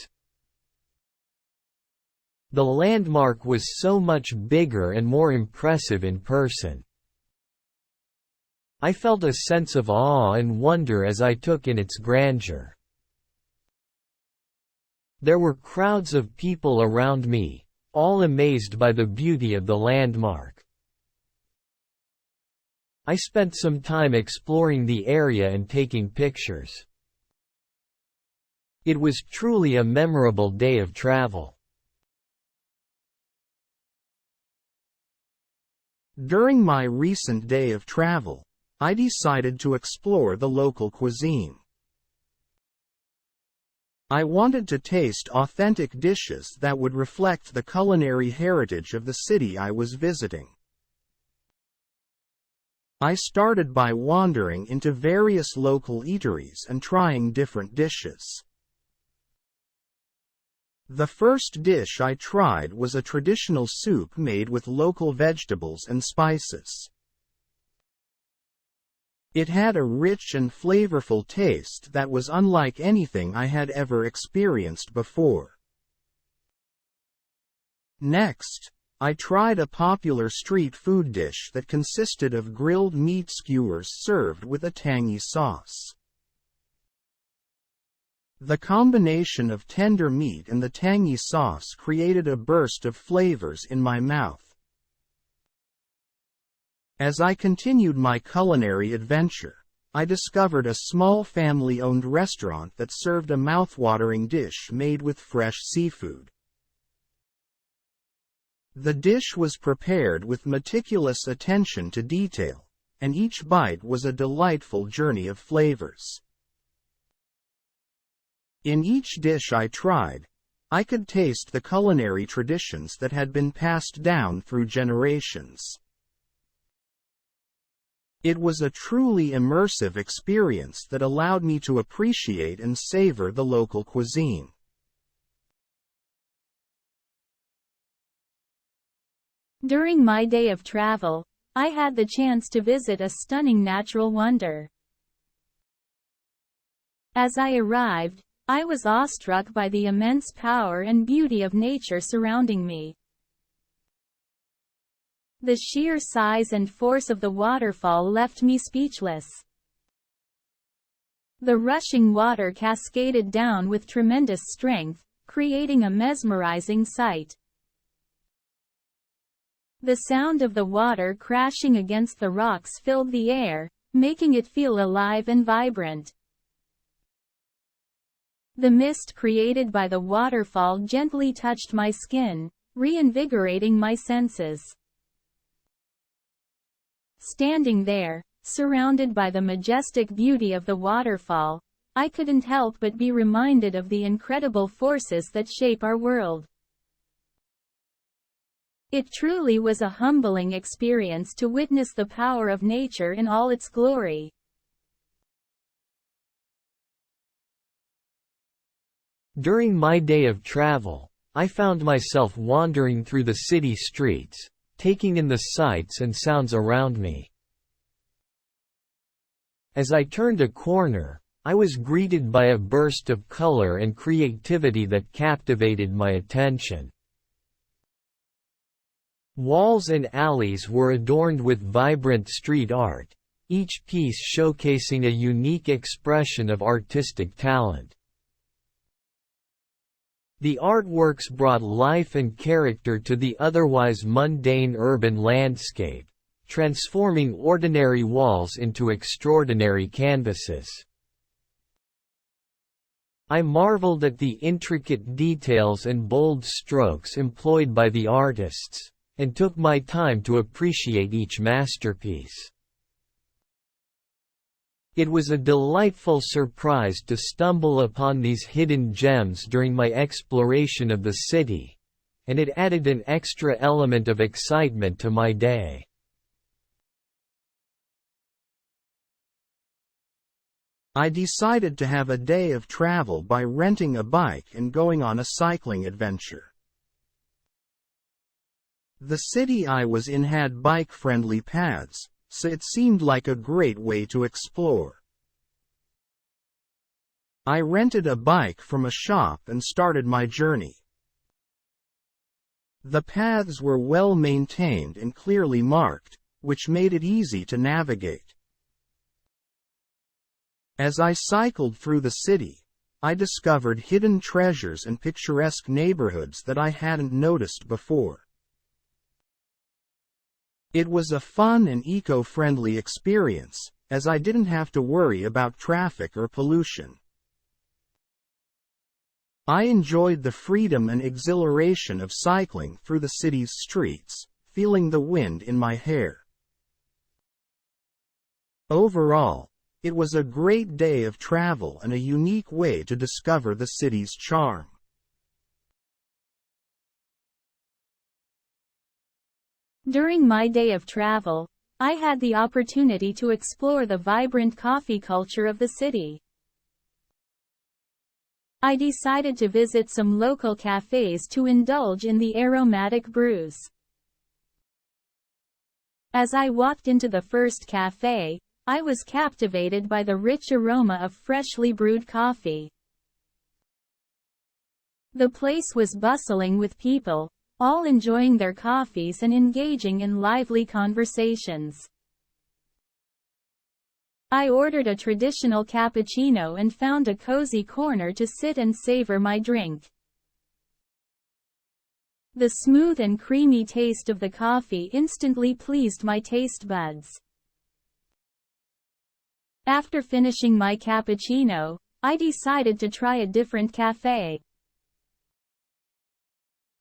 S3: The landmark was so much bigger and more impressive in person. I felt a sense of awe and wonder as I took in its grandeur. There were crowds of people around me, all amazed by the beauty of the landmark. I spent some time exploring the area and taking pictures. It was truly a memorable day of travel.
S1: During my recent day of travel, I decided to explore the local cuisine. I wanted to taste authentic dishes that would reflect the culinary heritage of the city I was visiting. I started by wandering into various local eateries and trying different dishes. The first dish I tried was a traditional soup made with local vegetables and spices. It had a rich and flavorful taste that was unlike anything I had ever experienced before. Next, I tried a popular street food dish that consisted of grilled meat skewers served with a tangy sauce. The combination of tender meat and the tangy sauce created a burst of flavors in my mouth. As I continued my culinary adventure, I discovered a small family-owned restaurant that served a mouth-watering dish made with fresh seafood. The dish was prepared with meticulous attention to detail, and each bite was a delightful journey of flavors. In each dish I tried, I could taste the culinary traditions that had been passed down through generations. It was a truly immersive experience that allowed me to appreciate and savor the local cuisine.
S2: During my day of travel, I had the chance to visit a stunning natural wonder. As I arrived, I was awestruck by the immense power and beauty of nature surrounding me. The sheer size and force of the waterfall left me speechless. The rushing water cascaded down with tremendous strength, creating a mesmerizing sight. The sound of the water crashing against the rocks filled the air, making it feel alive and vibrant. The mist created by the waterfall gently touched my skin, reinvigorating my senses. Standing there, surrounded by the majestic beauty of the waterfall, I couldn't help but be reminded of the incredible forces that shape our world. It truly was a humbling experience to witness the power of nature in all its glory.
S3: During my day of travel, I found myself wandering through the city streets, taking in the sights and sounds around me. As I turned a corner, I was greeted by a burst of color and creativity that captivated my attention. Walls and alleys were adorned with vibrant street art, each piece showcasing a unique expression of artistic talent. The artworks brought life and character to the otherwise mundane urban landscape, transforming ordinary walls into extraordinary canvases. I marveled at the intricate details and bold strokes employed by the artists, and took my time to appreciate each masterpiece. It was a delightful surprise to stumble upon these hidden gems during my exploration of the city, and it added an extra element of excitement to my day.
S1: I decided to have a day of travel by renting a bike and going on a cycling adventure. The city I was in had bike-friendly paths, so it seemed like a great way to explore. I rented a bike from a shop and started my journey. The paths were well maintained and clearly marked, which made it easy to navigate. As I cycled through the city, I discovered hidden treasures and picturesque neighborhoods that I hadn't noticed before. It was a fun and eco-friendly experience, as I didn't have to worry about traffic or pollution. I enjoyed the freedom and exhilaration of cycling through the city's streets, feeling the wind in my hair. Overall, it was a great day of travel and a unique way to discover the city's charm.
S2: During my day of travel, I had the opportunity to explore the vibrant coffee culture of the city. I decided to visit some local cafes to indulge in the aromatic brews. As I walked into the first cafe, I was captivated by the rich aroma of freshly brewed coffee. The place was bustling with people, all enjoying their coffees and engaging in lively conversations. I ordered a traditional cappuccino and found a cozy corner to sit and savor my drink. The smooth and creamy taste of the coffee instantly pleased my taste buds. After finishing my cappuccino, I decided to try a different cafe.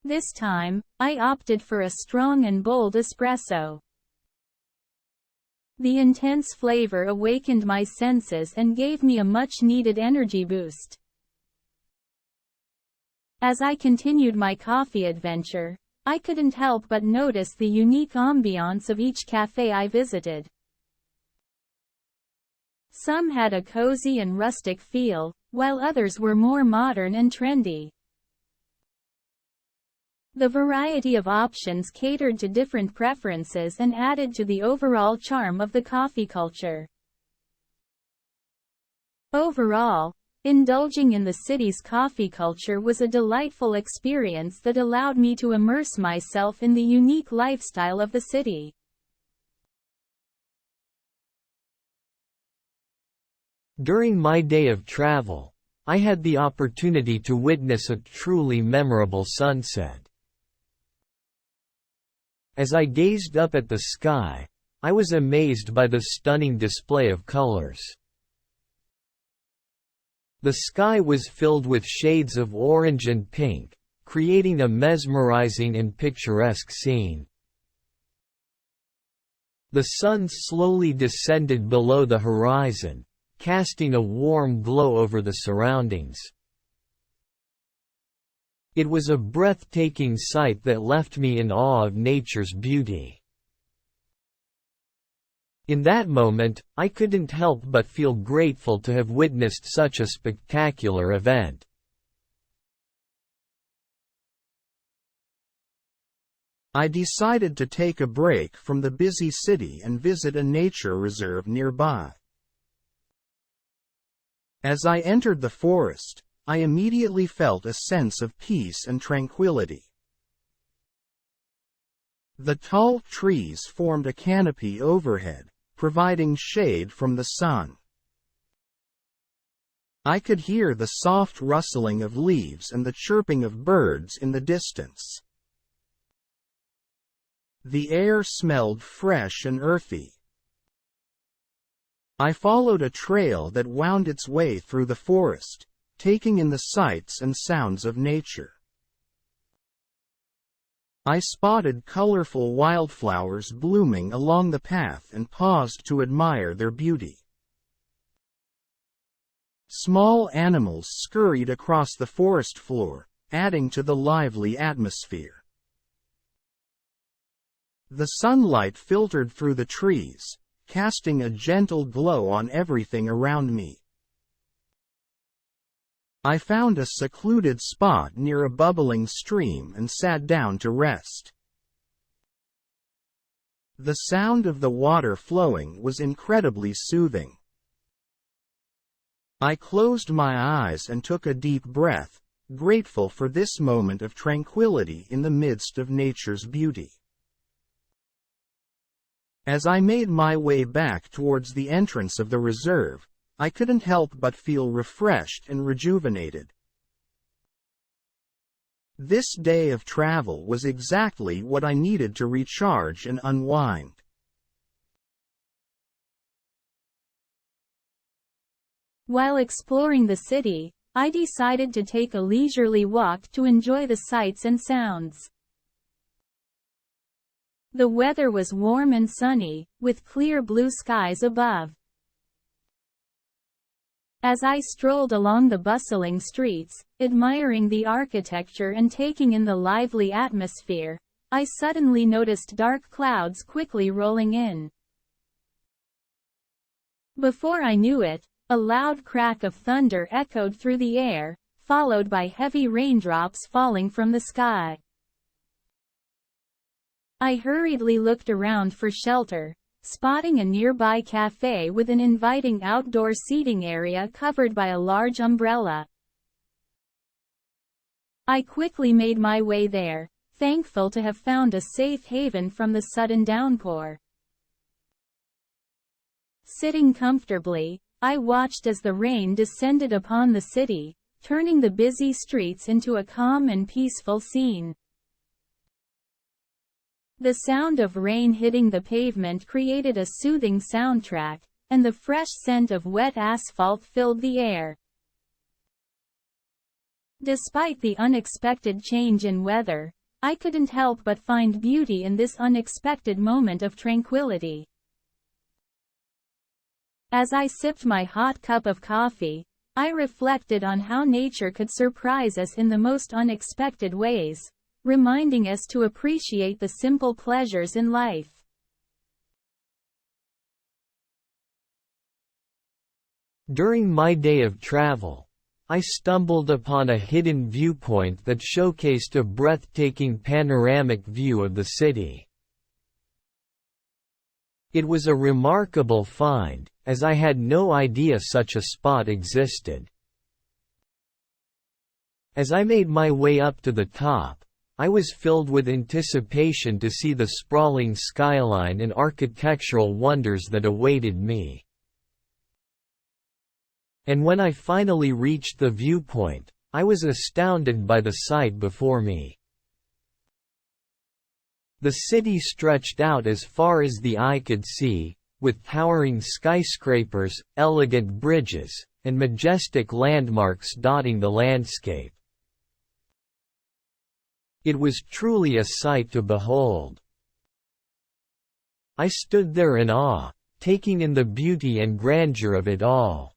S2: This time, I opted for a strong and bold espresso. The intense flavor awakened my senses and gave me a much-needed energy boost. As I continued my coffee adventure, I couldn't help but notice the unique ambiance of each cafe I visited. Some had a cozy and rustic feel, while others were more modern and trendy. The variety of options catered to different preferences and added to the overall charm of the coffee culture. Overall, indulging in the city's coffee culture was a delightful experience that allowed me to immerse myself in the unique lifestyle of the city.
S3: During my day of travel, I had the opportunity to witness a truly memorable sunset. As I gazed up at the sky, I was amazed by the stunning display of colors. The sky was filled with shades of orange and pink, creating a mesmerizing and picturesque scene. The sun slowly descended below the horizon, casting a warm glow over the surroundings. It was a breathtaking sight that left me in awe of nature's beauty. In that moment, I couldn't help but feel grateful to have witnessed such a spectacular event.
S1: I decided to take a break from the busy city and visit a nature reserve nearby. As I entered the forest, I immediately felt a sense of peace and tranquility. The tall trees formed a canopy overhead, providing shade from the sun. I could hear the soft rustling of leaves and the chirping of birds in the distance. The air smelled fresh and earthy. I followed a trail that wound its way through the forest, taking in the sights and sounds of nature. I spotted colorful wildflowers blooming along the path and paused to admire their beauty. Small animals scurried across the forest floor, adding to the lively atmosphere. The sunlight filtered through the trees, casting a gentle glow on everything around me. I found a secluded spot near a bubbling stream and sat down to rest. The sound of the water flowing was incredibly soothing. I closed my eyes and took a deep breath, grateful for this moment of tranquility in the midst of nature's beauty. As I made my way back towards the entrance of the reserve, I couldn't help but feel refreshed and rejuvenated. This day of travel was exactly what I needed to recharge and unwind.
S2: While exploring the city, I decided to take a leisurely walk to enjoy the sights and sounds. The weather was warm and sunny, with clear blue skies above. As I strolled along the bustling streets, admiring the architecture and taking in the lively atmosphere, I suddenly noticed dark clouds quickly rolling in. Before I knew it, a loud crack of thunder echoed through the air, followed by heavy raindrops falling from the sky. I hurriedly looked around for shelter, spotting a nearby cafe with an inviting outdoor seating area covered by a large umbrella. I quickly made my way there, thankful to have found a safe haven from the sudden downpour. Sitting comfortably, I watched as the rain descended upon the city, turning the busy streets into a calm and peaceful scene. The sound of rain hitting the pavement created a soothing soundtrack, and the fresh scent of wet asphalt filled the air. Despite the unexpected change in weather, I couldn't help but find beauty in this unexpected moment of tranquility. As I sipped my hot cup of coffee, I reflected on how nature could surprise us in the most unexpected ways, reminding us to appreciate the simple pleasures in life.
S3: During my day of travel, I stumbled upon a hidden viewpoint that showcased a breathtaking panoramic view of the city. It was a remarkable find, as I had no idea such a spot existed. As I made my way up to the top, I was filled with anticipation to see the sprawling skyline and architectural wonders that awaited me. And when I finally reached the viewpoint, I was astounded by the sight before me. The city stretched out as far as the eye could see, with towering skyscrapers, elegant bridges, and majestic landmarks dotting the landscape. It was truly a sight to behold. I stood there in awe, taking in the beauty and grandeur of it all.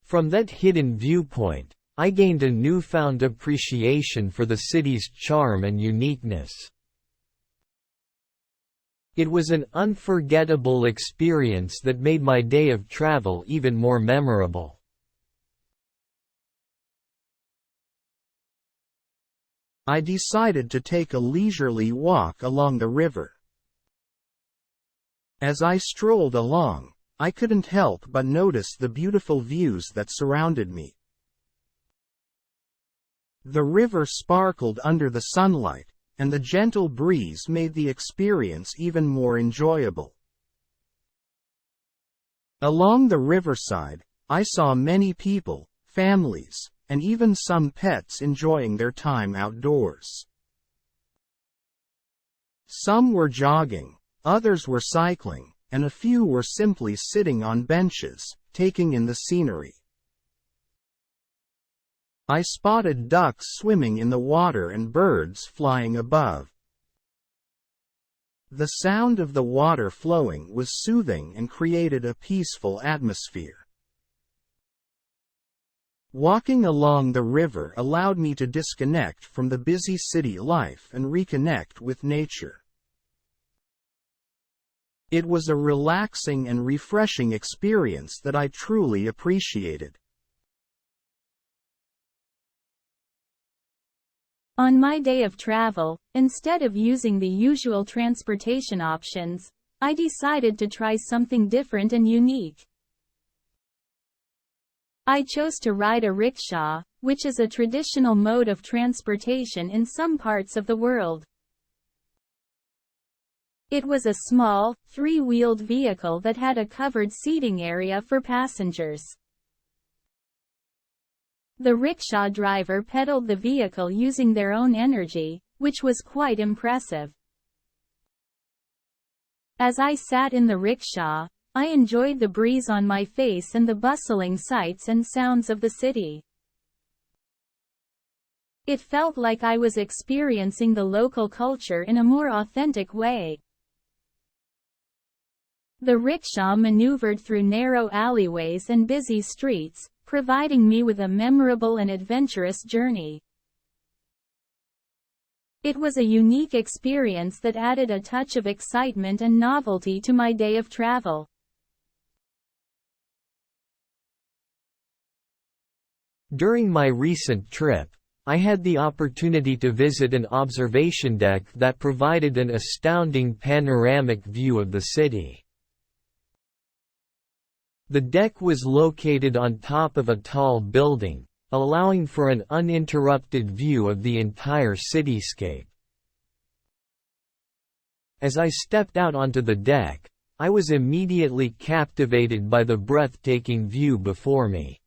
S3: From that hidden viewpoint, I gained a newfound appreciation for the city's charm and uniqueness. It was an unforgettable experience that made my day of travel even more memorable.
S1: I decided to take a leisurely walk along the river. As I strolled along, I couldn't help but notice the beautiful views that surrounded me. The river sparkled under the sunlight, and the gentle breeze made the experience even more enjoyable. Along the riverside, I saw many people, families, and even some pets enjoying their time outdoors. Some were jogging, others were cycling, and a few were simply sitting on benches, taking in the scenery. I spotted ducks swimming in the water and birds flying above. The sound of the water flowing was soothing and created a peaceful atmosphere. Walking along the river allowed me to disconnect from the busy city life and reconnect with nature. It was a relaxing and refreshing experience that I truly appreciated.
S2: On my day of travel, instead of using the usual transportation options, I decided to try something different and unique. I chose to ride a rickshaw, which is a traditional mode of transportation in some parts of the world. It was a small, three-wheeled vehicle that had a covered seating area for passengers. The rickshaw driver pedaled the vehicle using their own energy, which was quite impressive. As I sat in the rickshaw, I enjoyed the breeze on my face and the bustling sights and sounds of the city. It felt like I was experiencing the local culture in a more authentic way. The rickshaw maneuvered through narrow alleyways and busy streets, providing me with a memorable and adventurous journey. It was a unique experience that added a touch of excitement and novelty to my day of travel.
S3: During my recent trip, I had the opportunity to visit an observation deck that provided an astounding panoramic view of the city. The deck was located on top of a tall building, allowing for an uninterrupted view of the entire cityscape. As I stepped out onto the deck, I was immediately captivated by the breathtaking view before me.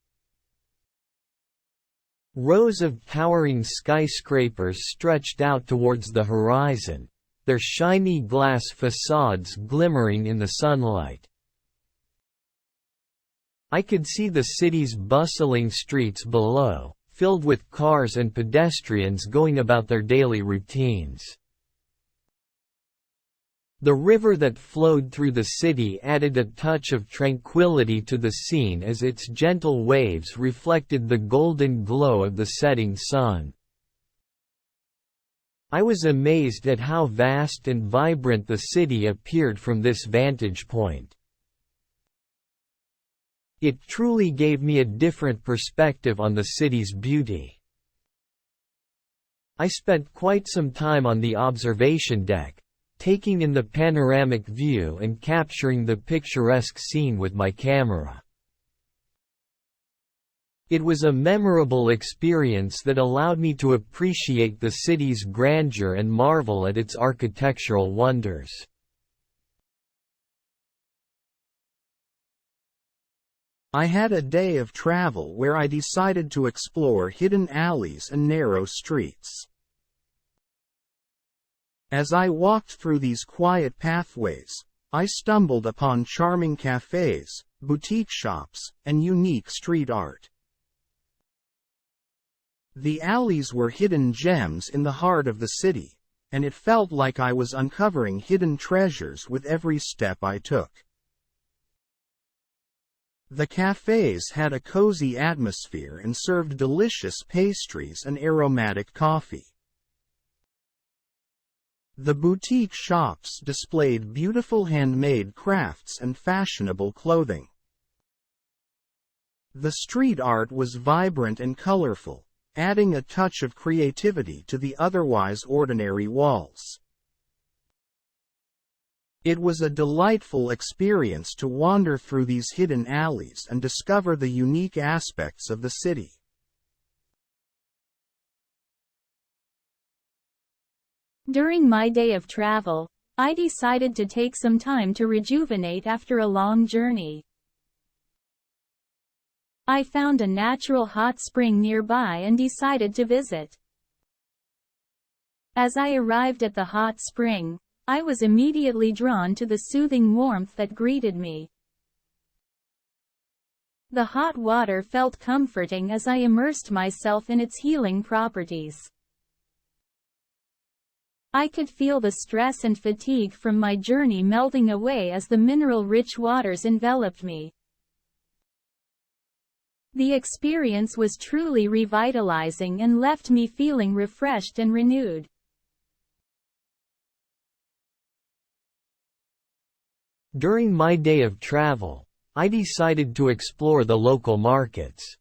S3: Rows of towering skyscrapers stretched out towards the horizon, their shiny glass facades glimmering in the sunlight. I could see the city's bustling streets below, filled with cars and pedestrians going about their daily routines. The river that flowed through the city added a touch of tranquility to the scene as its gentle waves reflected the golden glow of the setting sun. I was amazed at how vast and vibrant the city appeared from this vantage point. It truly gave me a different perspective on the city's beauty. I spent quite some time on the observation deck, taking in the panoramic view and capturing the picturesque scene with my camera. It was a memorable experience that allowed me to appreciate the city's grandeur and marvel at its architectural wonders.
S1: I had a day of travel where I decided to explore hidden alleys and narrow streets. As I walked through these quiet pathways, I stumbled upon charming cafes, boutique shops, and unique street art. The alleys were hidden gems in the heart of the city, and it felt like I was uncovering hidden treasures with every step I took. The cafes had a cozy atmosphere and served delicious pastries and aromatic coffee. The boutique shops displayed beautiful handmade crafts and fashionable clothing. The street art was vibrant and colorful, adding a touch of creativity to the otherwise ordinary walls. It was a delightful experience to wander through these hidden alleys and discover the unique aspects of the city.
S2: During my day of travel, I decided to take some time to rejuvenate after a long journey. I found a natural hot spring nearby and decided to visit. As I arrived at the hot spring, I was immediately drawn to the soothing warmth that greeted me. The hot water felt comforting as I immersed myself in its healing properties. I could feel the stress and fatigue from my journey melting away as the mineral-rich waters enveloped me. The experience was truly revitalizing and left me feeling refreshed and renewed.
S3: During my day of travel, I decided to explore the local markets.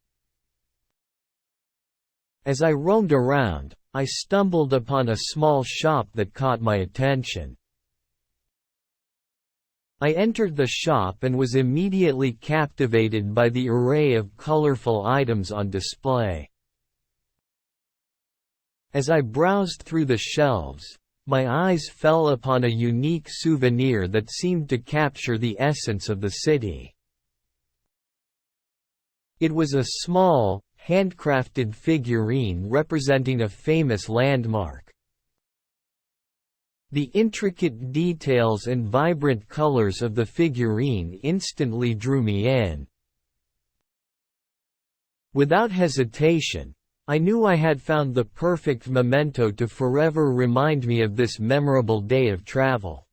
S3: As I roamed around, I stumbled upon a small shop that caught my attention. I entered the shop and was immediately captivated by the array of colorful items on display. As I browsed through the shelves, my eyes fell upon a unique souvenir that seemed to capture the essence of the city. It was a small, handcrafted figurine representing a famous landmark. The intricate details and vibrant colors of the figurine instantly drew me in. Without hesitation, I knew I had found the perfect memento to forever remind me of this memorable day of travel.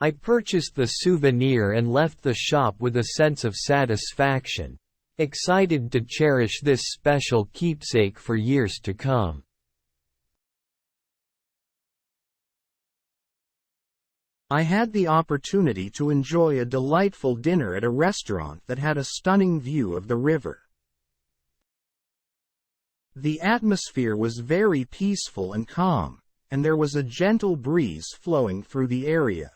S3: I purchased the souvenir and left the shop with a sense of satisfaction, excited to cherish this special keepsake for years to come.
S1: I had the opportunity to enjoy a delightful dinner at a restaurant that had a stunning view of the river. The atmosphere was very peaceful and calm, and there was a gentle breeze flowing through the area.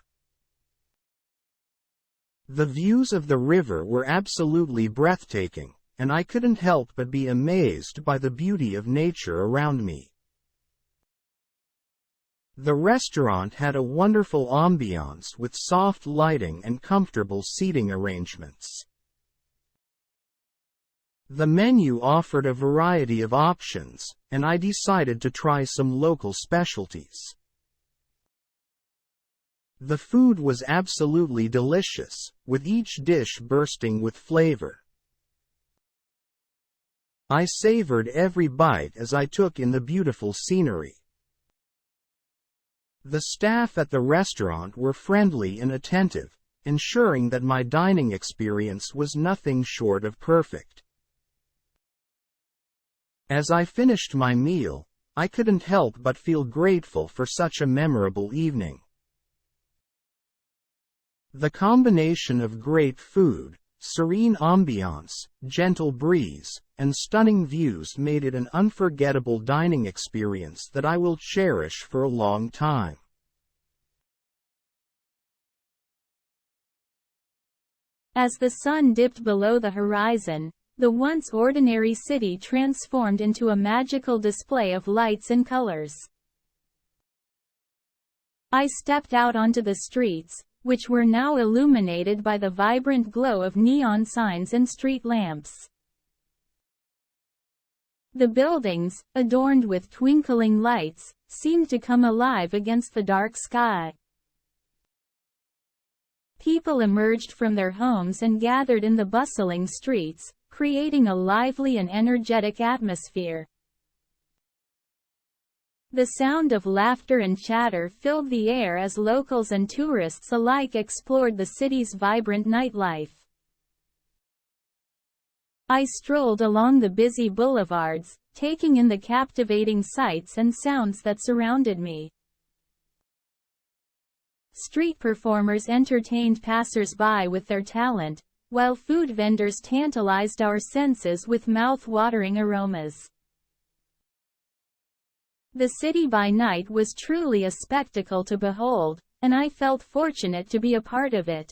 S1: The views of the river were absolutely breathtaking, and I couldn't help but be amazed by the beauty of nature around me. The restaurant had a wonderful ambiance with soft lighting and comfortable seating arrangements. The menu offered a variety of options, and I decided to try some local specialties. The food was absolutely delicious, with each dish bursting with flavor. I savored every bite as I took in the beautiful scenery. The staff at the restaurant were friendly and attentive, ensuring that my dining experience was nothing short of perfect. As I finished my meal, I couldn't help but feel grateful for such a memorable evening. The combination of great food, serene ambiance, gentle breeze, and stunning views made it an unforgettable dining experience that I will cherish for a long time.
S2: As the sun dipped below the horizon, the once ordinary city transformed into a magical display of lights and colors. I stepped out onto the streets, which were now illuminated by the vibrant glow of neon signs and street lamps. The buildings, adorned with twinkling lights, seemed to come alive against the dark sky. People emerged from their homes and gathered in the bustling streets, creating a lively and energetic atmosphere. The sound of laughter and chatter filled the air as locals and tourists alike explored the city's vibrant nightlife. I strolled along the busy boulevards, taking in the captivating sights and sounds that surrounded me. Street performers entertained passers-by with their talent, while food vendors tantalized our senses with mouth-watering aromas. The city by night was truly a spectacle to behold, and I felt fortunate to be a part of it.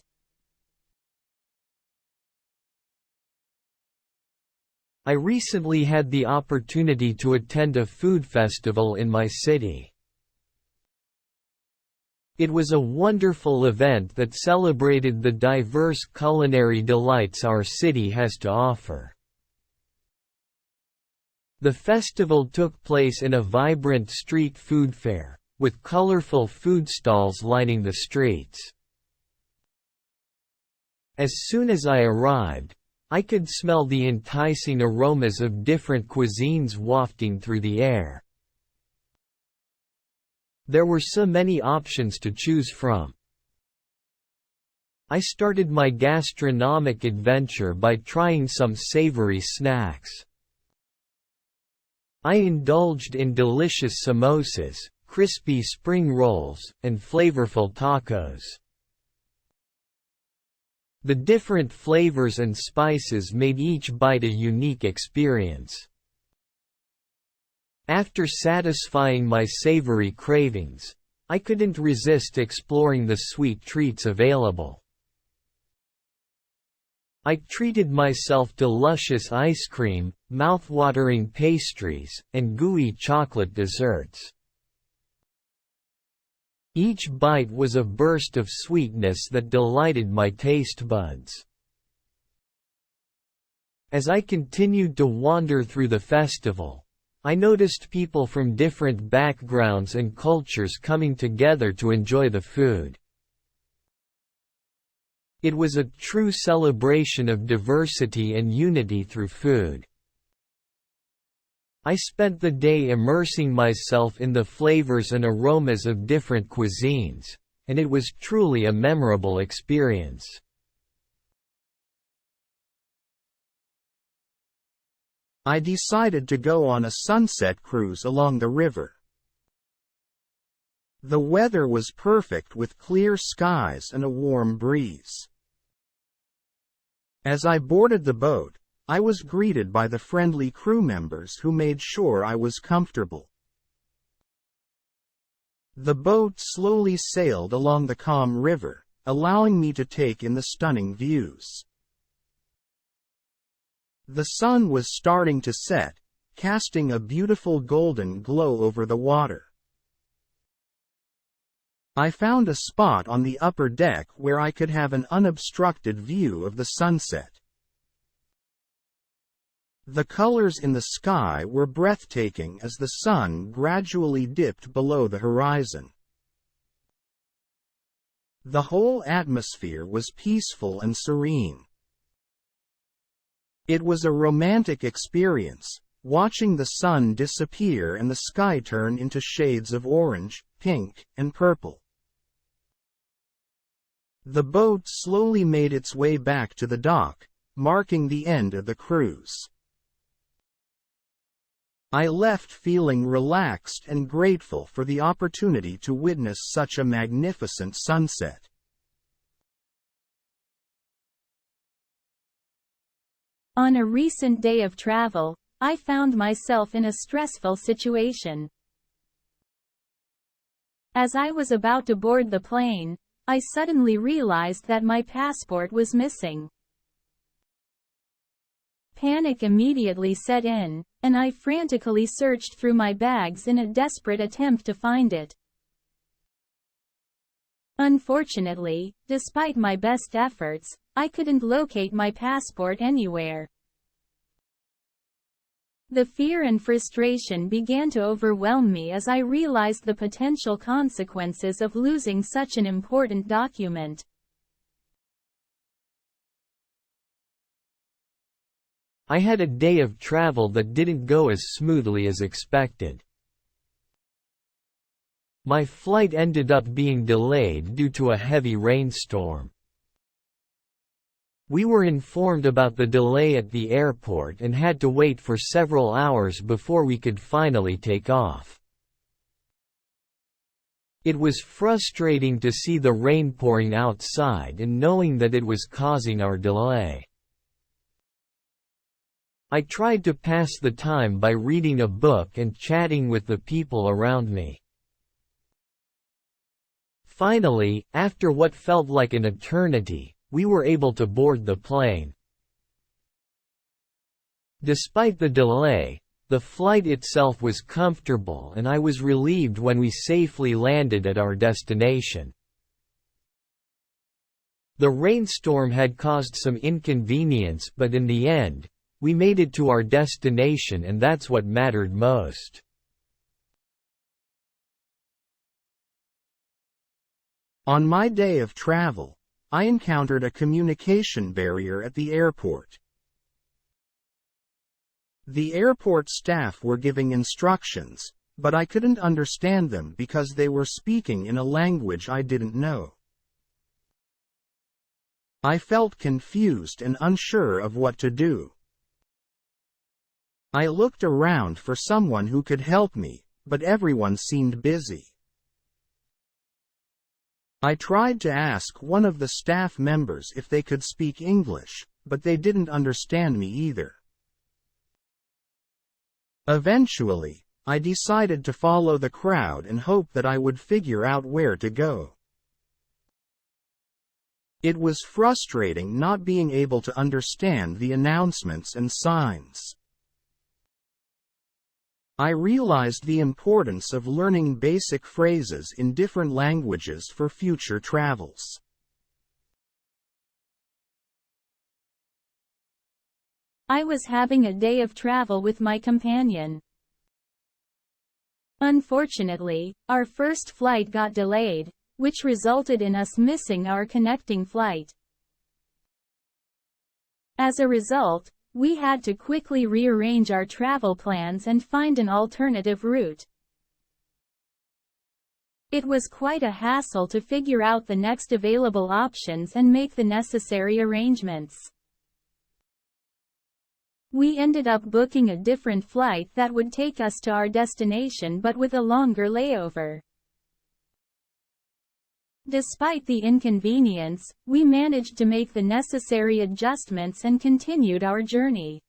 S3: I recently had the opportunity to attend a food festival in my city. It was a wonderful event that celebrated the diverse culinary delights our city has to offer. The festival took place in a vibrant street food fair, with colorful food stalls lining the streets. As soon as I arrived, I could smell the enticing aromas of different cuisines wafting through the air. There were so many options to choose from. I started my gastronomic adventure by trying some savory snacks. I indulged in delicious samosas, crispy spring rolls, and flavorful tacos. The different flavors and spices made each bite a unique experience. After satisfying my savory cravings, I couldn't resist exploring the sweet treats available. I treated myself to luscious ice cream, mouth-watering pastries, and gooey chocolate desserts. Each bite was a burst of sweetness that delighted my taste buds. As I continued to wander through the festival, I noticed people from different backgrounds and cultures coming together to enjoy the food. It was a true celebration of diversity and unity through food. I spent the day immersing myself in the flavors and aromas of different cuisines, and it was truly a memorable experience.
S1: I decided to go on a sunset cruise along the river. The weather was perfect with clear skies and a warm breeze. As I boarded the boat, I was greeted by the friendly crew members who made sure I was comfortable. The boat slowly sailed along the calm river, allowing me to take in the stunning views. The sun was starting to set, casting a beautiful golden glow over the water. I found a spot on the upper deck where I could have an unobstructed view of the sunset. The colors in the sky were breathtaking as the sun gradually dipped below the horizon. The whole atmosphere was peaceful and serene. It was a romantic experience, watching the sun disappear and the sky turn into shades of orange, pink, and purple. The boat slowly made its way back to the dock, marking the end of the cruise. I left feeling relaxed and grateful for the opportunity to witness such a magnificent sunset.
S2: On a recent day of travel, I found myself in a stressful situation. As I was about to board the plane, I suddenly realized that my passport was missing. Panic immediately set in, and I frantically searched through my bags in a desperate attempt to find it. Unfortunately, despite my best efforts, I couldn't locate my passport anywhere. The fear and frustration began to overwhelm me as I realized the potential consequences of losing such an important document.
S3: I had a day of travel that didn't go as smoothly as expected. My flight ended up being delayed due to a heavy rainstorm. We were informed about the delay at the airport and had to wait for several hours before we could finally take off. It was frustrating to see the rain pouring outside and knowing that it was causing our delay. I tried to pass the time by reading a book and chatting with the people around me. Finally, after what felt like an eternity, we were able to board the plane. Despite the delay, the flight itself was comfortable and I was relieved when we safely landed at our destination. The rainstorm had caused some inconvenience, but in the end, we made it to our destination, and that's what mattered most.
S1: On my day of travel, I encountered a communication barrier at the airport. The airport staff were giving instructions, but I couldn't understand them because they were speaking in a language I didn't know. I felt confused and unsure of what to do. I looked around for someone who could help me, but everyone seemed busy. I tried to ask one of the staff members if they could speak English, but they didn't understand me either. Eventually, I decided to follow the crowd and hope that I would figure out where to go. It was frustrating not being able to understand the announcements and signs. I realized the importance of learning basic phrases in different languages for future travels.
S2: I was having a day of travel with my companion. Unfortunately, our first flight got delayed, which resulted in us missing our connecting flight. As a result, we had to quickly rearrange our travel plans and find an alternative route. It was quite a hassle to figure out the next available options and make the necessary arrangements. We ended up booking a different flight that would take us to our destination but with a longer layover. Despite the inconvenience, we managed to make the necessary adjustments and continued our journey.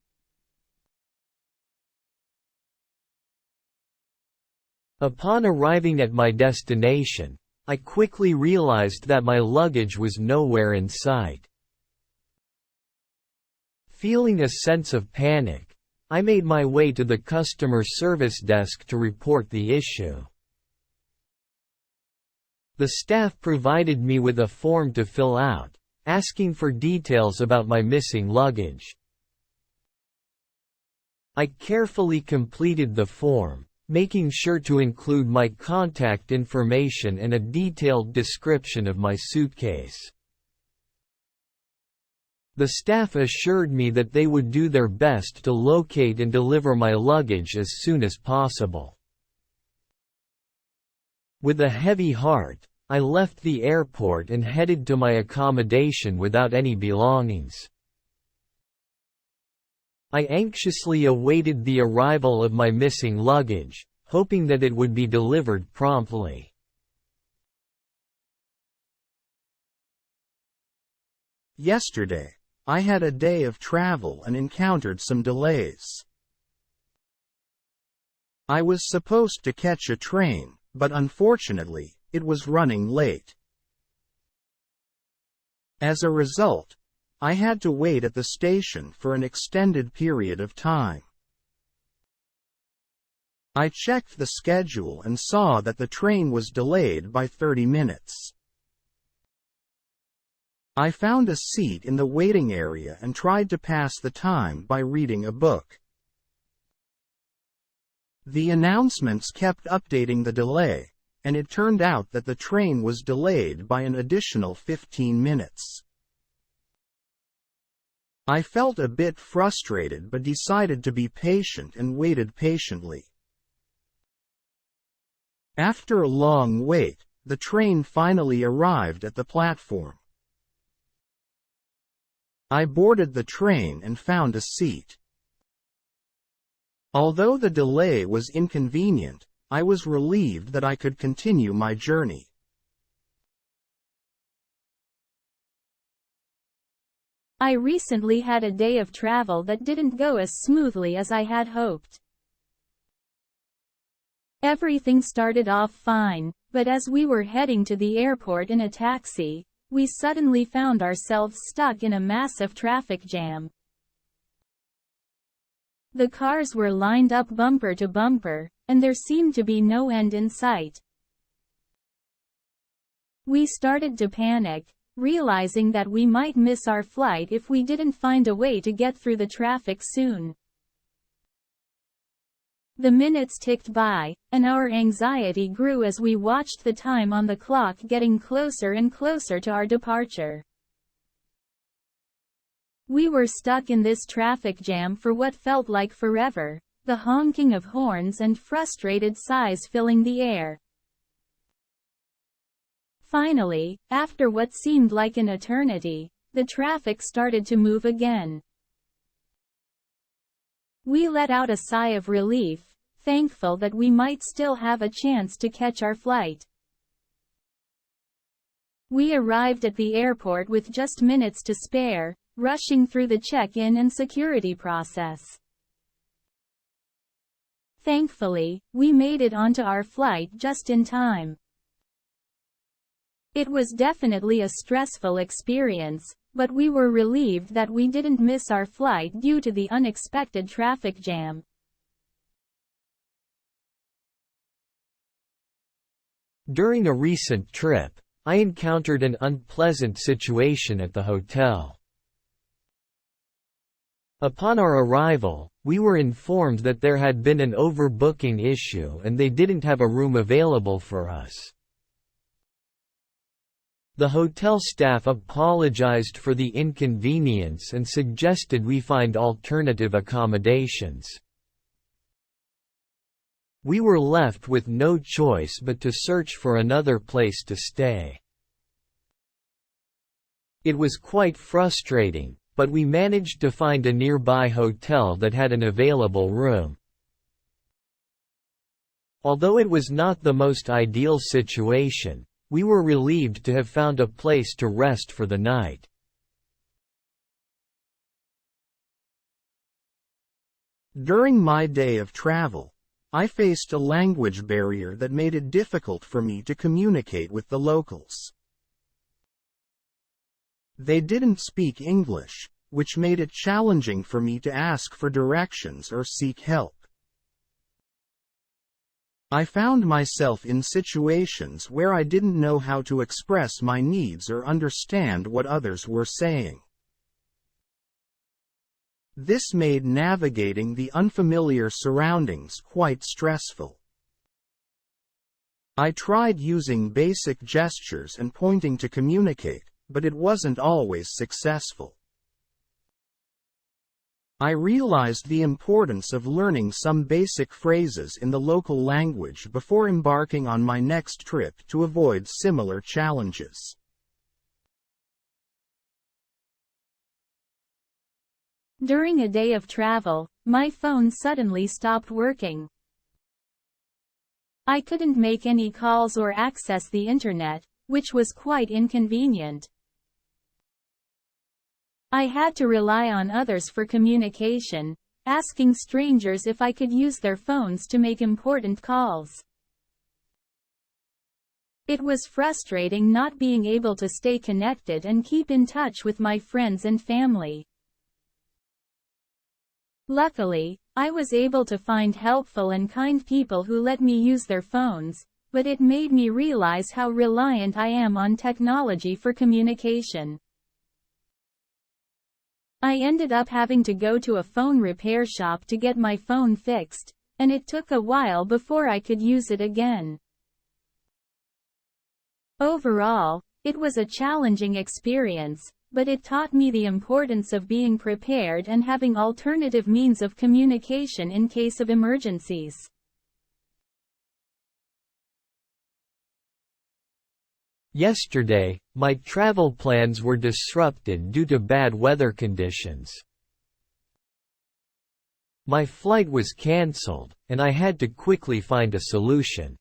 S3: Upon arriving at my destination, I quickly realized that my luggage was nowhere in sight. Feeling a sense of panic, I made my way to the customer service desk to report the issue. The staff provided me with a form to fill out, asking for details about my missing luggage. I carefully completed the form, making sure to include my contact information and a detailed description of my suitcase. The staff assured me that they would do their best to locate and deliver my luggage as soon as possible. With a heavy heart, I left the airport and headed to my accommodation without any belongings. I anxiously awaited the arrival of my missing luggage, hoping that it would be delivered promptly.
S1: Yesterday, I had a day of travel and encountered some delays. I was supposed to catch a train, but unfortunately, it was running late. As a result, I had to wait at the station for an extended period of time. I checked the schedule and saw that the train was delayed by 30 minutes. I found a seat in the waiting area and tried to pass the time by reading a book. The announcements kept updating the delay, and it turned out that the train was delayed by an additional 15 minutes. I felt a bit frustrated but decided to be patient and waited patiently. After a long wait, the train finally arrived at the platform. I boarded the train and found a seat. Although the delay was inconvenient, I was relieved that I could continue my journey.
S2: I recently had a day of travel that didn't go as smoothly as I had hoped. Everything started off fine, but as we were heading to the airport in a taxi, we suddenly found ourselves stuck in a massive traffic jam. The cars were lined up bumper to bumper, and there seemed to be no end in sight. We started to panic, realizing that we might miss our flight if we didn't find a way to get through the traffic soon. The minutes ticked by, and our anxiety grew as we watched the time on the clock getting closer and closer to our departure. We were stuck in this traffic jam for what felt like forever, the honking of horns and frustrated sighs filling the air. Finally, after what seemed like an eternity, the traffic started to move again. We let out a sigh of relief, thankful that we might still have a chance to catch our flight. We arrived at the airport with just minutes to spare, rushing through the check-in and security process. Thankfully, we made it onto our flight just in time. It was definitely a stressful experience, but we were relieved that we didn't miss our flight due to the unexpected traffic jam.
S3: During a recent trip, I encountered an unpleasant situation at the hotel. Upon our arrival, we were informed that there had been an overbooking issue and they didn't have a room available for us. The hotel staff apologized for the inconvenience and suggested we find alternative accommodations. We were left with no choice but to search for another place to stay. It was quite frustrating, but we managed to find a nearby hotel that had an available room. Although it was not the most ideal situation, we were relieved to have found a place to rest for the night.
S1: During my day of travel, I faced a language barrier that made it difficult for me to communicate with the locals. They didn't speak English, which made it challenging for me to ask for directions or seek help. I found myself in situations where I didn't know how to express my needs or understand what others were saying. This made navigating the unfamiliar surroundings quite stressful. I tried using basic gestures and pointing to communicate, but it wasn't always successful. I realized the importance of learning some basic phrases in the local language before embarking on my next trip to avoid similar challenges.
S2: During a day of travel, my phone suddenly stopped working. I couldn't make any calls or access the internet, which was quite inconvenient. I had to rely on others for communication, asking strangers if I could use their phones to make important calls. It was frustrating not being able to stay connected and keep in touch with my friends and family. Luckily, I was able to find helpful and kind people who let me use their phones, but it made me realize how reliant I am on technology for communication. I ended up having to go to a phone repair shop to get my phone fixed, and it took a while before I could use it again. Overall, it was a challenging experience, but it taught me the importance of being prepared and having alternative means of communication in case of emergencies.
S3: Yesterday, my travel plans were disrupted due to bad weather conditions. My flight was cancelled, and I had to quickly find a solution.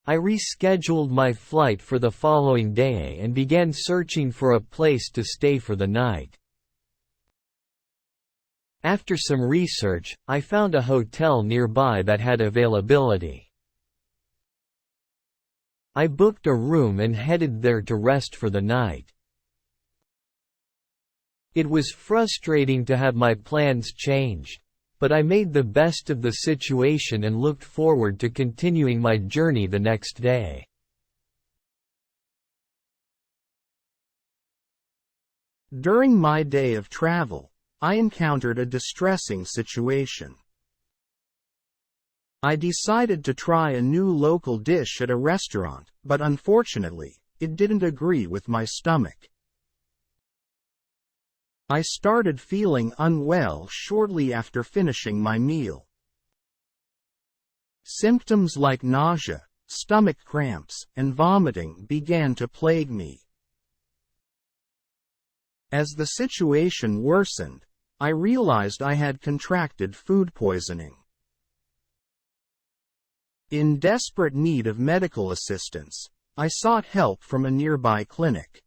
S3: I rescheduled my flight for the following day and began searching for a place to stay for the night. After some research, I found a hotel nearby that had availability. I booked a room and headed there to rest for the night. It was frustrating to have my plans changed, but I made the best of the situation and looked forward to continuing my journey the next day.
S1: During my day of travel, I encountered a distressing situation. I decided to try a new local dish at a restaurant, but unfortunately, it didn't agree with my stomach. I started feeling unwell shortly after finishing my meal. Symptoms like nausea, stomach cramps, and vomiting began to plague me. As the situation worsened, I realized I had contracted food poisoning. In desperate need of medical assistance, I sought help from a nearby clinic.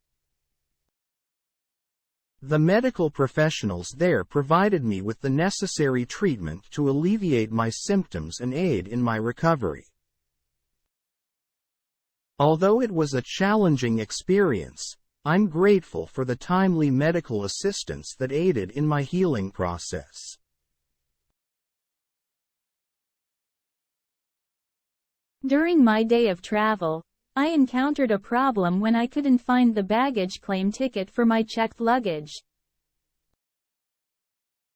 S1: The medical professionals there provided me with the necessary treatment to alleviate my symptoms and aid in my recovery. Although it was a challenging experience, I'm grateful for the timely medical assistance that aided in my healing process.
S2: During my day of travel, I encountered a problem when I couldn't find the baggage claim ticket for my checked luggage.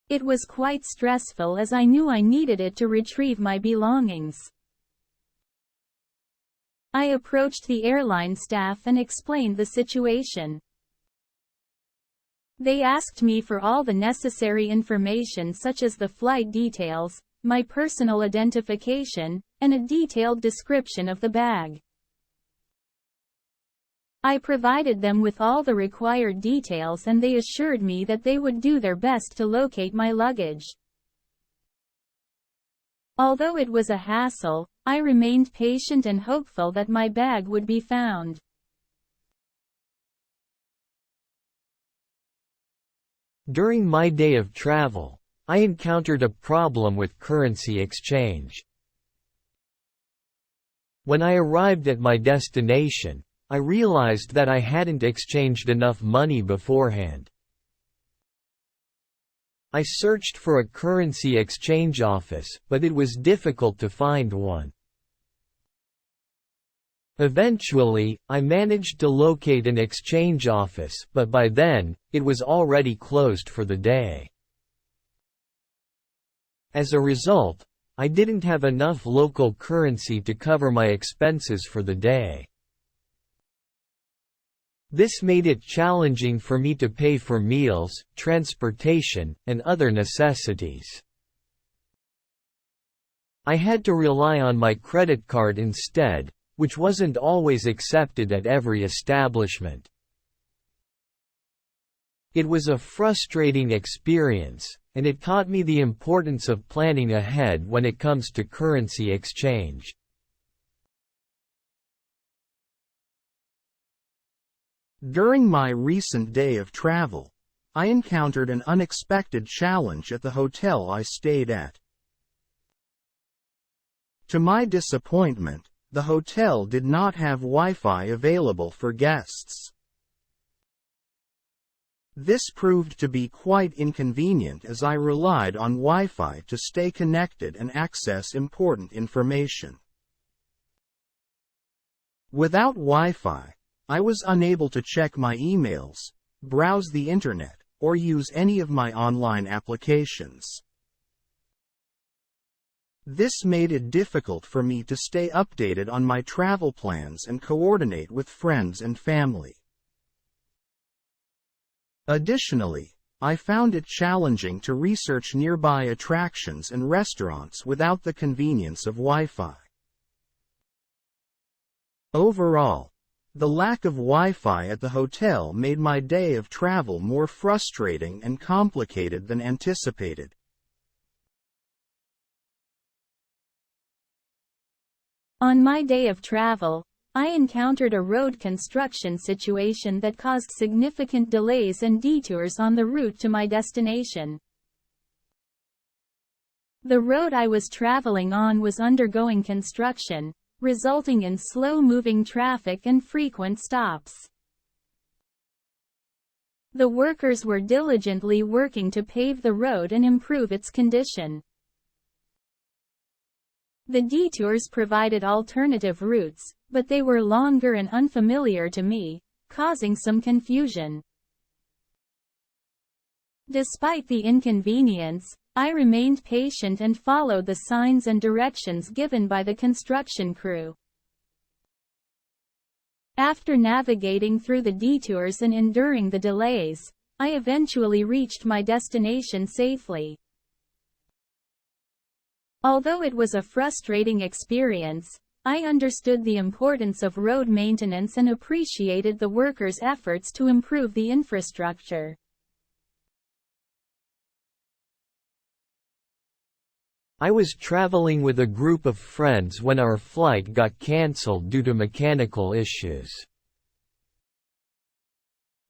S2: It was quite stressful as I knew I needed it to retrieve my belongings. I approached the airline staff and explained the situation. They asked me for all the necessary information such as the flight details, my personal identification, and a detailed description of the bag. I provided them with all the required details and they assured me that they would do their best to locate my luggage. Although it was a hassle, I remained patient and hopeful that my bag would be found.
S3: During my day of travel, I encountered a problem with currency exchange. When I arrived at my destination, I realized that I hadn't exchanged enough money beforehand. I searched for a currency exchange office, but it was difficult to find one. Eventually, I managed to locate an exchange office, but by then, it was already closed for the day. As a result, I didn't have enough local currency to cover my expenses for the day. This made it challenging for me to pay for meals, transportation, and other necessities. I had to rely on my credit card instead, which wasn't always accepted at every establishment. It was a frustrating experience, and it taught me the importance of planning ahead when it comes to currency exchange.
S1: During my recent day of travel, I encountered an unexpected challenge at the hotel I stayed at. To my disappointment, the hotel did not have Wi-Fi available for guests. This proved to be quite inconvenient as I relied on Wi-Fi to stay connected and access important information. Without Wi-Fi, I was unable to check my emails, browse the internet, or use any of my online applications. This made it difficult for me to stay updated on my travel plans and coordinate with friends and family. Additionally, I found it challenging to research nearby attractions and restaurants without the convenience of Wi-Fi. Overall, The lack of Wi-Fi at the hotel made my day of travel more frustrating and complicated than anticipated.
S2: On my day of travel, I encountered a road construction situation that caused significant delays and detours on the route to my destination. The road I was traveling on was undergoing construction, resulting in slow-moving traffic and frequent stops. The workers were diligently working to pave the road and improve its condition. The detours provided alternative routes, but they were longer and unfamiliar to me, causing some confusion. Despite the inconvenience, I remained patient and followed the signs and directions given by the construction crew. After navigating through the detours and enduring the delays, I eventually reached my destination safely. Although it was a frustrating experience, I understood the importance of road maintenance and appreciated the workers' efforts to improve the infrastructure.
S3: I was traveling with a group of friends when our flight got cancelled due to mechanical issues.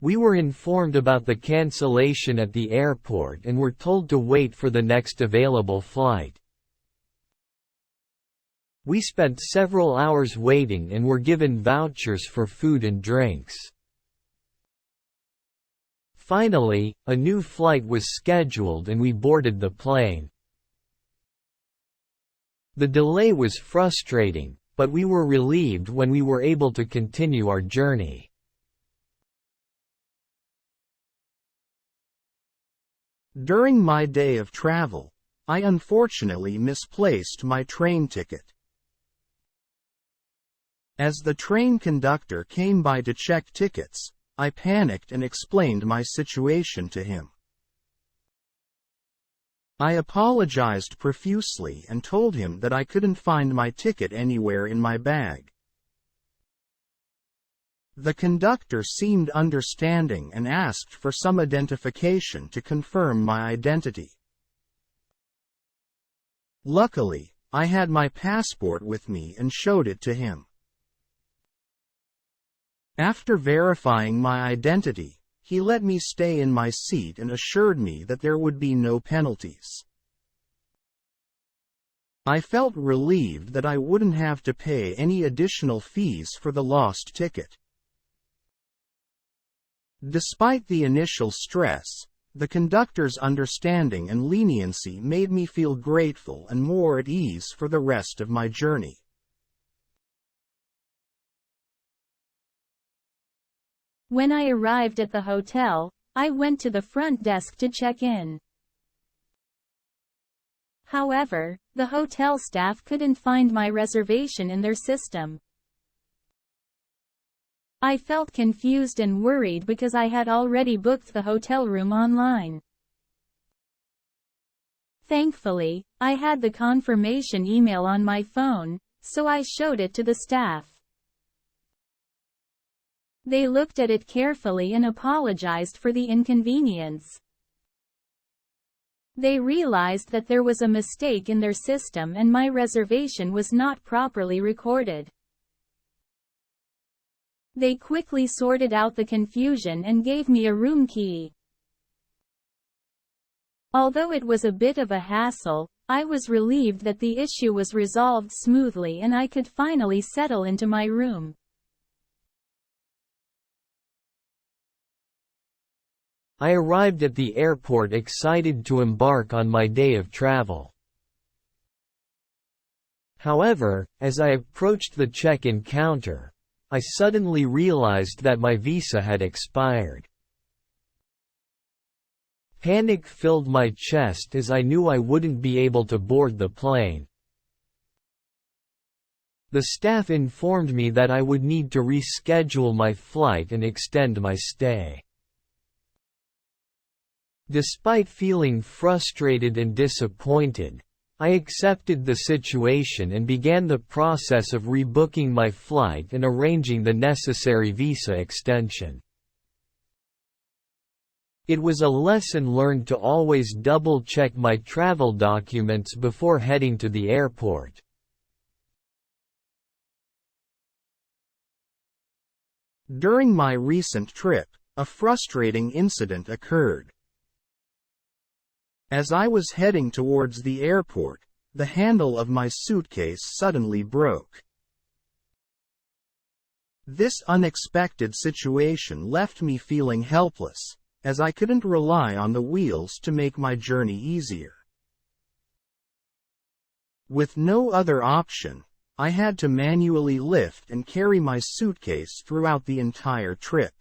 S3: We were informed about the cancellation at the airport and were told to wait for the next available flight. We spent several hours waiting and were given vouchers for food and drinks. Finally, a new flight was scheduled and we boarded the plane. The delay was frustrating, but we were relieved when we were able to continue our journey.
S1: During my day of travel, I unfortunately misplaced my train ticket. As the train conductor came by to check tickets, I panicked and explained my situation to him. I apologized profusely and told him that I couldn't find my ticket anywhere in my bag. The conductor seemed understanding and asked for some identification to confirm my identity. Luckily, I had my passport with me and showed it to him. After verifying my identity, he let me stay in my seat and assured me that there would be no penalties. I felt relieved that I wouldn't have to pay any additional fees for the lost ticket. Despite the initial stress, the conductor's understanding and leniency made me feel grateful and more at ease for the rest of my journey.
S2: When I arrived at the hotel, I went to the front desk to check in. However, the hotel staff couldn't find my reservation in their system. I felt confused and worried because I had already booked the hotel room online. Thankfully, I had the confirmation email on my phone, so I showed it to the staff. They looked at it carefully and apologized for the inconvenience. They realized that there was a mistake in their system and my reservation was not properly recorded. They quickly sorted out the confusion and gave me a room key. Although it was a bit of a hassle, I was relieved that the issue was resolved smoothly and I could finally settle into my room.
S3: I arrived at the airport excited to embark on my day of travel. However, as I approached the check-in counter, I suddenly realized that my visa had expired. Panic filled my chest as I knew I wouldn't be able to board the plane. The staff informed me that I would need to reschedule my flight and extend my stay. Despite feeling frustrated and disappointed, I accepted the situation and began the process of rebooking my flight and arranging the necessary visa extension. It was a lesson learned to always double-check my travel documents before heading to the airport.
S1: During my recent trip, a frustrating incident occurred. As I was heading towards the airport, the handle of my suitcase suddenly broke. This unexpected situation left me feeling helpless, as I couldn't rely on the wheels to make my journey easier. With no other option, I had to manually lift and carry my suitcase throughout the entire trip.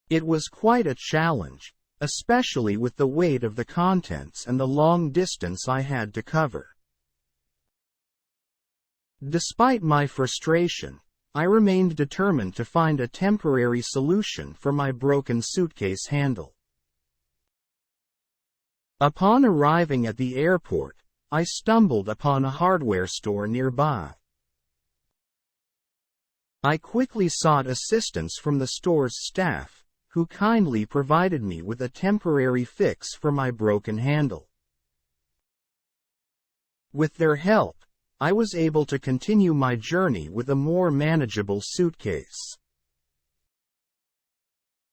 S1: It was quite a challenge, especially with the weight of the contents and the long distance I had to cover. Despite my frustration, I remained determined to find a temporary solution for my broken suitcase handle. Upon arriving at the airport, I stumbled upon a hardware store nearby. I quickly sought assistance from the store's staff, who kindly provided me with a temporary fix for my broken handle. With their help, I was able to continue my journey with a more manageable suitcase.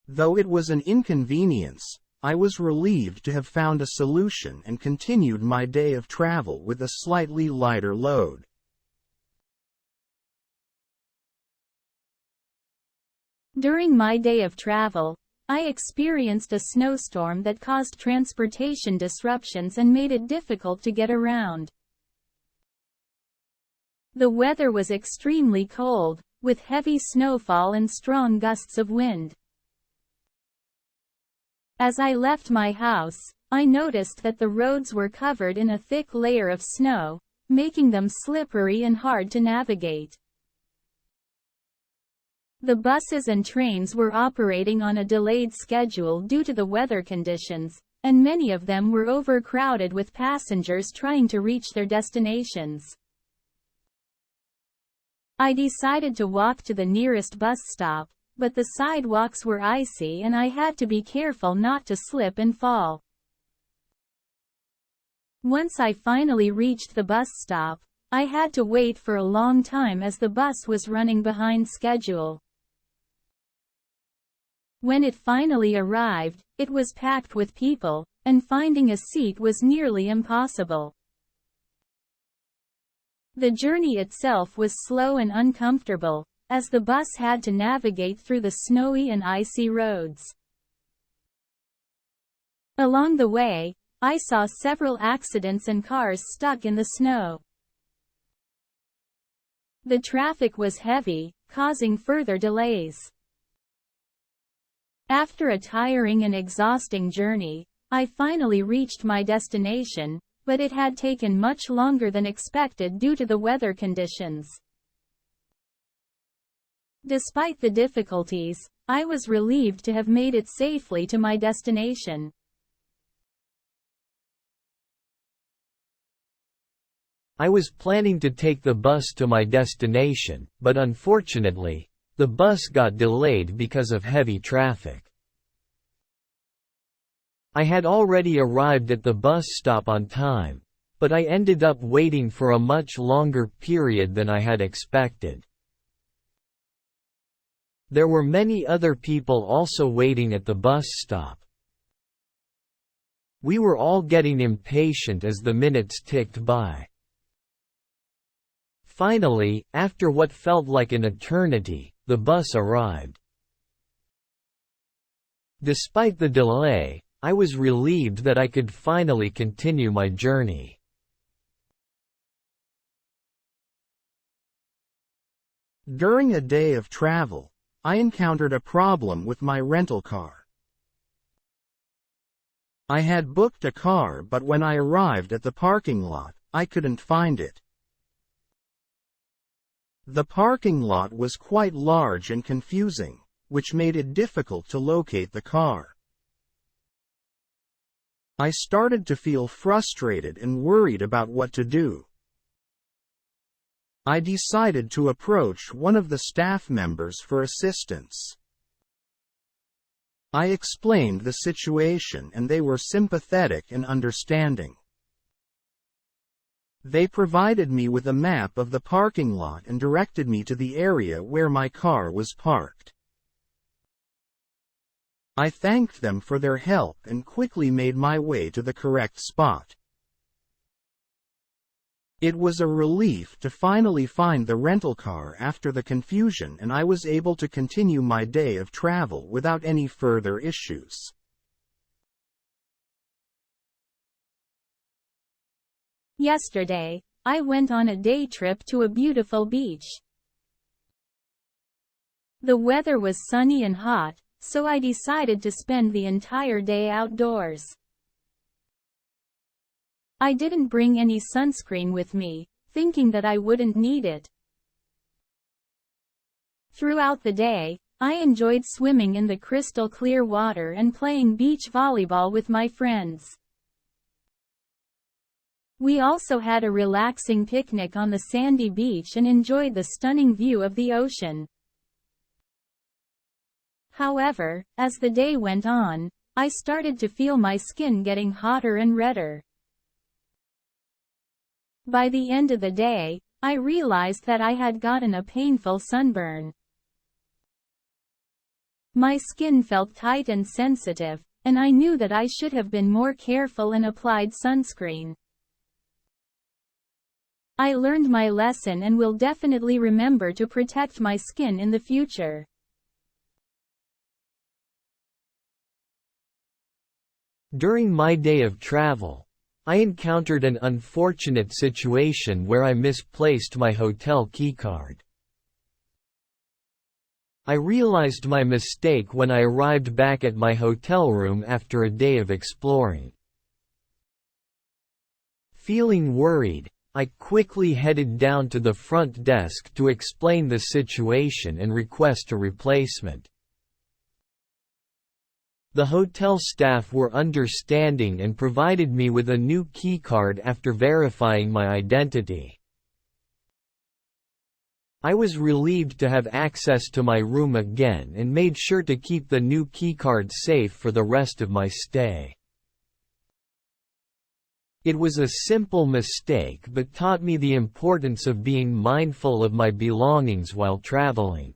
S1: Though it was an inconvenience, I was relieved to have found a solution and continued my day of travel with a slightly lighter load.
S2: During my day of travel, I experienced a snowstorm that caused transportation disruptions and made it difficult to get around. The weather was extremely cold, with heavy snowfall and strong gusts of wind. As I left my house, I noticed that the roads were covered in a thick layer of snow, making them slippery and hard to navigate. The buses and trains were operating on a delayed schedule due to the weather conditions, and many of them were overcrowded with passengers trying to reach their destinations. I decided to walk to the nearest bus stop, but the sidewalks were icy and I had to be careful not to slip and fall. Once I finally reached the bus stop, I had to wait for a long time as the bus was running behind schedule. When it finally arrived, it was packed with people, and finding a seat was nearly impossible. The journey itself was slow and uncomfortable, as the bus had to navigate through the snowy and icy roads. Along the way, I saw several accidents and cars stuck in the snow. The traffic was heavy, causing further delays. After a tiring and exhausting journey, I finally reached my destination, but it had taken much longer than expected due to the weather conditions. Despite the difficulties, I was relieved to have made it safely to my destination.
S3: I was planning to take the bus to my destination, but unfortunately, the bus got delayed because of heavy traffic. I had already arrived at the bus stop on time, but I ended up waiting for a much longer period than I had expected. There were many other people also waiting at the bus stop. We were all getting impatient as the minutes ticked by. Finally, after what felt like an eternity, the bus arrived. Despite the delay, I was relieved that I could finally continue my journey.
S1: During a day of travel, I encountered a problem with my rental car. I had booked a car, but when I arrived at the parking lot, I couldn't find it. The parking lot was quite large and confusing, which made it difficult to locate the car. I started to feel frustrated and worried about what to do. I decided to approach one of the staff members for assistance. I explained the situation and they were sympathetic and understanding. They provided me with a map of the parking lot and directed me to the area where my car was parked. I thanked them for their help and quickly made my way to the correct spot. It was a relief to finally find the rental car after the confusion, and I was able to continue my day of travel without any further issues.
S2: Yesterday, I went on a day trip to a beautiful beach. The weather was sunny and hot, so I decided to spend the entire day outdoors. I didn't bring any sunscreen with me, thinking that I wouldn't need it. Throughout the day, I enjoyed swimming in the crystal clear water and playing beach volleyball with my friends. We also had a relaxing picnic on the sandy beach and enjoyed the stunning view of the ocean. However, as the day went on, I started to feel my skin getting hotter and redder. By the end of the day, I realized that I had gotten a painful sunburn. My skin felt tight and sensitive, and I knew that I should have been more careful and applied sunscreen. I learned my lesson and will definitely remember to protect my skin in the future.
S3: During my day of travel, I encountered an unfortunate situation where I misplaced my hotel keycard. I realized my mistake when I arrived back at my hotel room after a day of exploring. Feeling worried, I quickly headed down to the front desk to explain the situation and request a replacement. The hotel staff were understanding and provided me with a new keycard after verifying my identity. I was relieved to have access to my room again and made sure to keep the new keycard safe for the rest of my stay. It was a simple mistake but taught me the importance of being mindful of my belongings while traveling.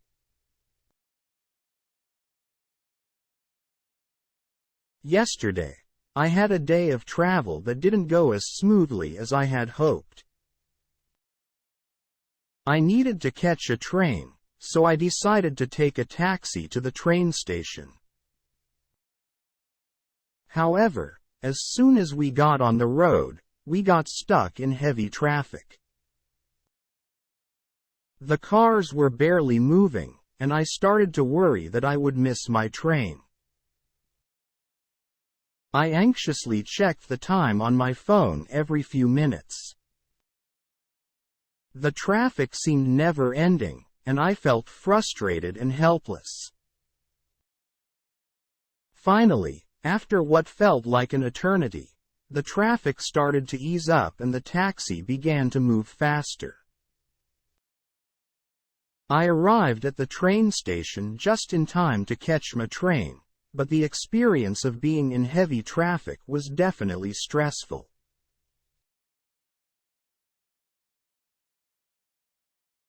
S1: Yesterday, I had a day of travel that didn't go as smoothly as I had hoped. I needed to catch a train, so I decided to take a taxi to the train station. However, as soon as we got on the road, we got stuck in heavy traffic. The cars were barely moving, and I started to worry that I would miss my train. I anxiously checked the time on my phone every few minutes. The traffic seemed never-ending, and I felt frustrated and helpless. Finally, after what felt like an eternity, the traffic started to ease up and the taxi began to move faster. I arrived at the train station just in time to catch my train, but the experience of being in heavy traffic was definitely stressful.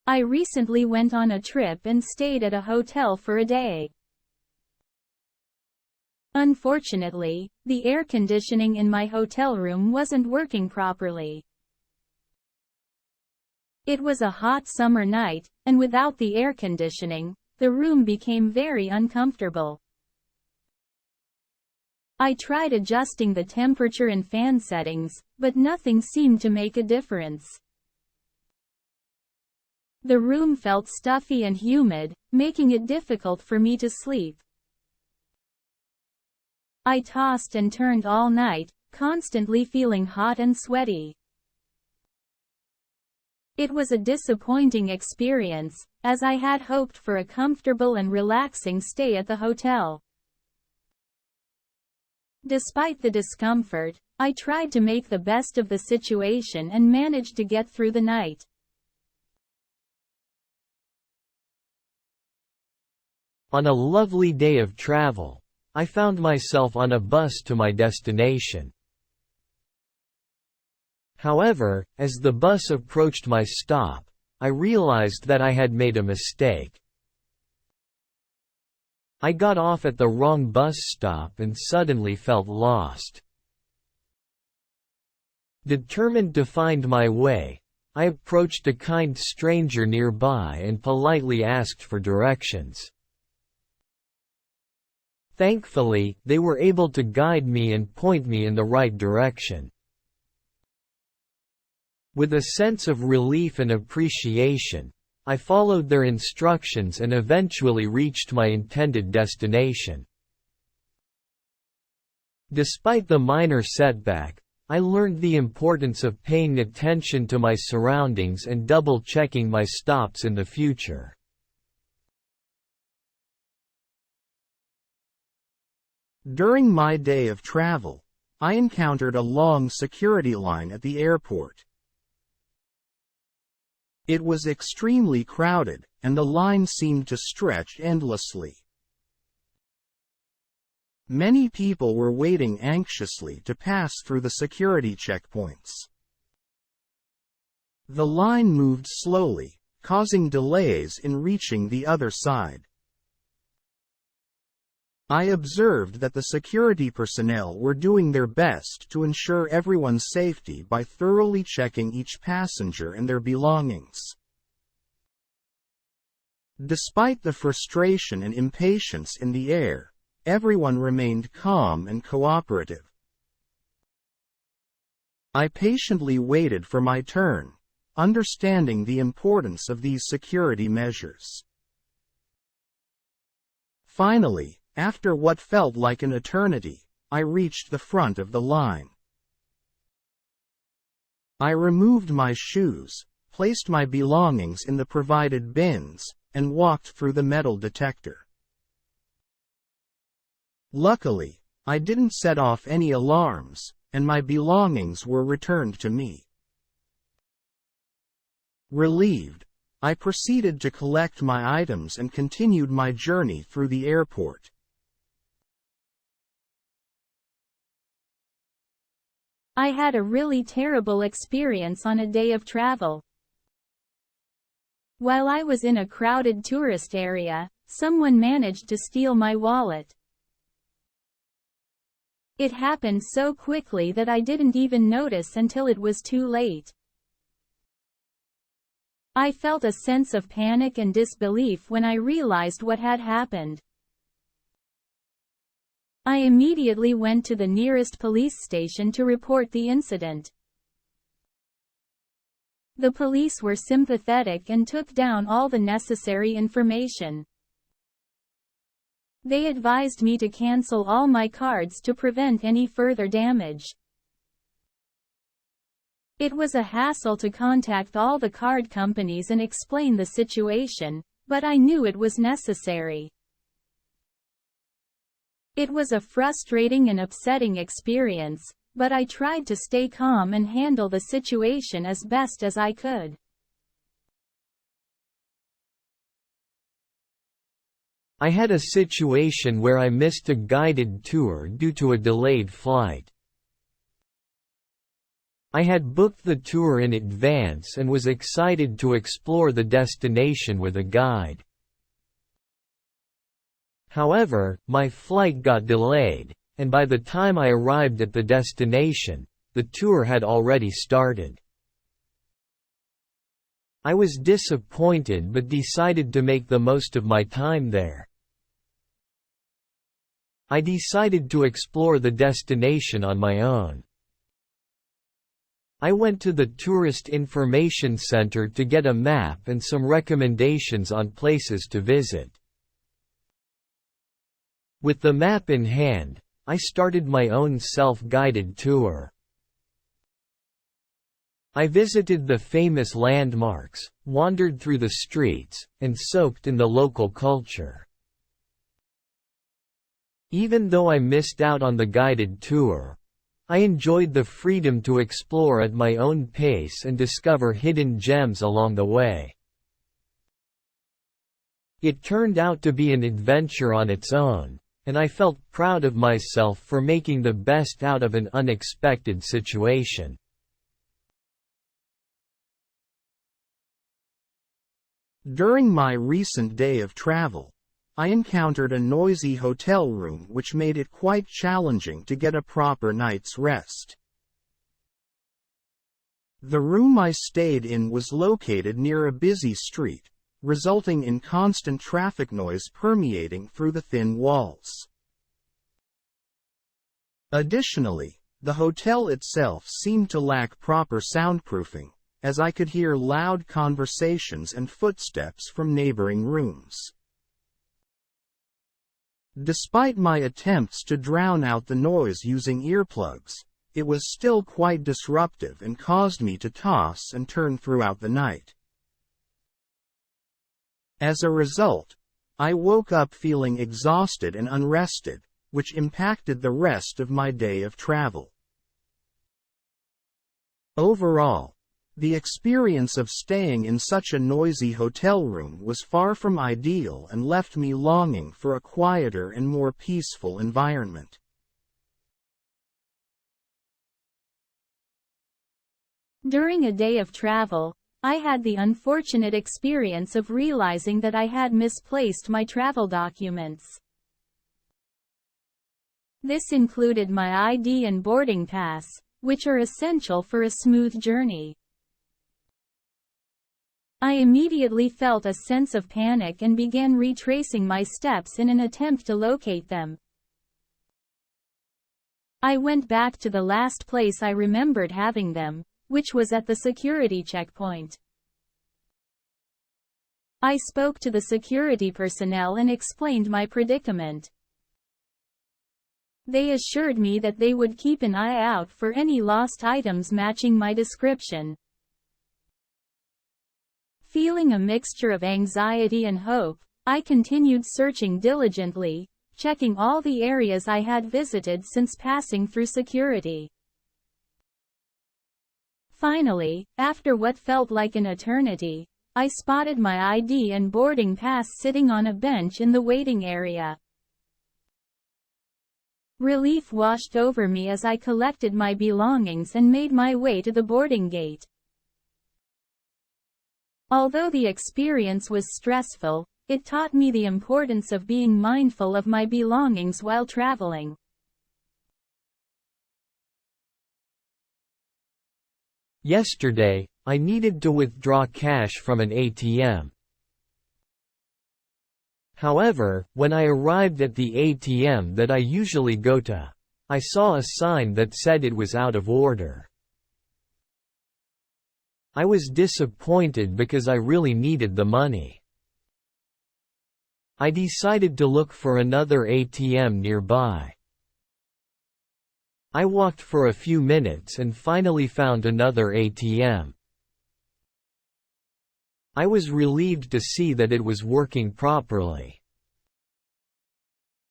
S2: I recently went on a trip and stayed at a hotel for a day. Unfortunately, the air conditioning in my hotel room wasn't working properly. It was a hot summer night, and without the air conditioning, the room became very uncomfortable. I tried adjusting the temperature and fan settings, but nothing seemed to make a difference. The room felt stuffy and humid, making it difficult for me to sleep. I tossed and turned all night, constantly feeling hot and sweaty. It was a disappointing experience, as I had hoped for a comfortable and relaxing stay at the hotel. Despite the discomfort, I tried to make the best of the situation and managed to get through the night.
S3: On a lovely day of travel, I found myself on a bus to my destination. However, as the bus approached my stop, I realized that I had made a mistake. I got off at the wrong bus stop and suddenly felt lost. Determined to find my way, I approached a kind stranger nearby and politely asked for directions. Thankfully, they were able to guide me and point me in the right direction. With a sense of relief and appreciation, I followed their instructions and eventually reached my intended destination. Despite the minor setback, I learned the importance of paying attention to my surroundings and double-checking my stops in the future.
S1: During my day of travel, I encountered a long security line at the airport. It was extremely crowded, and the line seemed to stretch endlessly. Many people were waiting anxiously to pass through the security checkpoints. The line moved slowly, causing delays in reaching the other side. I observed that the security personnel were doing their best to ensure everyone's safety by thoroughly checking each passenger and their belongings. Despite the frustration and impatience in the air, everyone remained calm and cooperative. I patiently waited for my turn, understanding the importance of these security measures. Finally, after what felt like an eternity, I reached the front of the line. I removed my shoes, placed my belongings in the provided bins, and walked through the metal detector. Luckily, I didn't set off any alarms, and my belongings were returned to me. Relieved, I proceeded to collect my items and continued my journey through the airport.
S2: I had a really terrible experience on a day of travel. While I was in a crowded tourist area, someone managed to steal my wallet. It happened so quickly that I didn't even notice until it was too late. I felt a sense of panic and disbelief when I realized what had happened. I immediately went to the nearest police station to report the incident. The police were sympathetic and took down all the necessary information. They advised me to cancel all my cards to prevent any further damage. It was a hassle to contact all the card companies and explain the situation, but I knew it was necessary. It was a frustrating and upsetting experience, but I tried to stay calm and handle the situation as best as I could.
S3: I had a situation where I missed a guided tour due to a delayed flight. I had booked the tour in advance and was excited to explore the destination with a guide. However, my flight got delayed, and by the time I arrived at the destination, the tour had already started. I was disappointed but decided to make the most of my time there. I decided to explore the destination on my own. I went to the Tourist Information Center to get a map and some recommendations on places to visit. With the map in hand, I started my own self-guided tour. I visited the famous landmarks, wandered through the streets, and soaked in the local culture. Even though I missed out on the guided tour, I enjoyed the freedom to explore at my own pace and discover hidden gems along the way. It turned out to be an adventure on its own, and I felt proud of myself for making the best out of an unexpected situation.
S1: During my recent day of travel, I encountered a noisy hotel room which made it quite challenging to get a proper night's rest. The room I stayed in was located near a busy street, resulting in constant traffic noise permeating through the thin walls. Additionally, the hotel itself seemed to lack proper soundproofing, as I could hear loud conversations and footsteps from neighboring rooms. Despite my attempts to drown out the noise using earplugs, it was still quite disruptive and caused me to toss and turn throughout the night. As a result, I woke up feeling exhausted and unrested, which impacted the rest of my day of travel. Overall, the experience of staying in such a noisy hotel room was far from ideal and left me longing for a quieter and more peaceful environment.
S2: During a day of travel, I had the unfortunate experience of realizing that I had misplaced my travel documents. This included my ID and boarding pass, which are essential for a smooth journey. I immediately felt a sense of panic and began retracing my steps in an attempt to locate them. I went back to the last place I remembered having them, which was at the security checkpoint. I spoke to the security personnel and explained my predicament. They assured me that they would keep an eye out for any lost items matching my description. Feeling a mixture of anxiety and hope, I continued searching diligently, checking all the areas I had visited since passing through security. Finally, after what felt like an eternity, I spotted my ID and boarding pass sitting on a bench in the waiting area. Relief washed over me as I collected my belongings and made my way to the boarding gate. Although the experience was stressful, it taught me the importance of being mindful of my belongings while traveling.
S3: Yesterday, I needed to withdraw cash from an ATM. However, when I arrived at the ATM that I usually go to, I saw a sign that said it was out of order. I was disappointed because I really needed the money. I decided to look for another ATM nearby. I walked for a few minutes and finally found another ATM. I was relieved to see that it was working properly.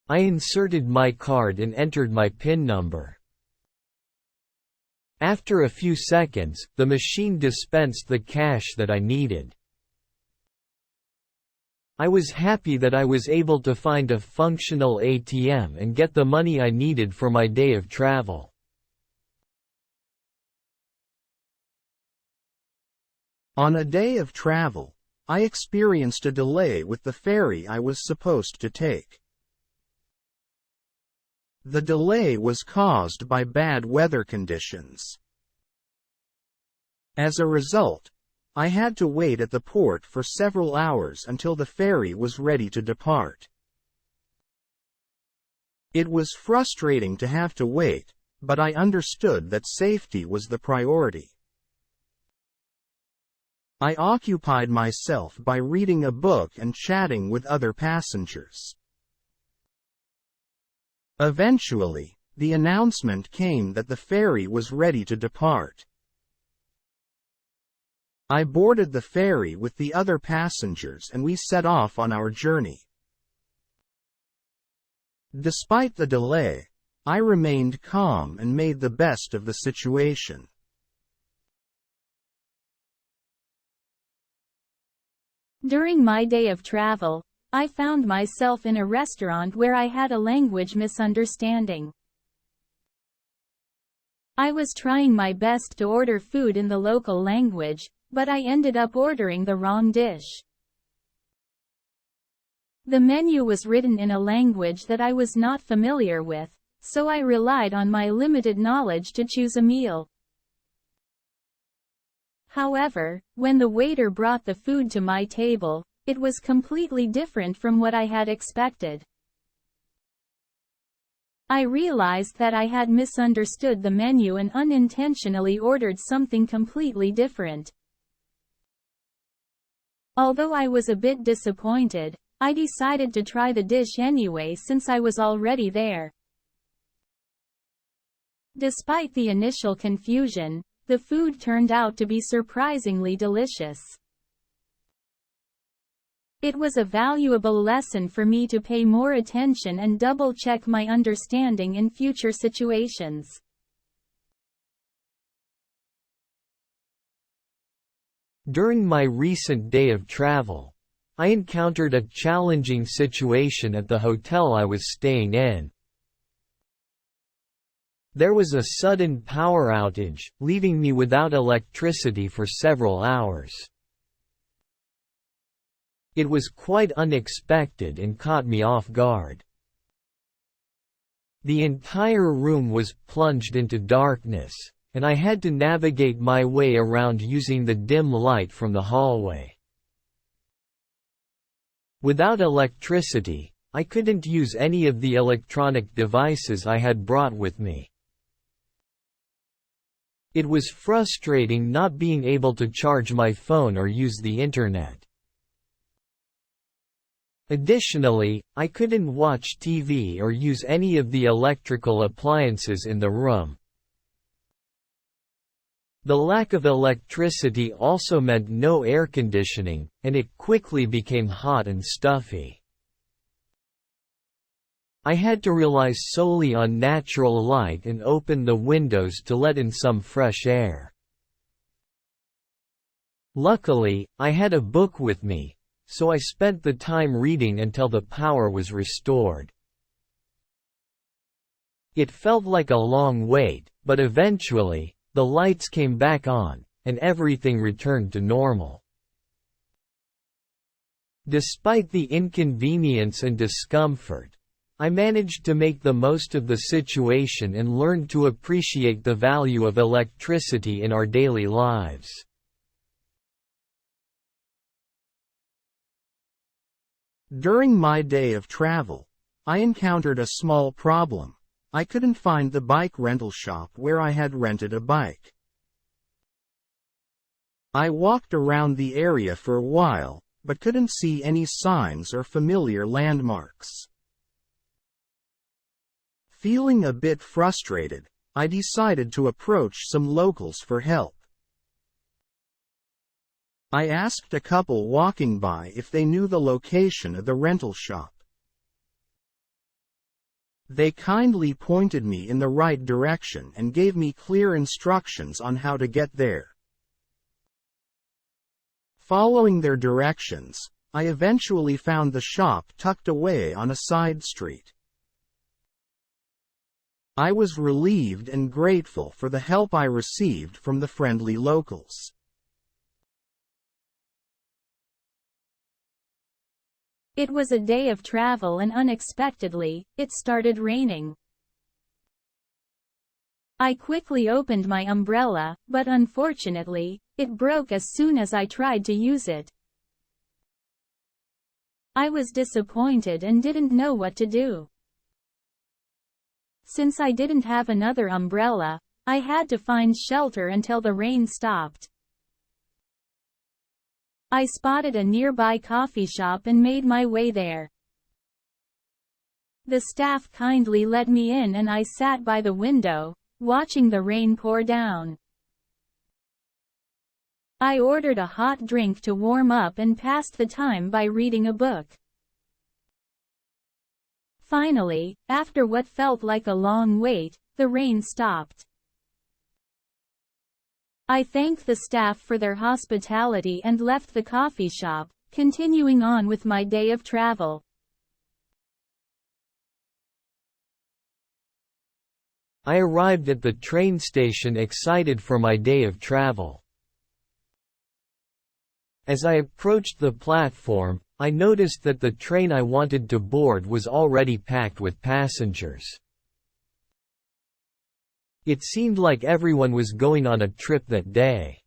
S3: I inserted my card and entered my PIN number. After a few seconds, the machine dispensed the cash that I needed. I was happy that I was able to find a functional ATM and get the money I needed for my day of travel.
S1: On a day of travel, I experienced a delay with the ferry I was supposed to take. The delay was caused by bad weather conditions. As a result, I had to wait at the port for several hours until the ferry was ready to depart. It was frustrating to have to wait, but I understood that safety was the priority. I occupied myself by reading a book and chatting with other passengers. Eventually, the announcement came that the ferry was ready to depart. I boarded the ferry with the other passengers and we set off on our journey. Despite the delay, I remained calm and made the best of the situation.
S2: During my day of travel, I found myself in a restaurant where I had a language misunderstanding. I was trying my best to order food in the local language, but I ended up ordering the wrong dish. The menu was written in a language that I was not familiar with, so I relied on my limited knowledge to choose a meal. However, when the waiter brought the food to my table, it was completely different from what I had expected. I realized that I had misunderstood the menu and unintentionally ordered something completely different. Although I was a bit disappointed, I decided to try the dish anyway since I was already there. Despite the initial confusion, the food turned out to be surprisingly delicious. It was a valuable lesson for me to pay more attention and double-check my understanding in future situations.
S3: During my recent day of travel, I encountered a challenging situation at the hotel I was staying in. There was a sudden power outage, leaving me without electricity for several hours. It was quite unexpected and caught me off guard. The entire room was plunged into darkness, and I had to navigate my way around using the dim light from the hallway. Without electricity, I couldn't use any of the electronic devices I had brought with me. It was frustrating not being able to charge my phone or use the internet. Additionally, I couldn't watch TV or use any of the electrical appliances in the room. The lack of electricity also meant no air conditioning, and it quickly became hot and stuffy. I had to rely solely on natural light and open the windows to let in some fresh air. Luckily, I had a book with me, so I spent the time reading until the power was restored. It felt like a long wait, but eventually, the lights came back on, and everything returned to normal. Despite the inconvenience and discomfort, I managed to make the most of the situation and learned to appreciate the value of electricity in our daily lives.
S1: During my day of travel, I encountered a small problem. I couldn't find the bike rental shop where I had rented a bike. I walked around the area for a while, but couldn't see any signs or familiar landmarks. Feeling a bit frustrated, I decided to approach some locals for help. I asked a couple walking by if they knew the location of the rental shop. They kindly pointed me in the right direction and gave me clear instructions on how to get there. Following their directions, I eventually found the shop tucked away on a side street. I was relieved and grateful for the help I received from the friendly locals.
S2: It was a day of travel and unexpectedly, it started raining. I quickly opened my umbrella, but unfortunately, it broke as soon as I tried to use it. I was disappointed and didn't know what to do. Since I didn't have another umbrella, I had to find shelter until the rain stopped. I spotted a nearby coffee shop and made my way there. The staff kindly let me in and I sat by the window, watching the rain pour down. I ordered a hot drink to warm up and passed the time by reading a book. Finally, after what felt like a long wait, the rain stopped. I thanked the staff for their hospitality and left the coffee shop, continuing on with my day of travel.
S3: I arrived at the train station excited for my day of travel. As I approached the platform, I noticed that the train I wanted to board was already packed with passengers. It seemed like everyone was going on a trip that day.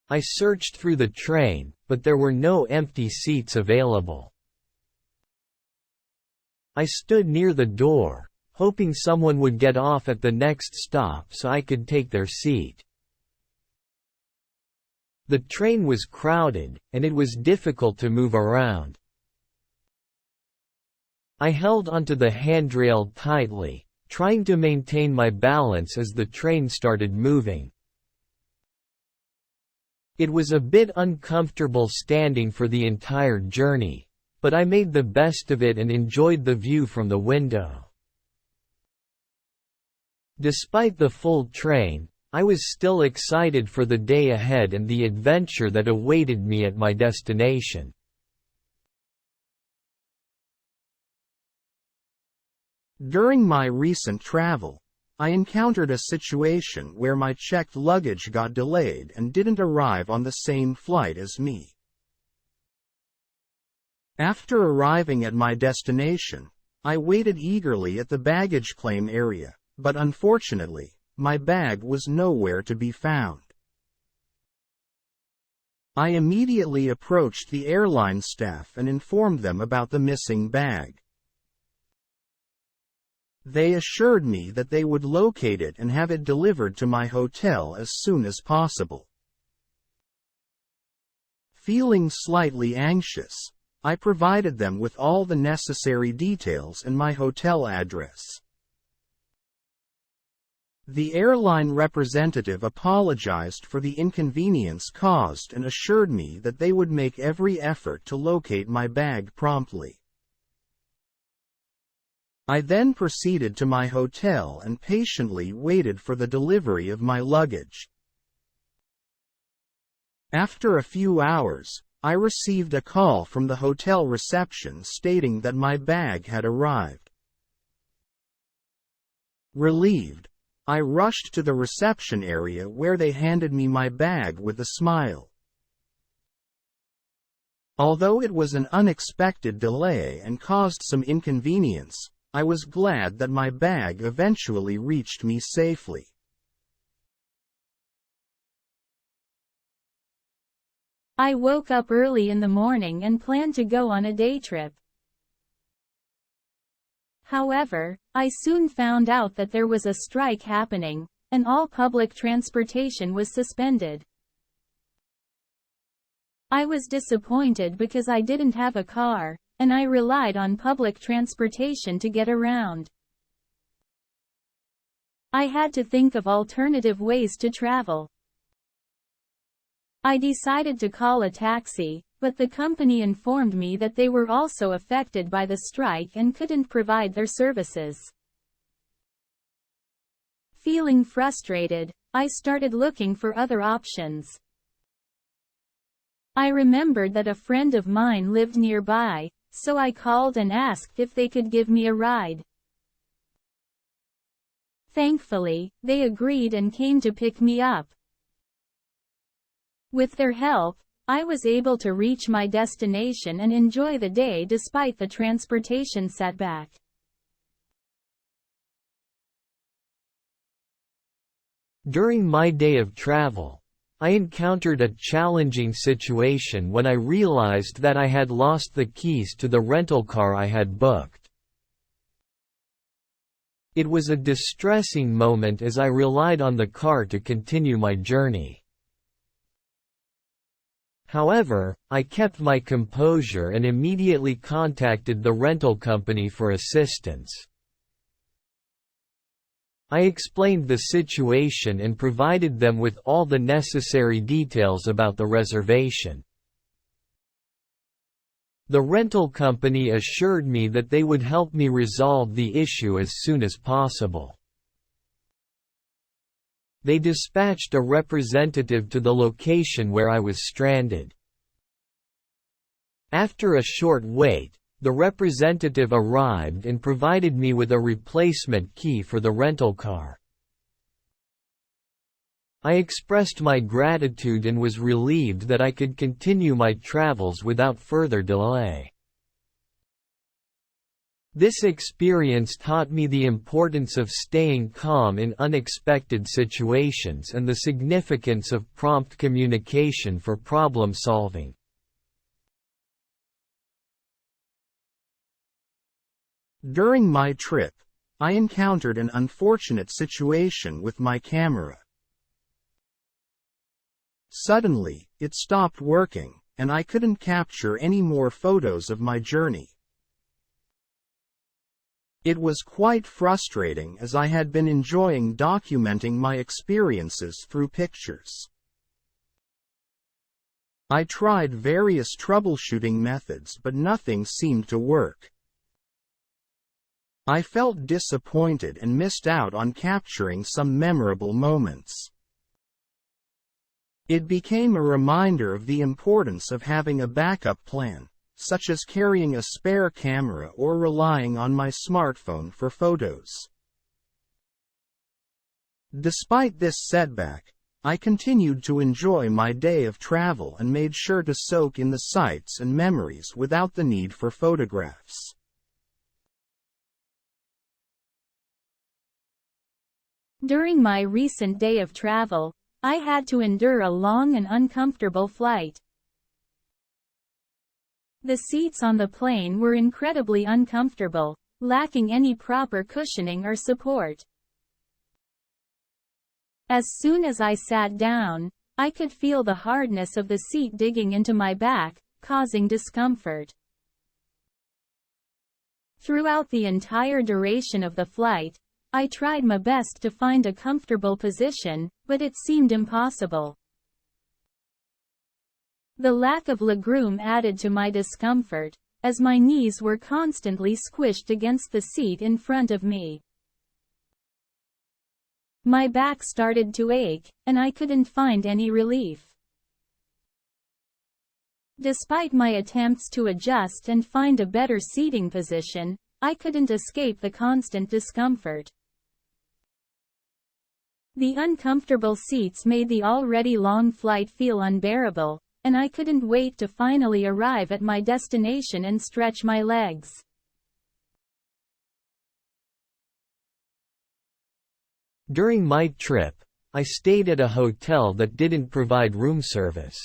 S3: I searched through the train, but there were no empty seats available. I stood near the door, hoping someone would get off at the next stop so I could take their seat. The train was crowded, and it was difficult to move around. I held onto the handrail tightly, trying to maintain my balance as the train started moving. It was a bit uncomfortable standing for the entire journey, but I made the best of it and enjoyed the view from the window. Despite the full train, I was still excited for the day ahead and the adventure that awaited me at my destination.
S1: During my recent travel, I encountered a situation where my checked luggage got delayed and didn't arrive on the same flight as me. After arriving at my destination, I waited eagerly at the baggage claim area, but unfortunately, my bag was nowhere to be found. I immediately approached the airline staff and informed them about the missing bag. They assured me that they would locate it and have it delivered to my hotel as soon as possible. Feeling slightly anxious, I provided them with all the necessary details and my hotel address. The airline representative apologized for the inconvenience caused and assured me that they would make every effort to locate my bag promptly. I then proceeded to my hotel and patiently waited for the delivery of my luggage. After a few hours, I received a call from the hotel reception stating that my bag had arrived. Relieved, I rushed to the reception area where they handed me my bag with a smile. Although it was an unexpected delay and caused some inconvenience, I was glad that my bag eventually reached me safely.
S2: I woke up early in the morning and planned to go on a day trip. However, I soon found out that there was a strike happening, and all public transportation was suspended. I was disappointed because I didn't have a car, and I relied on public transportation to get around. I had to think of alternative ways to travel. I decided to call a taxi, but the company informed me that they were also affected by the strike and couldn't provide their services. Feeling frustrated, I started looking for other options. I remembered that a friend of mine lived nearby, so I called and asked if they could give me a ride. Thankfully, they agreed and came to pick me up. With their help, I was able to reach my destination and enjoy the day despite the transportation setback.
S3: During my day of travel, I encountered a challenging situation when I realized that I had lost the keys to the rental car I had booked. It was a distressing moment as I relied on the car to continue my journey. However, I kept my composure and immediately contacted the rental company for assistance. I explained the situation and provided them with all the necessary details about the reservation. The rental company assured me that they would help me resolve the issue as soon as possible. They dispatched a representative to the location where I was stranded. After a short wait, the representative arrived and provided me with a replacement key for the rental car. I expressed my gratitude and was relieved that I could continue my travels without further delay. This experience taught me the importance of staying calm in unexpected situations and the significance of prompt communication for problem solving.
S1: During my trip, I encountered an unfortunate situation with my camera. Suddenly, it stopped working, and I couldn't capture any more photos of my journey. It was quite frustrating as I had been enjoying documenting my experiences through pictures. I tried various troubleshooting methods but nothing seemed to work. I felt disappointed and missed out on capturing some memorable moments. It became a reminder of the importance of having a backup plan, such as carrying a spare camera or relying on my smartphone for photos. Despite this setback, I continued to enjoy my day of travel and made sure to soak in the sights and memories without the need for photographs.
S2: During my recent day of travel, I had to endure a long and uncomfortable flight. The seats on the plane were incredibly uncomfortable, lacking any proper cushioning or support. As soon as I sat down, I could feel the hardness of the seat digging into my back, causing discomfort. Throughout the entire duration of the flight, I tried my best to find a comfortable position, but it seemed impossible. The lack of legroom added to my discomfort, as my knees were constantly squished against the seat in front of me. My back started to ache, and I couldn't find any relief. Despite my attempts to adjust and find a better seating position, I couldn't escape the constant discomfort. The uncomfortable seats made the already long flight feel unbearable, and I couldn't wait to finally arrive at my destination and stretch my legs.
S3: During my trip, I stayed at a hotel that didn't provide room service.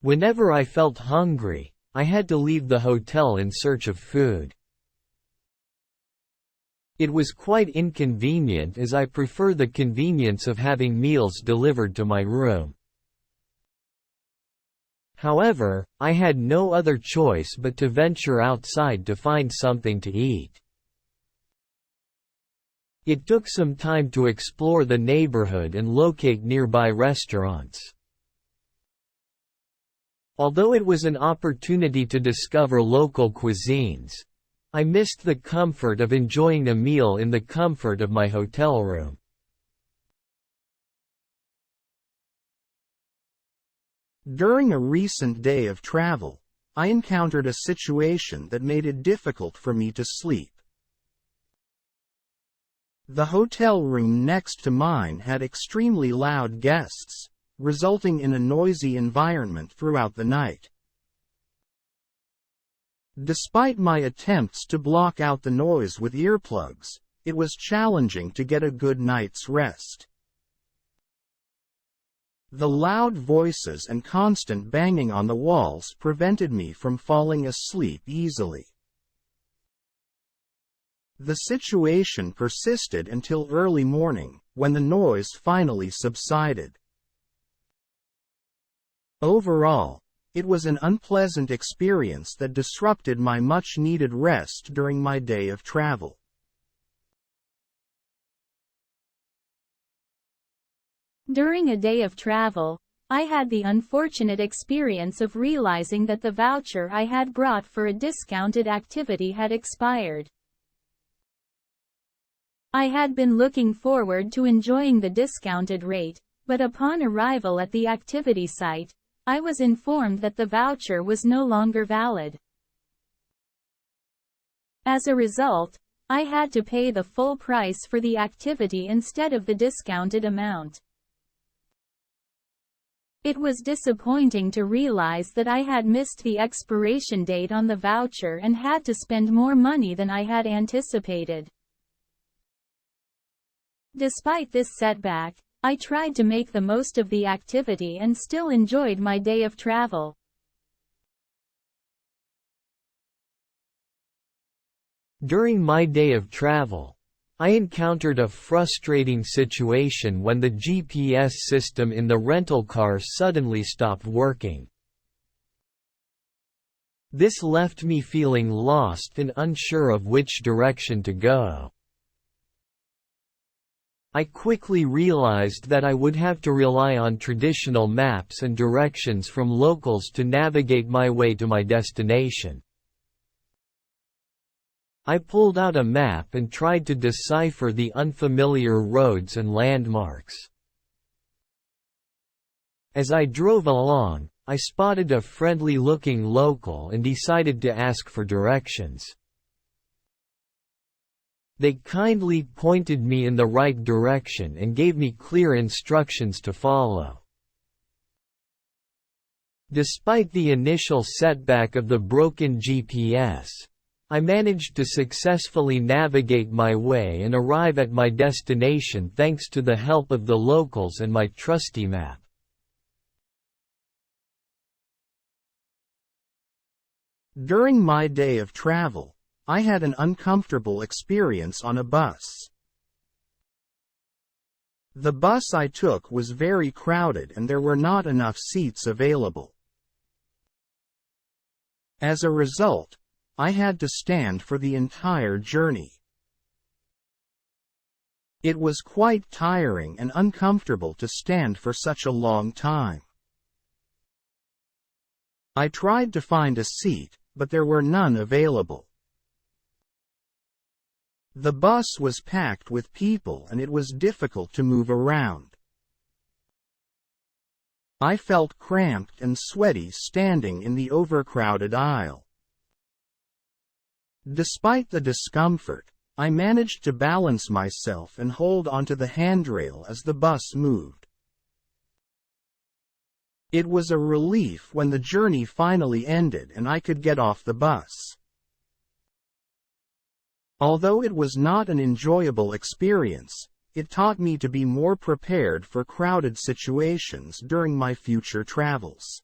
S3: Whenever I felt hungry, I had to leave the hotel in search of food. It was quite inconvenient as I prefer the convenience of having meals delivered to my room. However, I had no other choice but to venture outside to find something to eat. It took some time to explore the neighborhood and locate nearby restaurants. Although it was an opportunity to discover local cuisines, I missed the comfort of enjoying a meal in the comfort of my hotel room.
S1: During a recent day of travel, I encountered a situation that made it difficult for me to sleep. The hotel room next to mine had extremely loud guests, resulting in a noisy environment throughout the night. Despite my attempts to block out the noise with earplugs, it was challenging to get a good night's rest. The loud voices and constant banging on the walls prevented me from falling asleep easily. The situation persisted until early morning, when the noise finally subsided. Overall, it was an unpleasant experience that disrupted my much-needed rest during my day of travel.
S2: During a day of travel, I had the unfortunate experience of realizing that the voucher I had brought for a discounted activity had expired. I had been looking forward to enjoying the discounted rate, but upon arrival at the activity site, I was informed that the voucher was no longer valid. As a result, I had to pay the full price for the activity instead of the discounted amount. It was disappointing to realize that I had missed the expiration date on the voucher and had to spend more money than I had anticipated. Despite this setback, I tried to make the most of the activity and still enjoyed my day of travel.
S3: During my day of travel, I encountered a frustrating situation when the GPS system in the rental car suddenly stopped working. This left me feeling lost and unsure of which direction to go. I quickly realized that I would have to rely on traditional maps and directions from locals to navigate my way to my destination. I pulled out a map and tried to decipher the unfamiliar roads and landmarks. As I drove along, I spotted a friendly-looking local and decided to ask for directions. They kindly pointed me in the right direction and gave me clear instructions to follow. Despite the initial setback of the broken GPS, I managed to successfully navigate my way and arrive at my destination thanks to the help of the locals and my trusty map.
S1: During my day of travel, I had an uncomfortable experience on a bus. The bus I took was very crowded and there were not enough seats available. As a result, I had to stand for the entire journey. It was quite tiring and uncomfortable to stand for such a long time. I tried to find a seat, but there were none available. The bus was packed with people and it was difficult to move around. I felt cramped and sweaty standing in the overcrowded aisle. Despite the discomfort, I managed to balance myself and hold onto the handrail as the bus moved. It was a relief when the journey finally ended and I could get off the bus. Although it was not an enjoyable experience, it taught me to be more prepared for crowded situations during my future travels.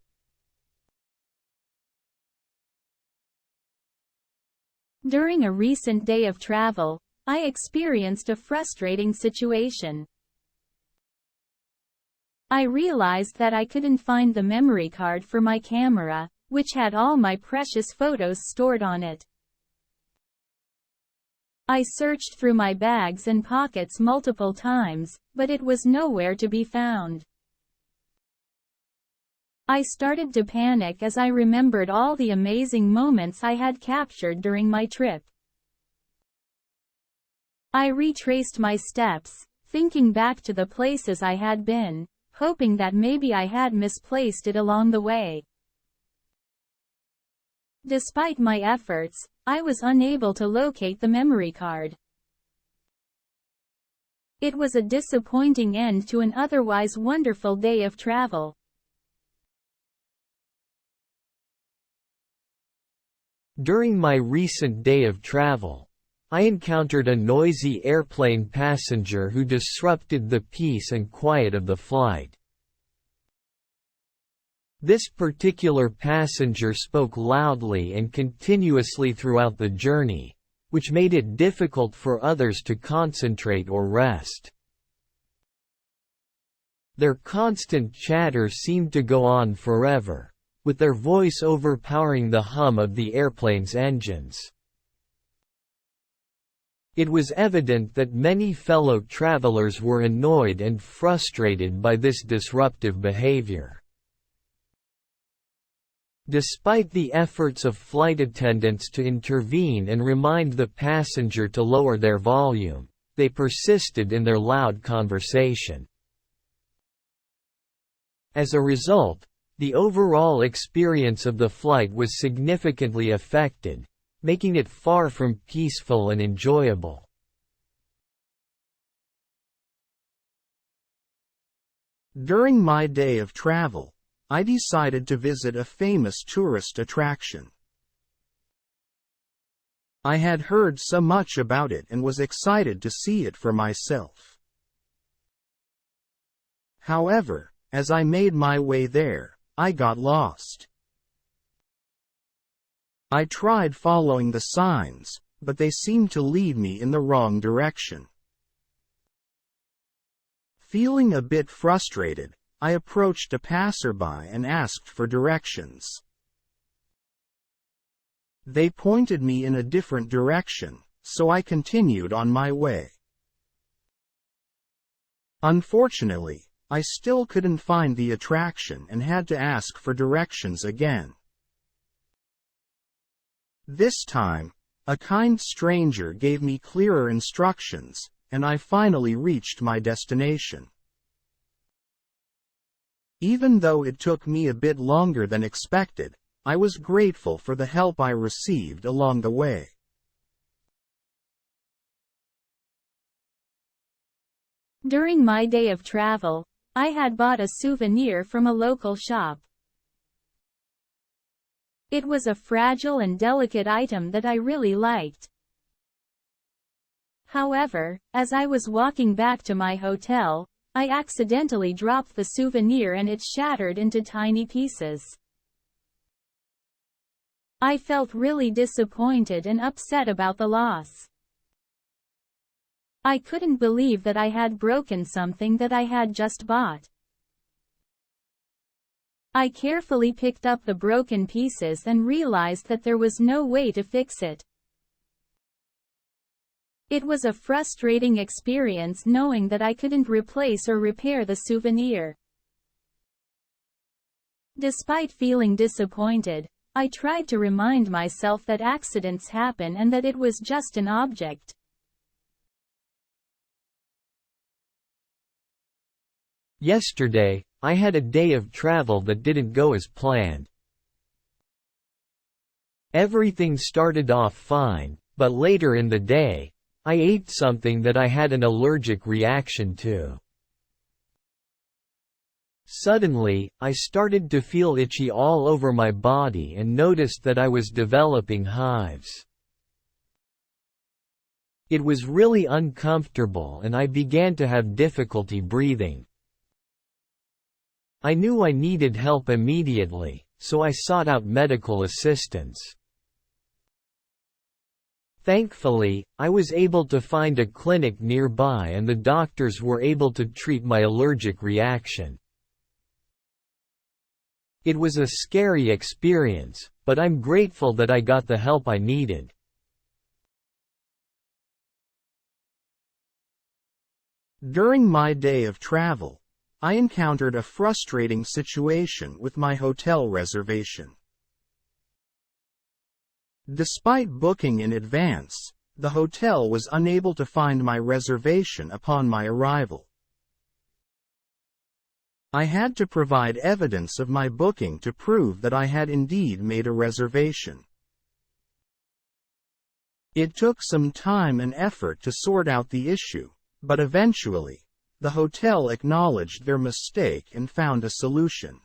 S2: During a recent day of travel, I experienced a frustrating situation. I realized that I couldn't find the memory card for my camera, which had all my precious photos stored on it. I searched through my bags and pockets multiple times, but it was nowhere to be found. I started to panic as I remembered all the amazing moments I had captured during my trip. I retraced my steps, thinking back to the places I had been, hoping that maybe I had misplaced it along the way. Despite my efforts, I was unable to locate the memory card. It was a disappointing end to an otherwise wonderful day of travel.
S3: During my recent day of travel, I encountered a noisy airplane passenger who disrupted the peace and quiet of the flight. This particular passenger spoke loudly and continuously throughout the journey, which made it difficult for others to concentrate or rest. Their constant chatter seemed to go on forever, with their voice overpowering the hum of the airplane's engines. It was evident that many fellow travelers were annoyed and frustrated by this disruptive behavior. Despite the efforts of flight attendants to intervene and remind the passenger to lower their volume, they persisted in their loud conversation. As a result, the overall experience of the flight was significantly affected, making it far from peaceful and enjoyable.
S1: During my day of travel, I decided to visit a famous tourist attraction. I had heard so much about it and was excited to see it for myself. However, as I made my way there, I got lost. I tried following the signs, but they seemed to lead me in the wrong direction. Feeling a bit frustrated, I approached a passerby and asked for directions. They pointed me in a different direction, so I continued on my way. Unfortunately, I still couldn't find the attraction and had to ask for directions again. This time, a kind stranger gave me clearer instructions, and I finally reached my destination. Even though it took me a bit longer than expected, I was grateful for the help I received along the way.
S2: During my day of travel, I had bought a souvenir from a local shop. It was a fragile and delicate item that I really liked. However, as I was walking back to my hotel, I accidentally dropped the souvenir and it shattered into tiny pieces. I felt really disappointed and upset about the loss. I couldn't believe that I had broken something that I had just bought. I carefully picked up the broken pieces and realized that there was no way to fix it. It was a frustrating experience knowing that I couldn't replace or repair the souvenir. Despite feeling disappointed, I tried to remind myself that accidents happen and that it was just an object.
S3: Yesterday, I had a day of travel that didn't go as planned. Everything started off fine, but later in the day, I ate something that I had an allergic reaction to. Suddenly, I started to feel itchy all over my body and noticed that I was developing hives. It was really uncomfortable and I began to have difficulty breathing. I knew I needed help immediately, so I sought out medical assistance. Thankfully, I was able to find a clinic nearby and the doctors were able to treat my allergic reaction. It was a scary experience, but I'm grateful that I got the help I needed.
S1: During my day of travel, I encountered a frustrating situation with my hotel reservation. Despite booking in advance, the hotel was unable to find my reservation upon my arrival. I had to provide evidence of my booking to prove that I had indeed made a reservation. It took some time and effort to sort out the issue, but eventually, the hotel acknowledged their mistake and found a solution.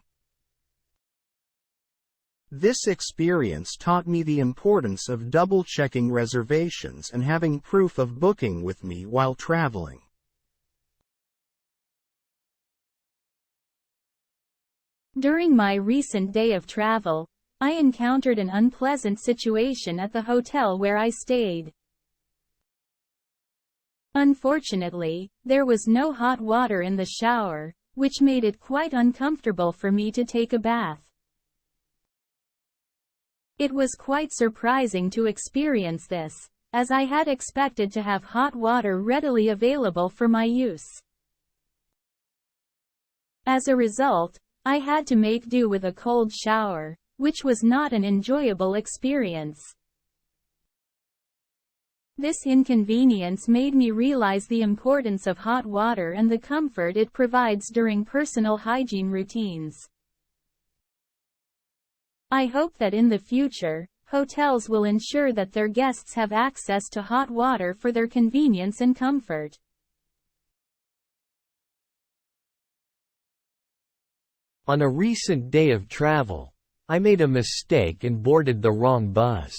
S1: This experience taught me the importance of double-checking reservations and having proof of booking with me while traveling.
S2: During my recent day of travel, I encountered an unpleasant situation at the hotel where I stayed. Unfortunately, there was no hot water in the shower, which made it quite uncomfortable for me to take a bath. It was quite surprising to experience this, as I had expected to have hot water readily available for my use. As a result, I had to make do with a cold shower, which was not an enjoyable experience. This inconvenience made me realize the importance of hot water and the comfort it provides during personal hygiene routines. I hope that in the future, hotels will ensure that their guests have access to hot water for their convenience and comfort.
S3: On a recent day of travel, I made a mistake and boarded the wrong bus.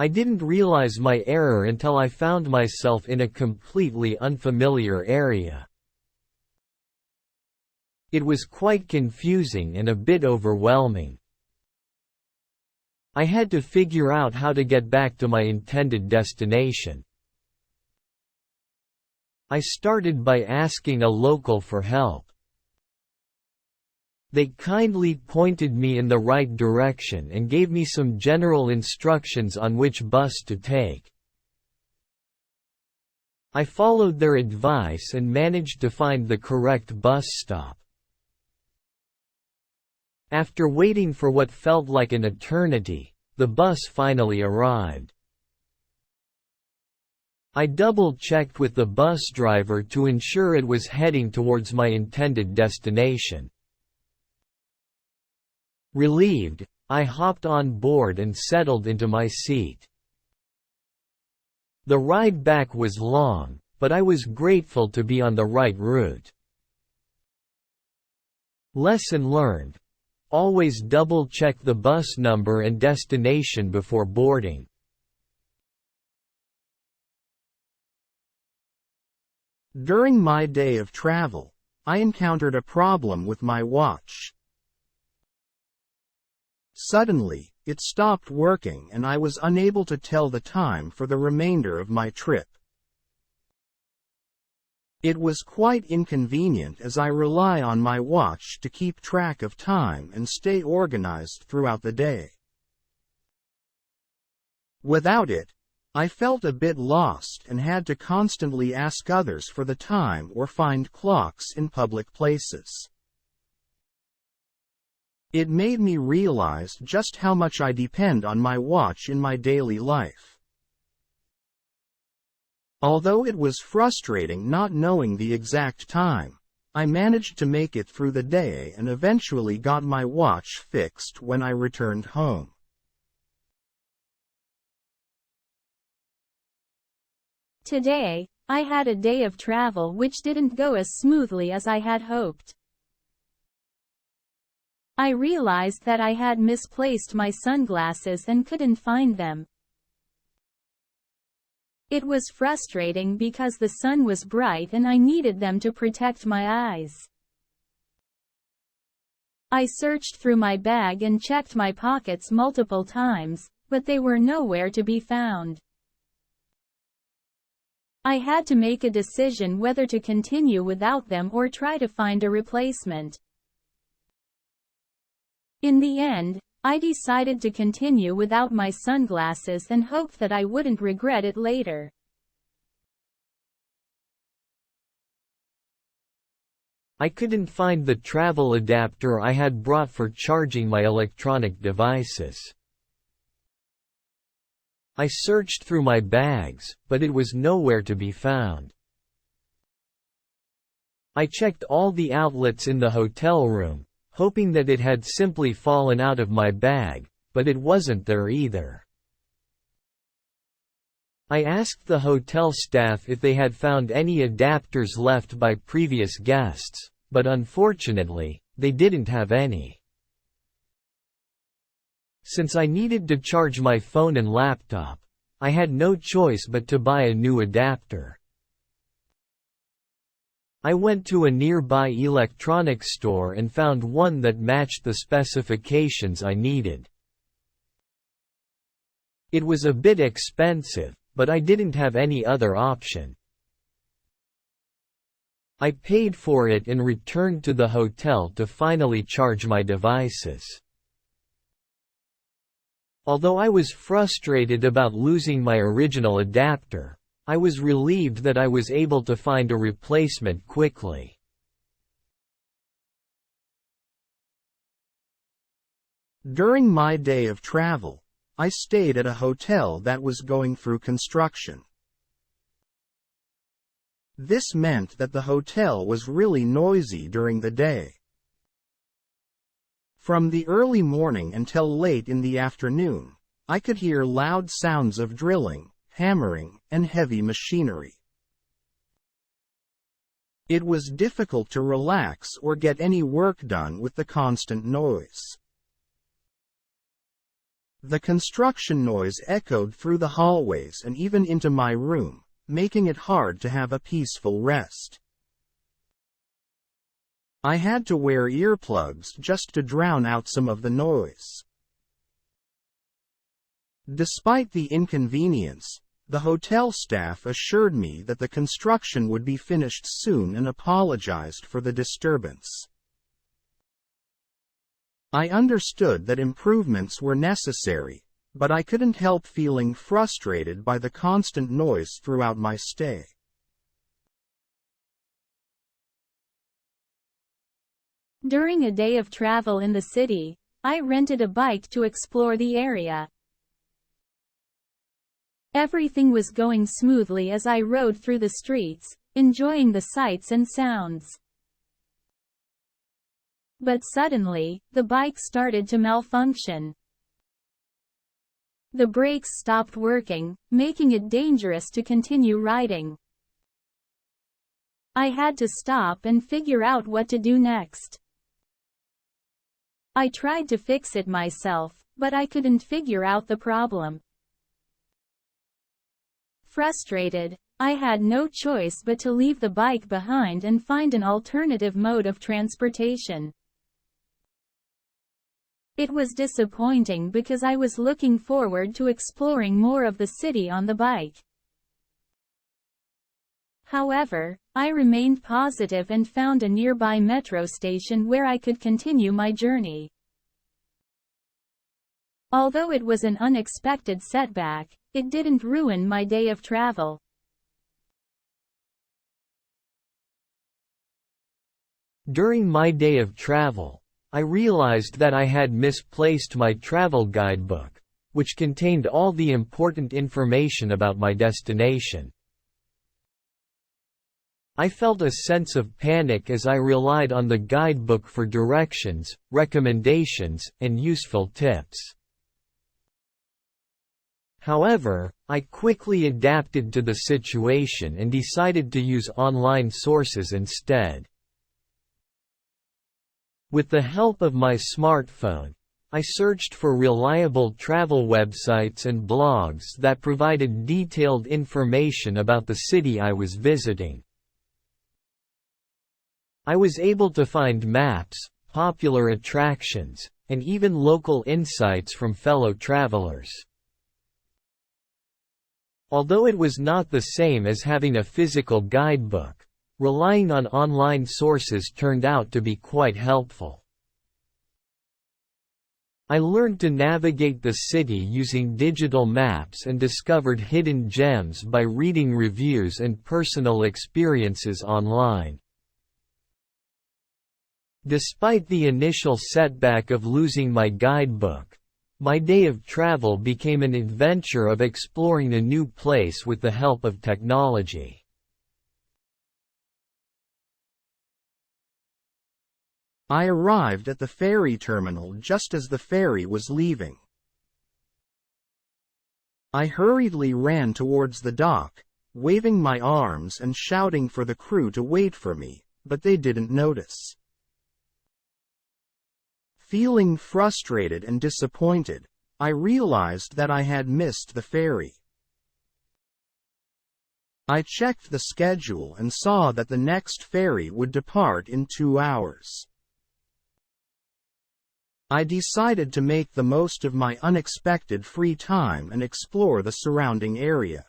S3: I didn't realize my error until I found myself in a completely unfamiliar area. It was quite confusing and a bit overwhelming. I had to figure out how to get back to my intended destination. I started by asking a local for help. They kindly pointed me in the right direction and gave me some general instructions on which bus to take. I followed their advice and managed to find the correct bus stop. After waiting for what felt like an eternity, the bus finally arrived. I double-checked with the bus driver to ensure it was heading towards my intended destination. Relieved, I hopped on board and settled into my seat. The ride back was long, but I was grateful to be on the right route. Lesson learned: always double-check the bus number and destination before boarding.
S1: During my day of travel, I encountered a problem with my watch. Suddenly, it stopped working and I was unable to tell the time for the remainder of my trip. It was quite inconvenient as I rely on my watch to keep track of time and stay organized throughout the day. Without it, I felt a bit lost and had to constantly ask others for the time or find clocks in public places. It made me realize just how much I depend on my watch in my daily life. Although it was frustrating not knowing the exact time, I managed to make it through the day and eventually got my watch fixed when I returned home.
S2: Today, I had a day of travel which didn't go as smoothly as I had hoped. I realized that I had misplaced my sunglasses and couldn't find them. It was frustrating because the sun was bright and I needed them to protect my eyes. I searched through my bag and checked my pockets multiple times, but they were nowhere to be found. I had to make a decision whether to continue without them or try to find a replacement. In the end, I decided to continue without my sunglasses and hoped that I wouldn't regret it later.
S3: I couldn't find the travel adapter I had brought for charging my electronic devices. I searched through my bags, but it was nowhere to be found. I checked all the outlets in the hotel room, hoping that it had simply fallen out of my bag, but it wasn't there either. I asked the hotel staff if they had found any adapters left by previous guests, but unfortunately, they didn't have any. Since I needed to charge my phone and laptop, I had no choice but to buy a new adapter. I went to a nearby electronics store and found one that matched the specifications I needed. It was a bit expensive, but I didn't have any other option. I paid for it and returned to the hotel to finally charge my devices. Although I was frustrated about losing my original adapter, I was relieved that I was able to find a replacement quickly.
S1: During my day of travel, I stayed at a hotel that was going through construction. This meant that the hotel was really noisy during the day. From the early morning until late in the afternoon, I could hear loud sounds of drilling, hammering, and heavy machinery. It was difficult to relax or get any work done with the constant noise. The construction noise echoed through the hallways and even into my room, making it hard to have a peaceful rest. I had to wear earplugs just to drown out some of the noise. Despite the inconvenience, the hotel staff assured me that the construction would be finished soon and apologized for the disturbance. I understood that improvements were necessary, but I couldn't help feeling frustrated by the constant noise throughout my stay.
S2: During a day of travel in the city, I rented a bike to explore the area. Everything was going smoothly as I rode through the streets, enjoying the sights and sounds. But suddenly, the bike started to malfunction. The brakes stopped working, making it dangerous to continue riding. I had to stop and figure out what to do next. I tried to fix it myself, but I couldn't figure out the problem. Frustrated, I had no choice but to leave the bike behind and find an alternative mode of transportation. It was disappointing because I was looking forward to exploring more of the city on the bike. However, I remained positive and found a nearby metro station where I could continue my journey. Although it was an unexpected setback, it didn't ruin my day of travel.
S3: During my day of travel, I realized that I had misplaced my travel guidebook, which contained all the important information about my destination. I felt a sense of panic as I relied on the guidebook for directions, recommendations, and useful tips. However, I quickly adapted to the situation and decided to use online sources instead. With the help of my smartphone, I searched for reliable travel websites and blogs that provided detailed information about the city I was visiting. I was able to find maps, popular attractions, and even local insights from fellow travelers. Although it was not the same as having a physical guidebook, relying on online sources turned out to be quite helpful. I learned to navigate the city using digital maps and discovered hidden gems by reading reviews and personal experiences online. Despite the initial setback of losing my guidebook, my day of travel became an adventure of exploring a new place with the help of technology.
S1: I arrived at the ferry terminal just as the ferry was leaving. I hurriedly ran towards the dock, waving my arms and shouting for the crew to wait for me, but they didn't notice. Feeling frustrated and disappointed, I realized that I had missed the ferry. I checked the schedule and saw that the next ferry would depart in 2 hours. I decided to make the most of my unexpected free time and explore the surrounding area.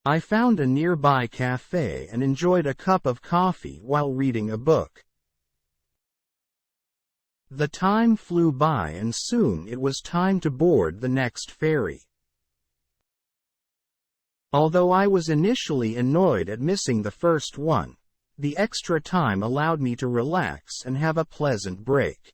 S1: I found a nearby cafe and enjoyed a cup of coffee while reading a book. The time flew by and soon it was time to board the next ferry. Although I was initially annoyed at missing the first one, the extra time allowed me to relax and have a pleasant break.